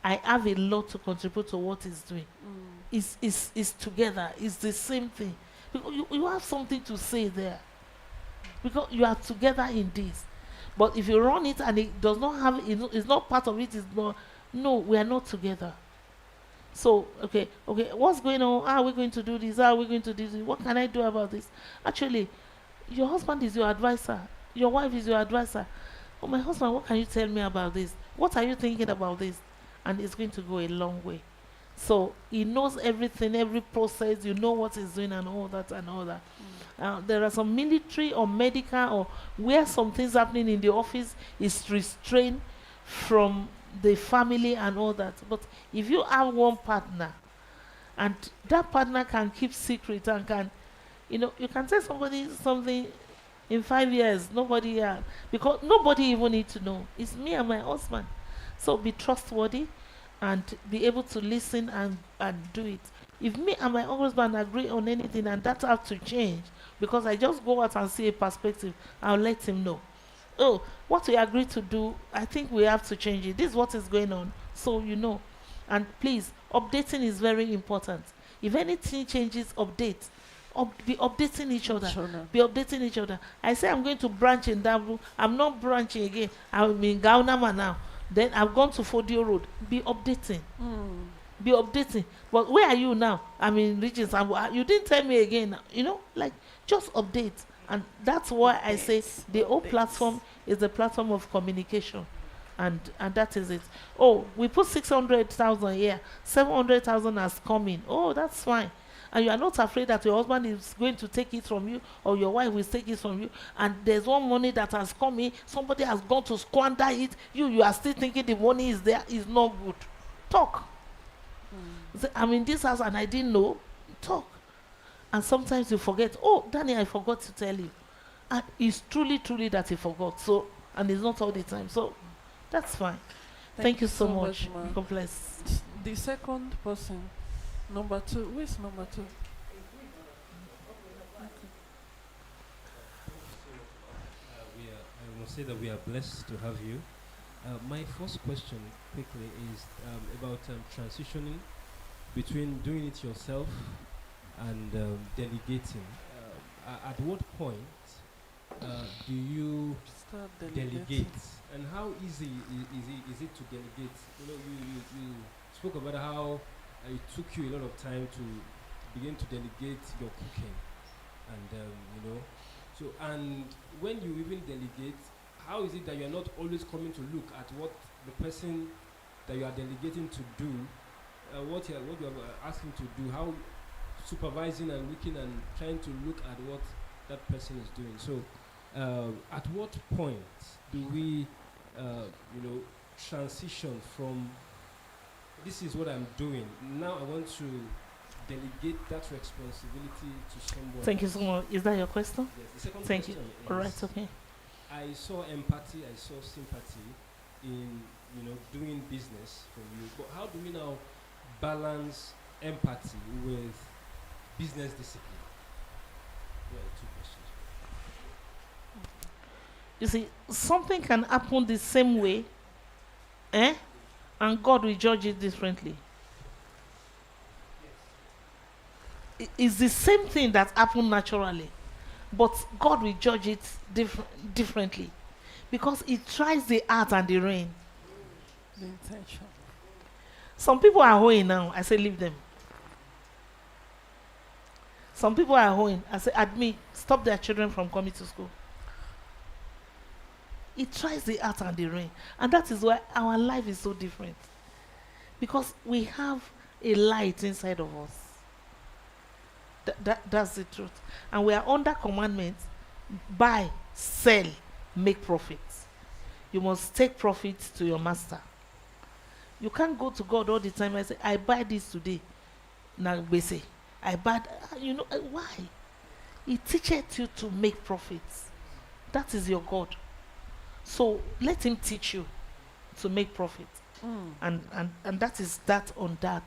I have a lot to contribute to what he's doing. It's together. It's the same thing. Because you have something to say there. Because you are together in this. But if you run it and it does not have, it's not part of it, it's not, no, we are not together. So, okay, what's going on? How are we going to do this? How are we going to do this? What can I do about this? Actually, your husband is your advisor. Your wife is your advisor. Oh, my husband, what can you tell me about this? What are you thinking about this? And it's going to go a long way. So he knows everything, every process. You know what he's doing and all that and all that. There are some military or medical or where some things happening in the office is restrained from the family and all that. But if you have one partner and that partner can keep secret and can, you can tell somebody something in 5 years, nobody, because nobody even need to know. It's me and my husband. So be trustworthy and be able to listen and do it. If me and my husband agree on anything and that has to change, because I just go out and see a perspective, I'll let him know. Oh, what we agreed to do, I think we have to change it. This is what is going on. So you know. And please, updating is very important. If anything changes, update. Be updating each other. Be updating each other. I say I'm going to branch in Dabu. I'm not branching again. I'm in Gaunama now. Then I've gone to Fodio Road. Be updating. Be updating. But where are you now? I'm in Regions. You didn't tell me again. Like just update. And that's why I say the whole platform is the platform of communication. And that is it. Oh, we put 600,000 here. 700,000 has come in. Oh, that's fine. And you are not afraid that your husband is going to take it from you or your wife will take it from you. And there's one money that has come in. Somebody has gone to squander it. You are still thinking the money is there. Is not good. Talk. Say, I'm in this house and I didn't know. Talk. And sometimes you forget. Oh, Danny, I forgot to tell you. And it's truly, truly that he forgot. So, and it's not all the time. So, that's fine. Thank you so much. God bless. The second person, number 2. Who is number 2? I must say that we are blessed to have you. My first question, quickly, is about transitioning between doing it yourself and delegating. At what point do you Start delegate, and how easy is it to delegate? You spoke about how it took you a lot of time to begin to delegate your cooking, and so, and when you even delegate, how is it that you are not always coming to look at what the person that you are delegating to do, what you are asking to do, how supervising and looking and trying to look at what that person is doing. So at what point do we transition from this is what I'm doing, now I want to delegate that responsibility to someone? Thank you so much. Is that your question? Yes. The second Thank you. question All right, is, okay. I saw empathy, I saw sympathy in doing business from you, but how do we now balance empathy with business discipline? Yeah, 2 questions. You see, something can happen the same way, and God will judge it differently. It's the same thing that happened naturally, but God will judge it differently because it tries the heart and the rain. The intention. Some people are hoeing now. I say, leave them. Some people are hoeing. I say, admit, stop their children from coming to school. It tries the heart and the rain. And that is why our life is so different. Because we have a light inside of us. That's the truth. And we are under commandments. Buy, sell, make profits. You must take profits to your master. You can't go to God all the time and say, I buy this today. Now we say, I buy, why? He teaches you to make profits. That is your God. So let him teach you to make profit. And that is that on that.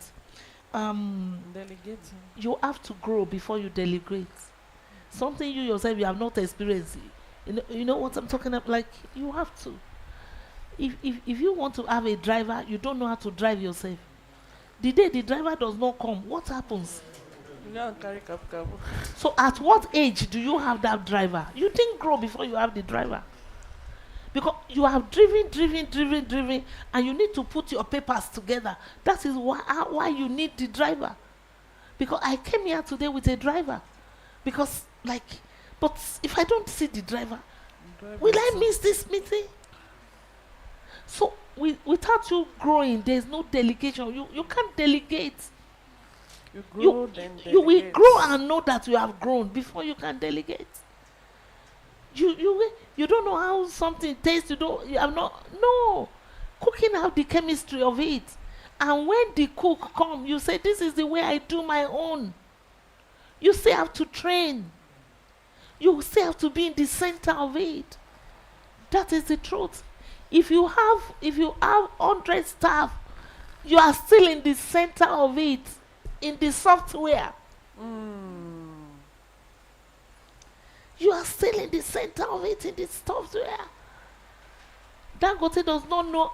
Delegating. You have to grow before you delegate. Something you yourself you have not experienced. You know what I'm talking about? Like you have to. If you want to have a driver, you don't know how to drive yourself. The day the driver does not come, what happens? So at what age do you have that driver? You didn't grow before you have the driver. Because you have driven, and you need to put your papers together. That is why you need the driver. Because I came here today with a driver. Because, like, but if I don't see the driver, will I miss this meeting? So, without you growing, there's no delegation. You can't delegate. You grow, then You will delegate. grow and know that you have grown before you can delegate. You don't know how something tastes. You have not. No, cooking have the chemistry of it. And when the cook come, you say, this is the way I do my own. You still have to train. You still have to be in the center of it. That is the truth. If you have 100 staff, you are still in the center of it, in the software. You are still in the center of it, in the software. Dangote does not know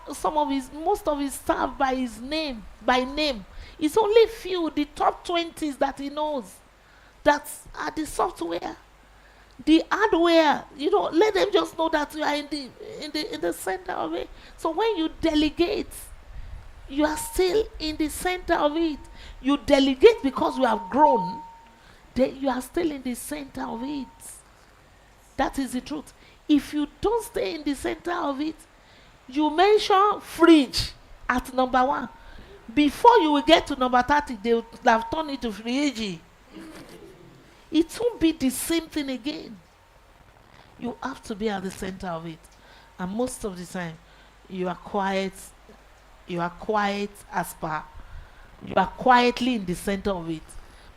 most of his staff by name. It's only few, the top 20s that he knows, that are the software. The hardware, let them just know that you are in the center of it. So when you delegate, you are still in the center of it. You delegate because you have grown, then you are still in the center of it. That is the truth. If you don't stay in the center of it, you mention fridge at number 1. Before you will get to number 30, they will have turned it to fridge. It won't be the same thing again. You have to be at the center of it. And most of the time, you are quiet. You are quiet as per. You are quietly in the center of it.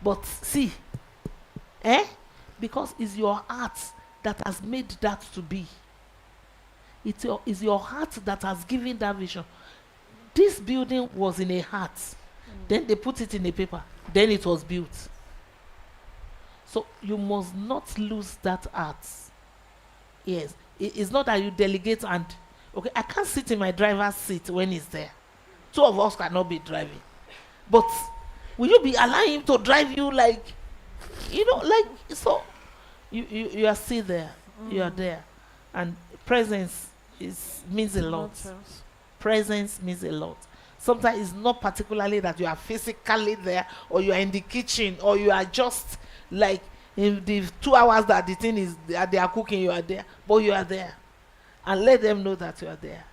But see, because it's your heart that has made that to be. It's your heart that has given that vision. This building was in a heart. Then they put it in a paper. Then it was built. So you must not lose that heart. Yes. It's not that you delegate and, okay, I can't sit in my driver's seat when he's there. 2 of us cannot be driving. But will you be allowing him to drive you so you are still there. You are there. And presence means a lot. Presence means a lot. Sometimes it's not particularly that you are physically there, or you are in the kitchen, or you are just like in the 2 hours that the thing is they are cooking, you are there, but you are there. And let them know that you are there.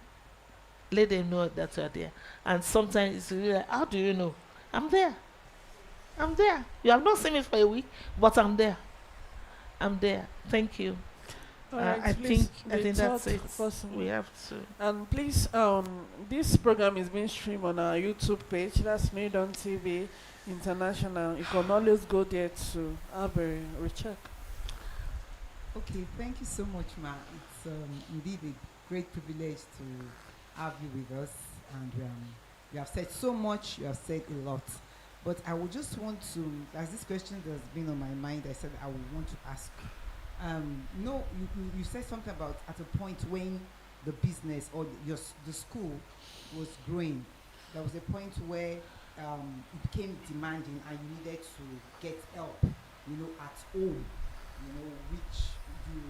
Let them know that you are there. And sometimes it's really like, how do you know? I'm there. I'm there. You have not seen me for a week, but I'm there. I'm there. Thank you. Alright, I please, think the that's third it. person. We have to. And please, this program is being streamed on our YouTube page. That's Made on TV International. You can always go there to have a recheck. Okay, thank you so much, Ma. It's indeed a great privilege to have you with us. And you have said so much, you have said a lot. But I would just want to, as this question that's been on my mind, I said I would want to ask. You said something about at a point when the business or the school was growing, there was a point where it became demanding and you needed to get help, at home, which you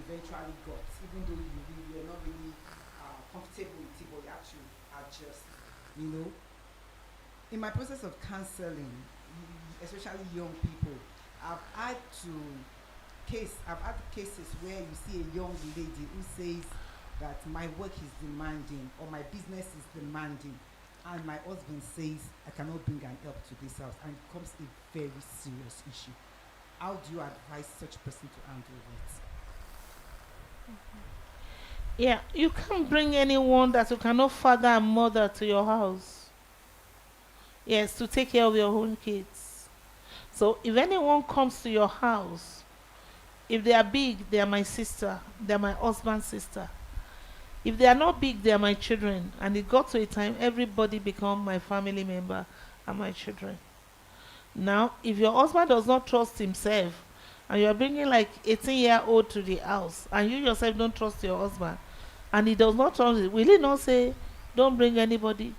eventually got, even though you were not really comfortable with it, but you had to adjust, In my process of counseling, especially young people, I've had cases where you see a young lady who says that my work is demanding or my business is demanding, and my husband says I cannot bring an help to this house, and it becomes a very serious issue. How do you advise such a person to handle it? Yeah, you can't bring anyone that you cannot father and mother to your house. Yes, to take care of your own kids. So if anyone comes to your house, if they are big, they are my sister, they are my husband's sister. If they are not big, they are my children. And it got to a time everybody become my family member and my children. Now, if your husband does not trust himself, and you are bringing like 18-year-old to the house, and you yourself don't trust your husband, and he does not trust it, will he not say, don't bring anybody?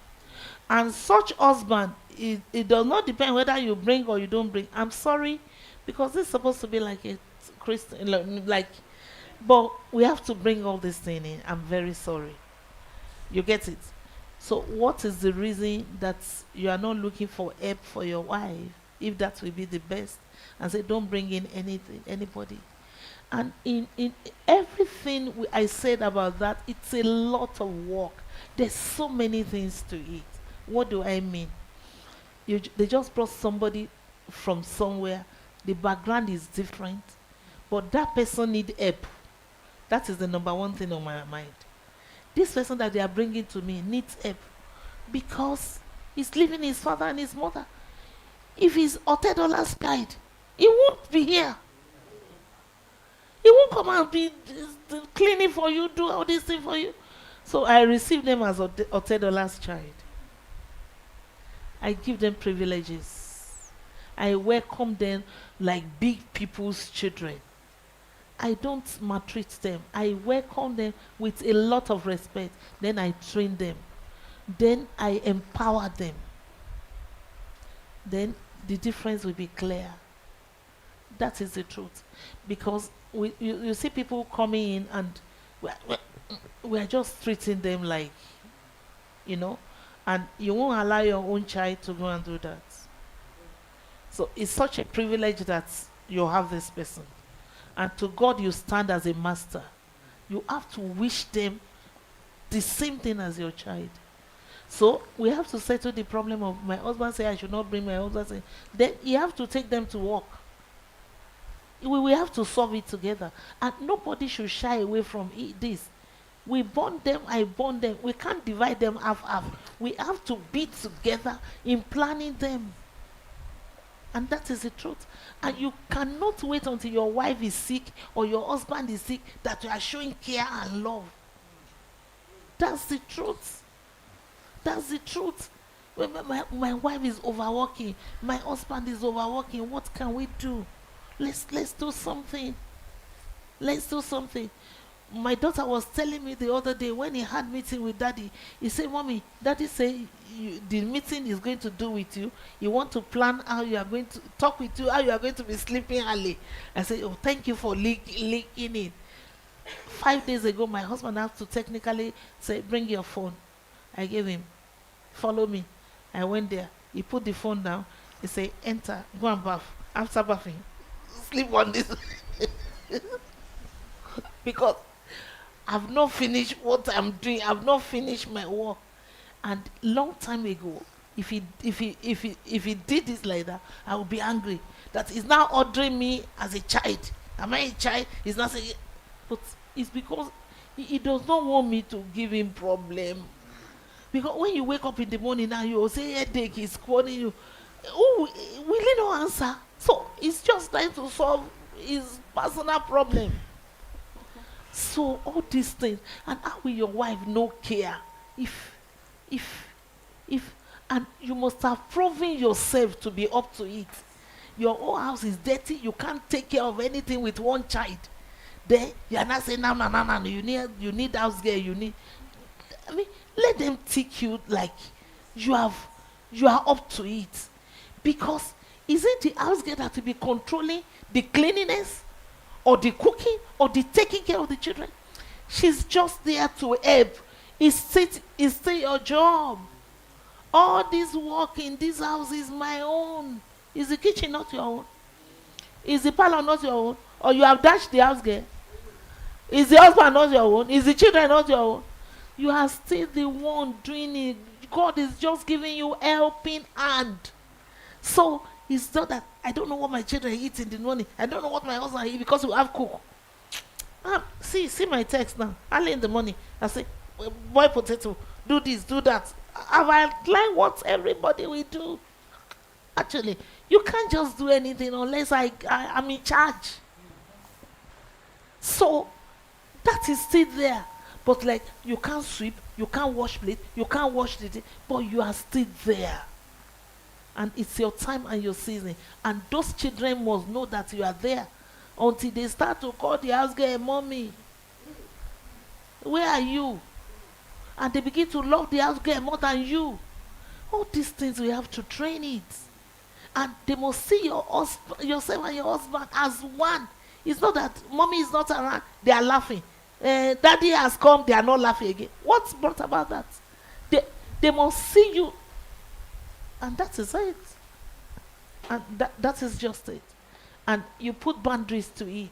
And such husband, it does not depend whether you bring or you don't bring. I'm sorry, because this is supposed to be like a Christian, like But we have to bring all this thing in. I'm very sorry. You get it? So what is the reason that you are not looking for help for your wife, if that will be the best? And say, don't bring in anything, anybody. And in everything I said about that, it's a lot of work. There's so many things to it. What do I mean? They just brought somebody from somewhere. The background is different, but that person need help. That is the number one thing on my mind. This person that they are bringing to me needs help because he's leaving his father and his mother. If he's $30 guide, he won't be here. He won't come and be cleaning for you, do all this thing for you. So I receive them as $30 child. I give them privileges. I welcome them like big people's children. I don't maltreat them. I welcome them with a lot of respect. Then I train them. Then I empower them. Then the difference will be clear. That is the truth. Because you see people coming in and we're just treating them like, and you won't allow your own child to go and do that. So it's such a privilege that you have this person. And to God you stand as a master. You have to wish them the same thing as your child. So we have to settle the problem of my husband say I should not bring my husband. Say, then you have to take them to work. We have to solve it together. And nobody should shy away from this. We bond them, I bond them. We can't divide them half-half. We have to be together in planning them. And that is the truth. And you cannot wait until your wife is sick or your husband is sick that you are showing care and love. That's the truth. That's the truth. When my wife is overworking, my husband is overworking, what can we do? Let's do something. Let's do something. My daughter was telling me the other day when he had meeting with daddy, he said, Mommy, daddy say the meeting is going to do with you. You want to plan how you are going to talk with you, how you are going to be sleeping early. I said, oh, thank you for linking it. 5 days ago, my husband had to technically say, bring your phone. I gave him, follow me. I went there. He put the phone down. He said, enter, go and bath. After bathing, sleep on this. Because I've not finished what I'm doing. I've not finished my work. And long time ago, if he did this like that, I would be angry. That he's now ordering me as a child. Am I a child? He's not saying, but it's because he does not want me to give him problem. Because when you wake up in the morning now, you will say headache is calling you. Oh, will he not answer? So it's just trying to solve his personal problem. So all these things, and how will your wife no care if and you must have proven yourself to be up to it. Your whole house is dirty, you can't take care of anything with one child. Then you are not saying no, you need house girl, let them take you like you are up to it. Because isn't the house girl that will be controlling the cleanliness or the cooking or the taking care of the children? She's just there to help. It's still your job. All this work in this house is my own. Is the kitchen not your own? Is the parlor not your own? Or you have dashed the house girl? Is the husband not your own? Is the children not your own? You are still the one doing it. God is just giving you helping hand. So it's not that I don't know what my children eat in the morning. I don't know what my husband eat because we have cook. See my text now. Early in the morning, I say, boil potato, do this, do that. I've outlined what everybody will do. Actually, you can't just do anything unless I'm in charge. So that is still there. But like, you can't sweep, you can't wash plate, you can't wash the thing, but you are still there. And it's your time and your season. And those children must know that you are there until they start to call the house girl, Mommy, where are you? And they begin to love the house girl more than you. All these things, we have to train it. And they must see yourself and your husband as one. It's not that mommy is not around, they are laughing. Daddy has come, they are not laughing again. What's brought about that? They, they must see you, and that is it. And that is just it. And you put boundaries to it.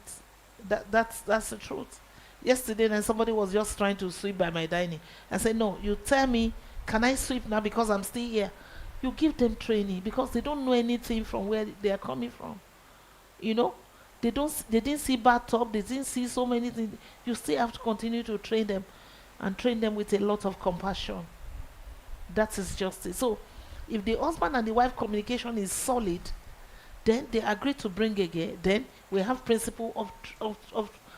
That's the truth. Yesterday, then somebody was just trying to sweep by my dining. I said, no, you tell me, can I sweep now because I'm still here? You give them training because they don't know anything from where they are coming from. You know, they didn't see bathtub, they didn't see so many things. You still have to continue to train them, and train them with a lot of compassion. That is justice. So if the husband and the wife communication is solid, then they agree to bring again. Then we have principle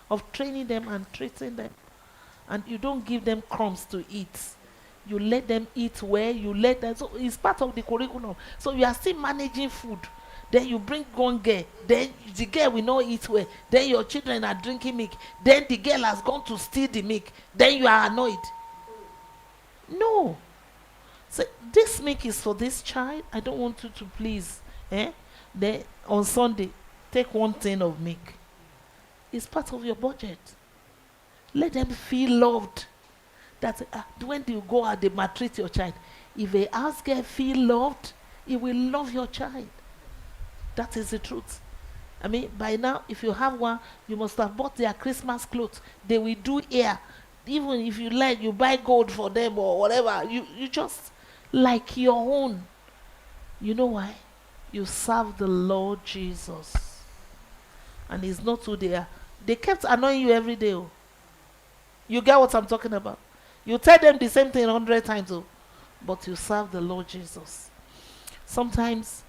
of training them and treating them. And you don't give them crumbs to eat. You let them eat where you let them. So it's part of the curriculum. So you are still managing food. Then you bring one girl. Then the girl will not eat well. Then your children are drinking milk. Then the girl has gone to steal the milk. Then you are annoyed. No. So this milk is for this child. I don't want you to please. Then on Sunday, take one tin of milk. It's part of your budget. Let them feel loved. That when you go out, they maltreat your child. If a house girl feel loved, it will love your child. That is the truth. I mean, by now, if you have one, you must have bought their Christmas clothes. They will do hair. Even if you like, you buy gold for them or whatever. You just like your own. You know why? You serve the Lord Jesus. And it's not who they are. They kept annoying you every day. Oh. You get what I'm talking about? You tell them the same thing 100 times, oh, but you serve the Lord Jesus. Sometimes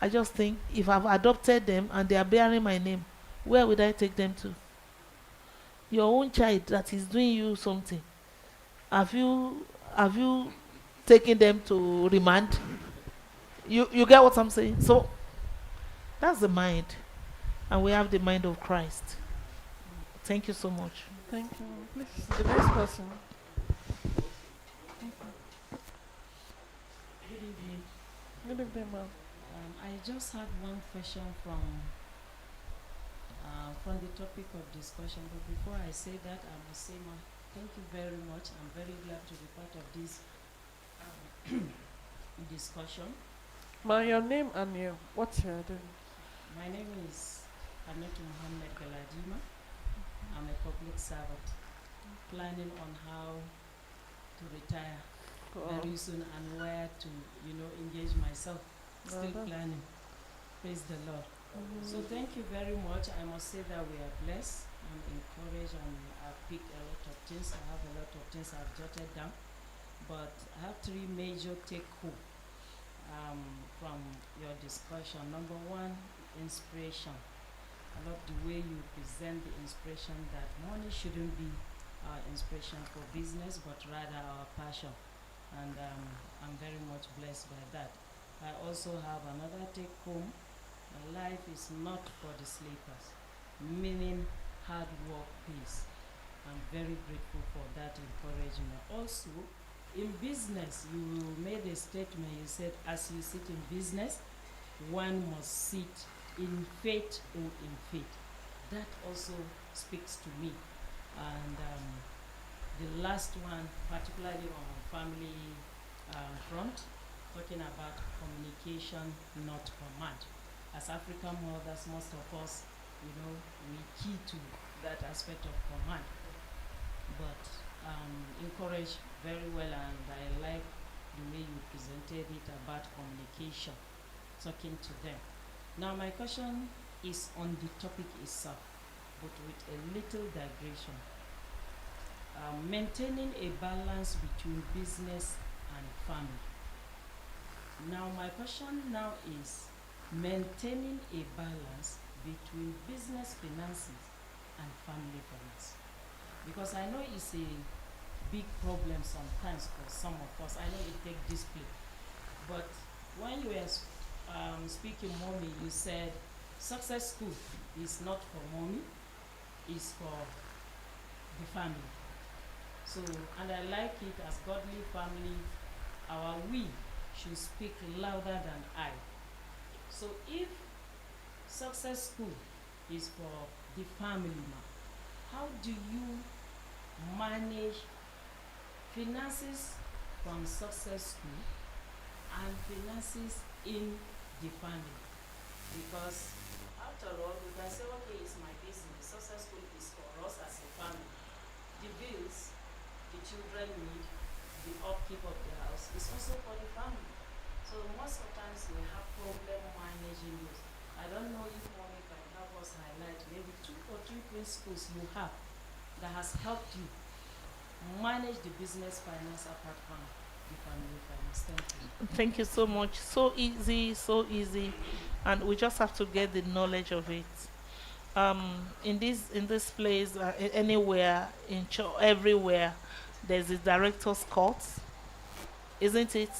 I just think, if I've adopted them and they are bearing my name, where would I take them to? Your own child that is doing you something, have you taken them to remand? You get what I'm saying? So that's the mind, and we have the mind of Christ. Thank you so much. Thank you. Please, the next person. Good evening. Good evening, ma'am. I just had one question from the topic of discussion, but before I say that, I must say, ma, thank you very much. I'm very glad to be part of this discussion. Ma, your name and what you're doing. My name is Ametu Mohammed Galadima. I'm a public servant, planning on how to retire very soon and where to, engage myself. Still planning. Praise the Lord. So thank you very much. I must say that we are blessed and encouraged, and I've picked a lot of things. I have a lot of things I've jotted down. But I have three major take-home from your discussion. Number one, inspiration. I love the way you present the inspiration that money shouldn't be our inspiration for business, but rather our passion. And I'm very much blessed by that. I also have another take home. Life is not for the sleepers, meaning hard work pays. I'm very grateful for that encouragement. Also, in business, you made a statement. You said, as you sit in business, one must sit in faith or in faith. That also speaks to me. And the last one, particularly on family front, talking about communication, not command. As African mothers, most of us, we key to that aspect of command. But encourage very well, and I like the way you presented it about communication, talking to them. Now my question is on the topic itself, but with a little digression. Maintaining a balance between business and family. Now my question now is maintaining a balance between business finances and family finance. Because I know it's a big problem sometimes for some of us. I know it takes discipline. But when you were speaking, mommy, you said success school is not for mommy, it's for the family. So, and I like it as godly family, our we should speak louder than I. So if success school is for the family now. How do you manage finances from success school and finances in the family? Because after all, we can say, okay, it's my business. Success school is for us as a family. The bills the children need, the upkeep of the house is also for the family. So most of the times we have problem managing those. I don't know if mommy can help us highlight maybe 2 or 3 principles you have that has helped you manage the business finance apart from the family finance. Thank you. Thank you so much. So easy, so easy, and we just have to get the knowledge of it. In this place, anywhere everywhere, there's a director's court, isn't it?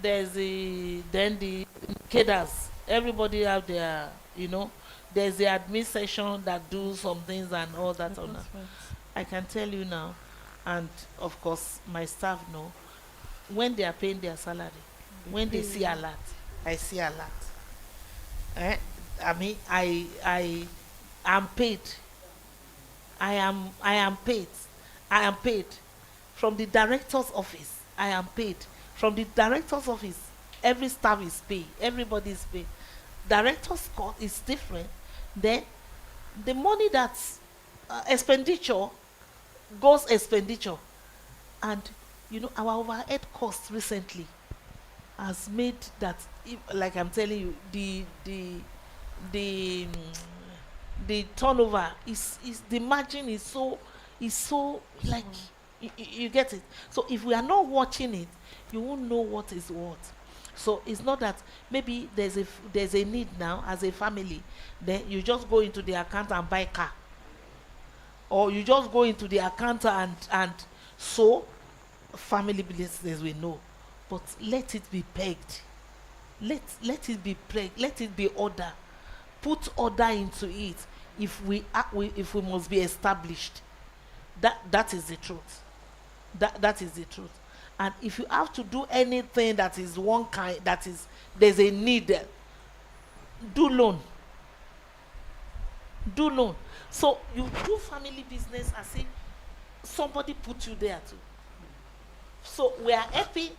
There's the cadres. Everybody have their, there's the admin session that do some things and all that. On that. I can tell you now, and of course my staff know, when they are paying their salary, when they see a lot, I see a lot. I mean, I am paid. I am paid. I am paid from the director's office. I am paid from the director's office. Every staff is paid. Everybody is paid. Director's cost is different. Then the money that's expenditure goes expenditure, and our overhead cost recently has made that, like I'm telling you, the the turnover is the margin is so like you get it. So if we are not watching it, you won't know what is what. So it's not that maybe there's a need now as a family, then you just go into the account and buy car, or you just go into the account and so family businesses we know, but let it be pegged. Let it be pegged. Let it be order. Put order into it. If we must be established, that is the truth. That is the truth. And if you have to do anything that is one kind, that is there's a need there, do loan. Do loan. So you do family business as if somebody put you there too. So we are helping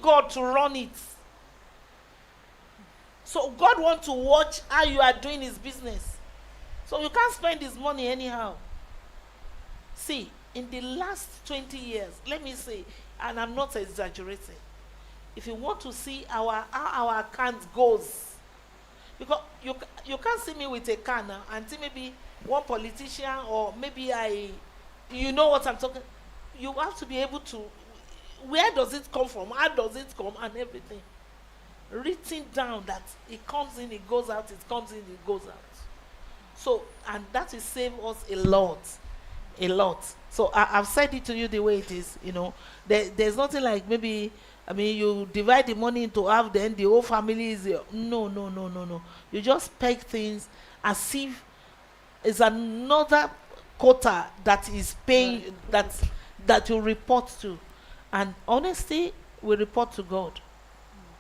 God to run it. So God wants to watch how you are doing his business. So you can't spend his money anyhow. See, in the last 20 years, let me say, and I'm not exaggerating, if you want to see how our account goes, because you can't see me with a car now and see maybe one politician, or maybe you know what I'm talking. You have to be able to, where does it come from, how does it come, and everything written down, that it comes in, it goes out, it comes in, it goes out. So, and that will save us a lot. So I've said it to you the way it is. There's nothing like maybe, you divide the money into half, then the whole family is your. No. You just peg things as if it's another quota that is paying, that you report to. And honestly, we report to God.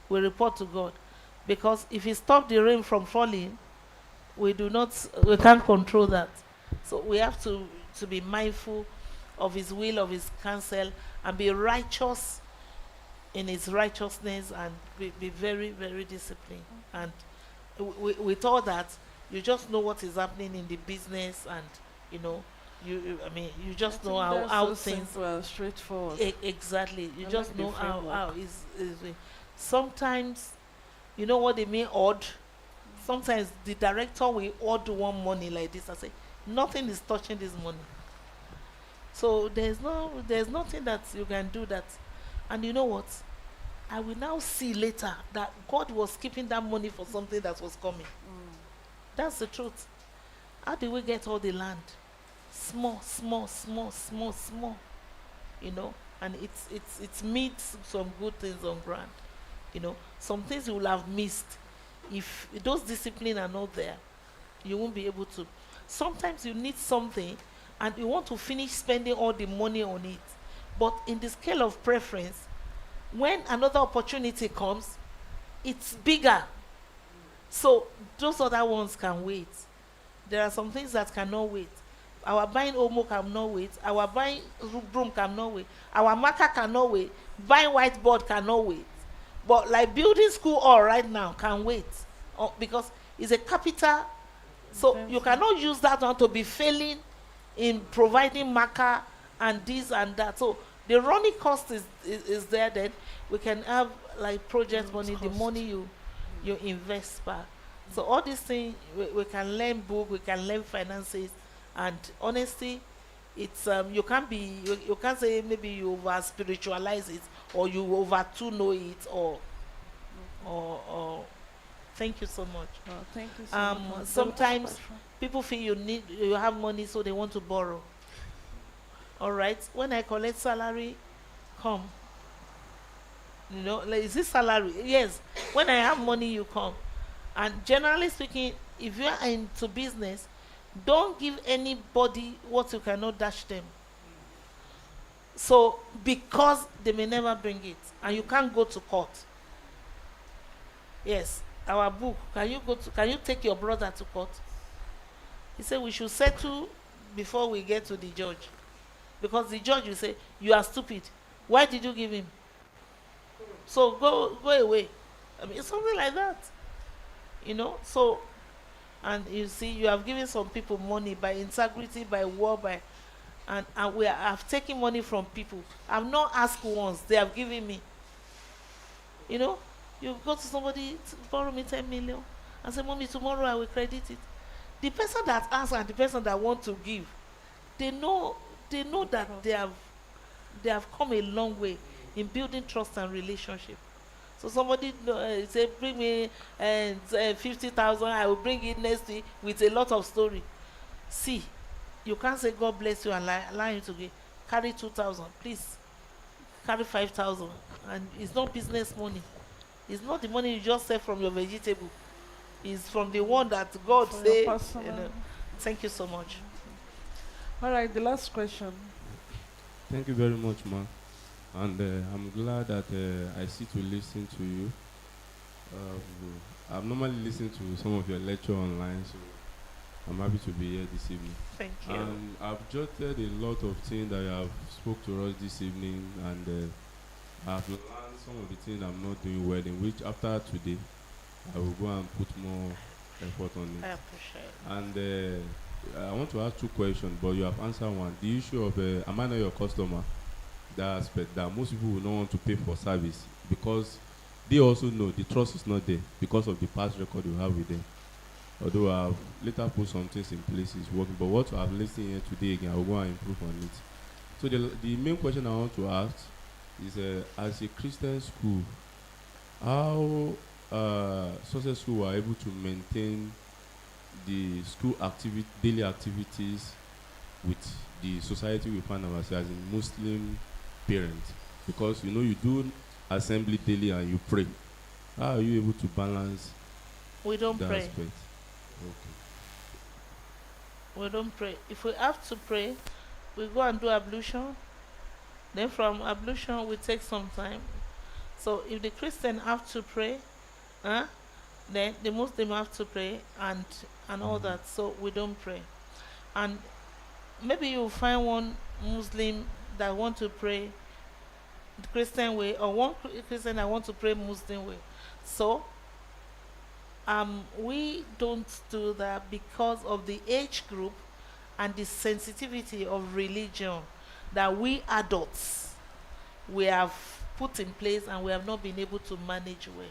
We report to God, because if he stopped the rain from falling, we can't control that. So we have to be mindful of his will, of his counsel, and be righteous in his righteousness, and be very, very disciplined. And with all that, you just know what is happening in the business, and you just know how so things. simple and straightforward. Exactly. You I just like the know how framework. is sometimes, you know what they mean odd. Sometimes the director will odd one money like this and say nothing is touching this money. So there's nothing that you can do that. And you know what, I will now see later that God was keeping that money for something that was coming. That's the truth. How did we get all the land? Small, and it's meet some good things on ground. Some things you will have missed if those discipline are not there. You won't be able to. Sometimes you need something and you want to finish spending all the money on it, but in the scale of preference, when another opportunity comes, it's bigger. So those other ones can wait. There are some things that cannot wait. Our buying Omo cannot wait. Our buying broom cannot wait. Our marker cannot wait. Buying whiteboard cannot wait. But like building school all right now can wait, because it's a capital. So you cannot use that one to be failing in providing marker and this and that. So the running cost is there. Then we can have like project money, the money you invest back. So all these things we can learn book, we can learn finances, and honestly, it's you can't be you can't say maybe you over spiritualize it or you over to know it or thank you so much. Thank you so much. The last Sometimes question. people feel you have money so they want to borrow. All right, when I collect salary, come. Like, is this salary? Yes. When I have money, you come. And generally speaking, if you are into business, don't give anybody what you cannot dash them. So because they may never bring it, and you can't go to court. Yes, our book. Can you take your brother to court? He said we should settle before we get to the judge, because the judge will say you are stupid. Why did you give him? So go away. I mean, it's something like that. So, and you see, you have given some people money by integrity, by war, and I've taken money from people. I've not asked once, they have given me. You go to somebody to borrow me 10 million and say, Mommy, tomorrow I will credit it. The person that asks and the person that want to give, they know that they have come a long way in building trust and relationship. So somebody say, bring me 50,000, I will bring it next week with a lot of story. See, you can't say God bless you and allow you to give. Carry 2,000, please. Carry 5,000, and it's not business money. It's not the money you just save from your vegetable. It's from the one that God For say. your personal. Thank you so much. All right, the last question. Thank you very much, ma. And I'm glad that I sit to listen to you. I've normally listened to some of your lecture online, so I'm happy to be here this evening. Thank you. And I've jotted a lot of things that you have spoke to us this evening, and I've learned some of the things I'm not doing well, in which after today, I will go and put more effort on I it. appreciate it. And I want to ask two questions, but you have answered one. The issue of, am I not your customer? That aspect, that most people will not want to pay for service because they also know the trust is not there because of the past record you have with them. Although I've later put some things in place, it's working. But what I've listened here today again, I will go and improve on it. So the main question I want to ask is, as a Christian school, how success school are able to maintain the school daily activities with the society we find ourselves in, Muslim parents, because you do assembly daily and you pray. How are you able to balance We don't that pray. aspect? Okay. We don't pray. If we have to pray, we go and do ablution. Then from ablution, we take some time. So if the Christian have to pray, then the Muslim have to pray and all that. So we don't pray. And maybe you find one Muslim that want to pray the Christian way, or one Christian that want to pray Muslim way. So we don't do that because of the age group and the sensitivity of religion that we adults we have put in place, and we have not been able to manage well.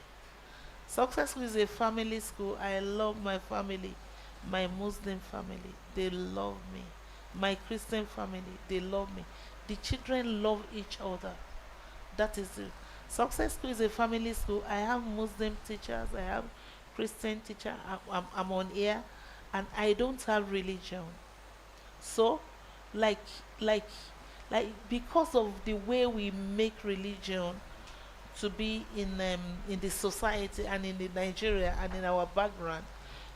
Success School is a family school. I love my family, my Muslim family. They love me. My Christian family, they love me. The children love each other. That is it. Success School is a family school. I have Muslim teachers. I have Christian teacher. I'm on air, and I don't have religion. So, like, because of the way we make religion to be in the society and in the Nigeria and in our background,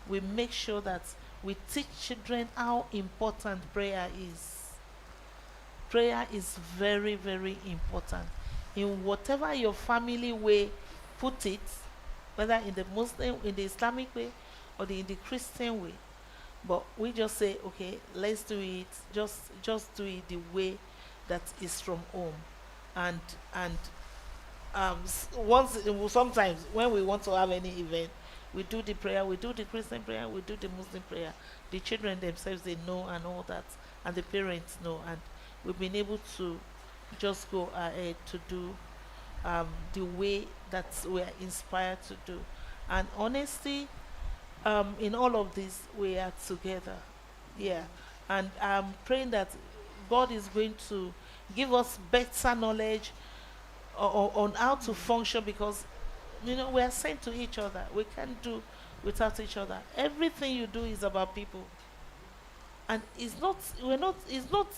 we make sure that we teach children how important prayer is. Prayer is very, very important. In whatever your family way put it, whether in the Muslim, in the Islamic way, or in the Christian way. But we just say, okay, let's do it. Just do it the way that is from home, and sometimes when we want to have any event, we do the prayer, we do the Christian prayer, we do the Muslim prayer. The children themselves, they know and all that, and the parents know, and we've been able to just go ahead to do the way that we're inspired to do. And honestly, in all of this, we are together. Yeah. And I'm praying that God is going to give us better knowledge on how to function, because we are sent to each other. We can't do without each other. Everything you do is about people. And it's not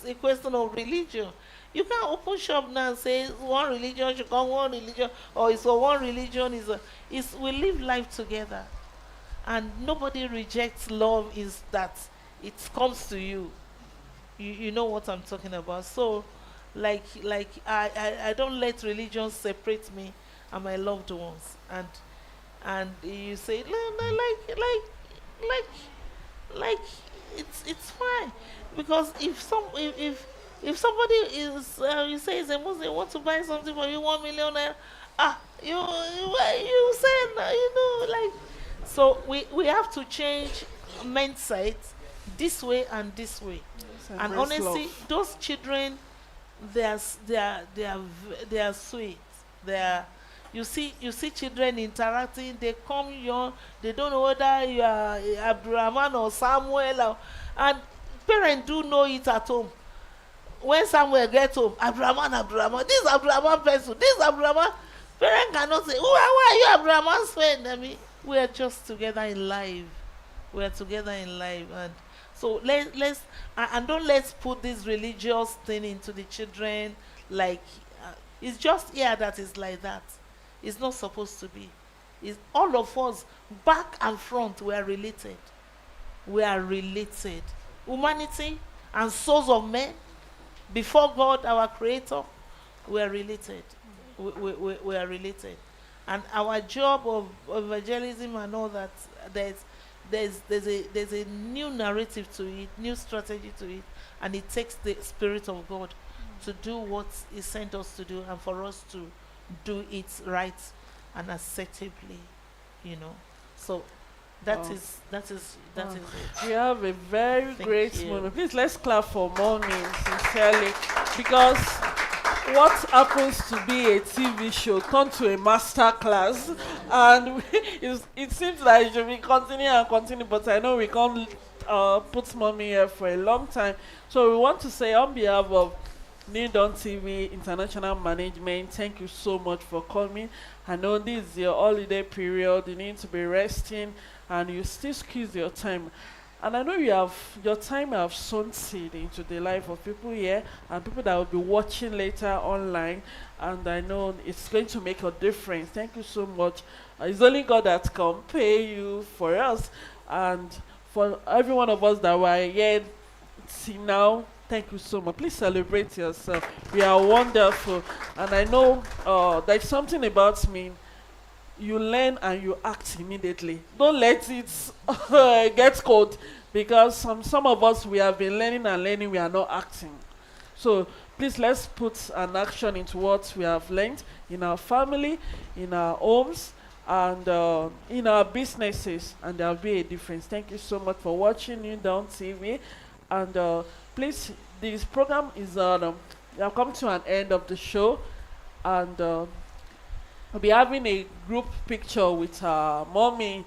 a question of religion. You can't open shop now and say one religion should come, one religion, or it's for one religion. It's we live life together. And nobody rejects love, is that it comes to you. You know what I'm talking about. So like I don't let religion separate me and my loved ones. And you say, no, like it's fine, because if somebody is you say is a Muslim, want to buy something for you 1 million naira, you say no, like. So we have to change mindset this way and this way. And honestly, those children, they are sweet. You see children interacting. They come young. They don't know whether you are Abdurrahman or Samuel, and parents do know it at home. When Samuel gets home, Abdurrahman, this Abdurrahman person, this Abdurrahman. Parents cannot say, why are you Abdurrahman's friend? I mean, we are just together in life. We are together in life, and so let's don't let's put this religious thing into the children. Like it's just here that is like that. It's not supposed to be. It's all of us, back and front. We are related. We are related. Humanity and souls of men before God, our Creator. We are related. We are related. And our job of evangelism and all that, there's a new narrative to it, new strategy to it, and it takes the Spirit of God to do what He sent us to do, and for us to do it right and acceptably, So that is it. We have a very Thank great you. moment. Please let's clap for mommy, sincerely, because what happens to be a TV show turned to a master class, and it seems like it should be continue, but I know we can't put mommy here for a long time. So we want to say on behalf of New Dawn TV International Management, thank you so much for coming. I know this is your holiday period, you need to be resting, and you still squeeze your time. And I know your time have sown seed into the life of people here and people that will be watching later online. And I know it's going to make a difference. Thank you so much. It's only God that can pay you for us. And for every one of us that were here see now, thank you so much. Please celebrate yourself. You are wonderful. And I know there's something about me. You learn and you act immediately. Don't let it get cold, because some of us, we have been learning and learning, we are not acting. So please, let's put an action into what we have learned in our family, in our homes, and in our businesses, and there will be a difference. Thank you so much for watching New Dawn TV. And please, this program is we have come to an end of the show, and we'll be having a group picture with her mommy,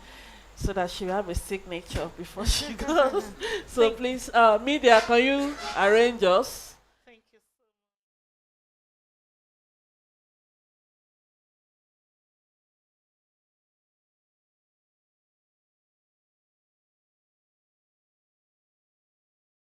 so that she will have a signature before she goes. So please, media, can you arrange us?